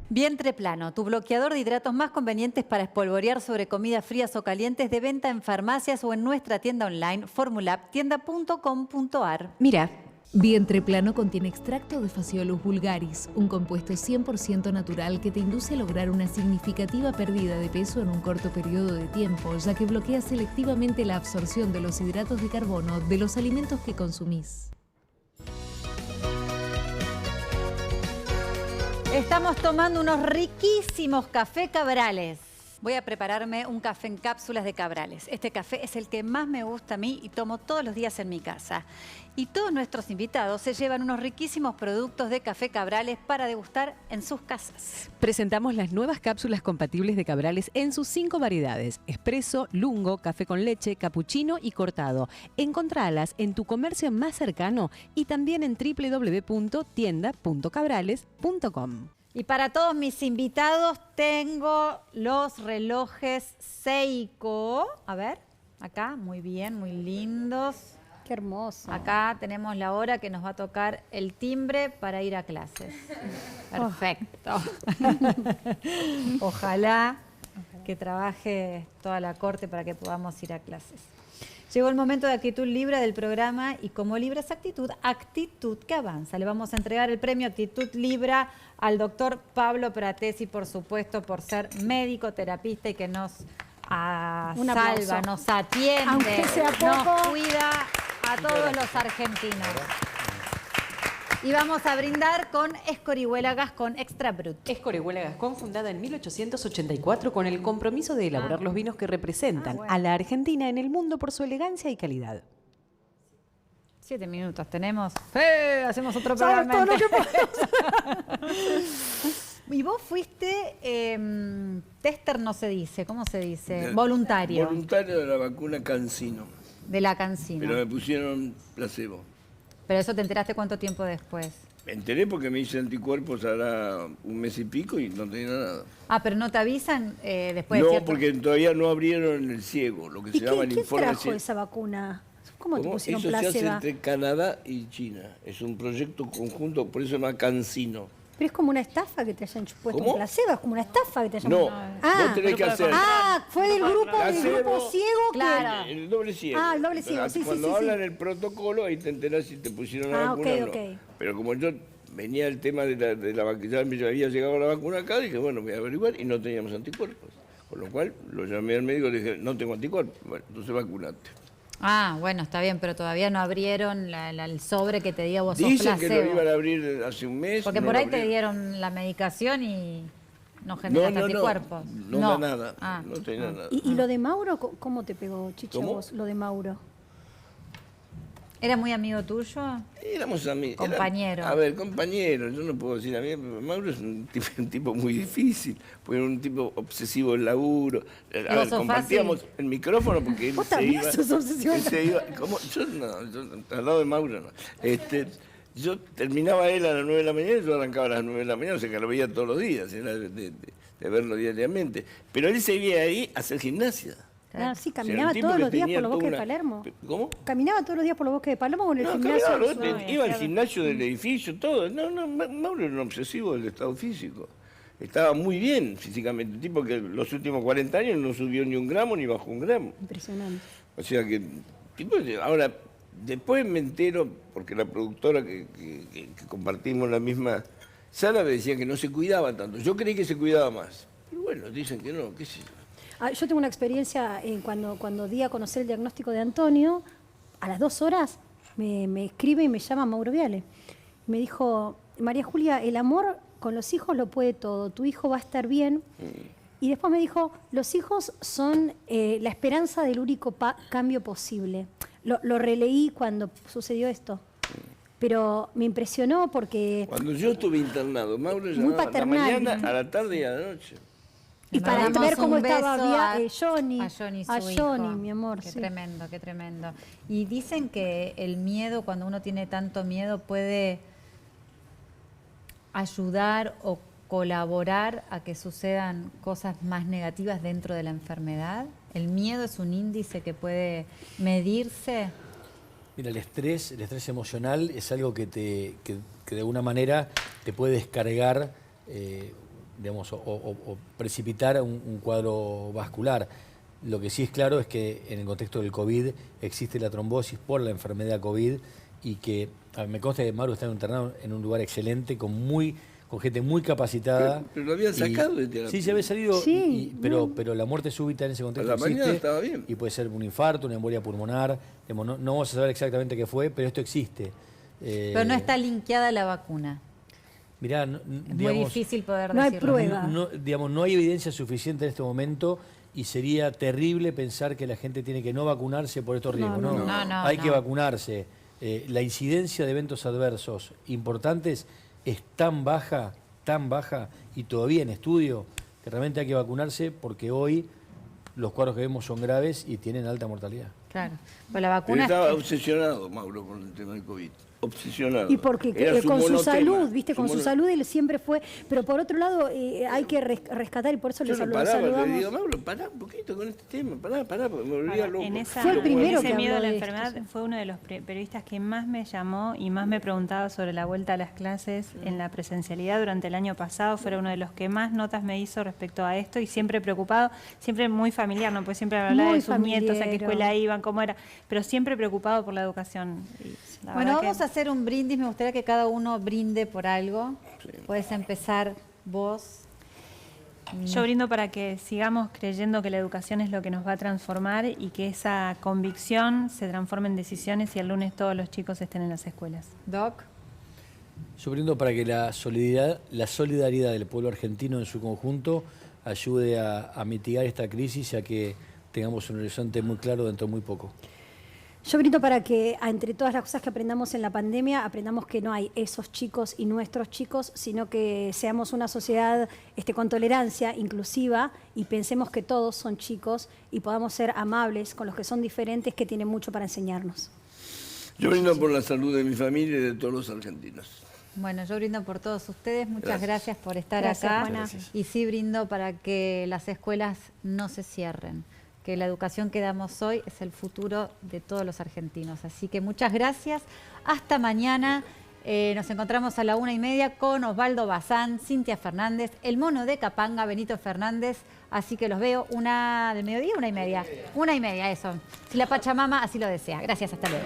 Vientre Plano, tu bloqueador de hidratos más convenientes para espolvorear sobre comidas frías o calientes, de venta en farmacias o en nuestra tienda online formulabtienda.com.ar. Mira. Vientre Plano contiene extracto de Phaseolus vulgaris, un compuesto 100% natural que te induce a lograr una significativa pérdida de peso en un corto periodo de tiempo, ya que bloquea selectivamente la absorción de los hidratos de carbono de los alimentos que consumís. Estamos tomando unos riquísimos café Cabrales. Voy a prepararme un café en cápsulas de Cabrales. Este café es el que más me gusta a mí y tomo todos los días en mi casa. Y todos nuestros invitados se llevan unos riquísimos productos de café Cabrales para degustar en sus casas. Presentamos las nuevas cápsulas compatibles de Cabrales en sus 5 variedades: espresso, lungo, café con leche, cappuccino y cortado. Encontralas en tu comercio más cercano y también en www.tienda.cabrales.com. Y para todos mis invitados tengo los relojes Seiko. A ver, acá, muy bien, muy lindos. Qué hermoso. Acá tenemos la hora que nos va a tocar el timbre para ir a clases. Perfecto. Ojalá que trabaje toda la corte para que podamos ir a clases. Llegó el momento de Actitud Libra del programa y como Libra es actitud, actitud que avanza. Le vamos a entregar el premio Actitud Libra al doctor Pablo Pratesi, por supuesto, por ser médico, terapista y que nos salva, nos atiende, aunque sea poco, nos cuida a todos los argentinos. Y vamos a brindar con Escorihuela Gascón Extra Brut. Escorihuela Gascón, fundada en 1884 con el compromiso de elaborar los vinos que representan a la Argentina en el mundo por su elegancia y calidad. 7 minutos tenemos. Hacemos otro ¿Sabes programa. todo lo que Y vos fuiste tester, no se dice, ¿cómo se dice? Voluntario. Voluntario de la vacuna CanSino. De la CanSino. Pero me pusieron placebo. Pero eso te enteraste cuánto tiempo después. Me enteré porque me hice anticuerpos hará un mes y pico y no tenía nada. Ah, pero no te avisan después de No, cierto... porque todavía no abrieron el ciego, lo que se llama el ¿Quién informe trajo ciego. esa vacuna? ¿Cómo te pusieron Eso se hace placebo? entre Canadá y China. Es un proyecto conjunto, por eso se llama CanSino. Pero es como una estafa que te hayan puesto ¿Cómo? un placebo, es como una estafa que te hayan No, puesto. vos tenés que hacer. Fue del grupo Placebo, ciego que... Claro. El doble ciego. Ah, el doble ciego, sí, Cuando sí, sí. hablan el protocolo, ahí te enterás si te pusieron la Ah, vacuna ok, o no. ok. Pero como yo venía el tema de la vacuna, ya me había llegado la vacuna acá, dije, bueno, voy a averiguar y no teníamos anticuerpos. Con lo cual, lo llamé al médico y le dije, no tengo anticuerpos. Bueno, entonces vacunate. Ah, bueno, está bien, pero todavía no abrieron el sobre que te dio vos sos Dicen que placebo. lo iban a abrir hace un mes. Porque no por lo ahí te abrieron. dieron la medicación y no generaste anticuerpos. No da nada, Ah. no tenía nada. ¿Y lo de Mauro, cómo te pegó, Chicha, ¿Cómo? vos, lo de Mauro? ¿Era muy amigo tuyo? Éramos amigos. Compañero. A ver, compañero, yo no puedo decir a mí, pero Mauro es un tipo muy difícil, porque era un tipo obsesivo del laburo. A ver, sos compartíamos fácil. el micrófono porque él ¿Vos se también iba. sos obsesivo él se iba ¿cómo? Yo al lado de Mauro no. Yo terminaba él a las 9 de la mañana y yo arrancaba a las 9 de la mañana, o sea que lo veía todos los días, era de verlo diariamente. Pero él se iba ahí a hacer gimnasia. Ah, sí, O sea, caminaba un tipo todos que los días tenía por los bosques de toda Palermo. ¿Cómo? Caminaba todos los días por los bosques de Palermo con el No, gimnasio. caminaba, iba al gimnasio del edificio, todo. No, Mauro era un obsesivo del estado físico. Estaba muy bien físicamente. Un tipo que los últimos 40 años no subió ni un gramo ni bajó un gramo. Impresionante. O sea que, tipo, ahora, después me entero, porque la productora que compartimos la misma sala me decía que no se cuidaba tanto. Yo creí que se cuidaba más. Pero bueno, dicen que no, qué sé yo. Yo tengo una experiencia cuando di a conocer el diagnóstico de Antonio, a las 2 horas me escribe y me llama Mauro Viale. Me dijo, María Julia, el amor con los hijos lo puede todo, tu hijo va a estar bien. Y después me dijo, los hijos son la esperanza del único cambio posible. Lo releí cuando sucedió esto. Pero me impresionó porque... Cuando yo estuve internado, Mauro llamaba a la mañana, a la tarde y a la noche. Y para ver cómo estaba Johnny, a Johnny, su Johnny, hijo. mi amor. Qué sí. tremendo, qué tremendo. Y dicen que el miedo, cuando uno tiene tanto miedo, puede ayudar o colaborar a que sucedan cosas más negativas dentro de la enfermedad. ¿El miedo es un índice que puede medirse? Mira, el estrés emocional es algo que de alguna manera te puede descargar, digamos, o precipitar un cuadro vascular. Lo que sí es claro es que en el contexto del COVID existe la trombosis por la enfermedad COVID y que me consta que Mauro está internado en un lugar excelente, con gente muy capacitada. Pero lo habían sacado de terapia. Sí, se había salido, Sí, pero la muerte súbita en ese contexto A la mañana existe, estaba bien. y puede ser un infarto, una embolia pulmonar, digamos, no vamos a saber exactamente qué fue, pero esto existe. Pero no está linkeada la vacuna. Mirá, Es muy difícil poder no hay decirlo. prueba. Digamos, no hay evidencia suficiente en este momento y sería terrible pensar que la gente tiene que no vacunarse por estos riesgos. no, Hay que vacunarse. La incidencia de eventos adversos importantes es tan baja y todavía en estudio que realmente hay que vacunarse porque hoy los cuadros que vemos son graves y tienen alta mortalidad. Claro. Pues la Pero vacuna estaba obsesionado, Mauro, con el tema del COVID. Obsesionado. Y porque Era con su monotema, salud, ¿viste? Con su mono- salud él siempre fue. Pero por otro lado, hay que rescatar, y por eso Yo le no paraba, le saludamos. digo, Mauro, pará un poquito con este tema, pará, porque me volvía loco. Fue el primero ese que miedo a habló la de esto, enfermedad fue uno de los periodistas que más me llamó y más me preguntaba sobre la vuelta a las clases en la presencialidad durante el año pasado. Fue uno de los que más notas me hizo respecto a esto y siempre preocupado, siempre muy familiar, ¿no? Pues siempre hablaba Muy de sus nietos, a qué familiero. escuela iban, cómo era, pero siempre preocupado por la educación. Y la Bueno, verdad vamos que- a hacer un brindis. Me gustaría que cada uno brinde por algo. Puedes empezar vos. Yo brindo para que sigamos creyendo que la educación es lo que nos va a transformar y que esa convicción se transforme en decisiones y el lunes todos los chicos estén en las escuelas. Doc. Yo brindo para que la solidaridad del pueblo argentino en su conjunto ayude a mitigar esta crisis y a que tengamos un horizonte muy claro dentro de muy poco. Yo brindo para que, entre todas las cosas que aprendamos en la pandemia, aprendamos que no hay esos chicos y nuestros chicos, sino que seamos una sociedad con tolerancia, inclusiva, y pensemos que todos son chicos y podamos ser amables con los que son diferentes, que tienen mucho para enseñarnos. Yo brindo por la salud de mi familia y de todos los argentinos. Bueno, yo brindo por todos ustedes. Muchas gracias por estar Gracias, acá. Juana. Gracias. Y sí brindo para que las escuelas no se cierren, que la educación que damos hoy es el futuro de todos los argentinos. Así que muchas gracias. Hasta mañana. Nos encontramos a la 1:30 con Osvaldo Bazán, Cintia Fernández, el mono de Capanga, Benito Fernández. Así que los veo 1 del mediodía, 1:30. 1:30, eso. Si la Pachamama así lo desea. Gracias, hasta luego.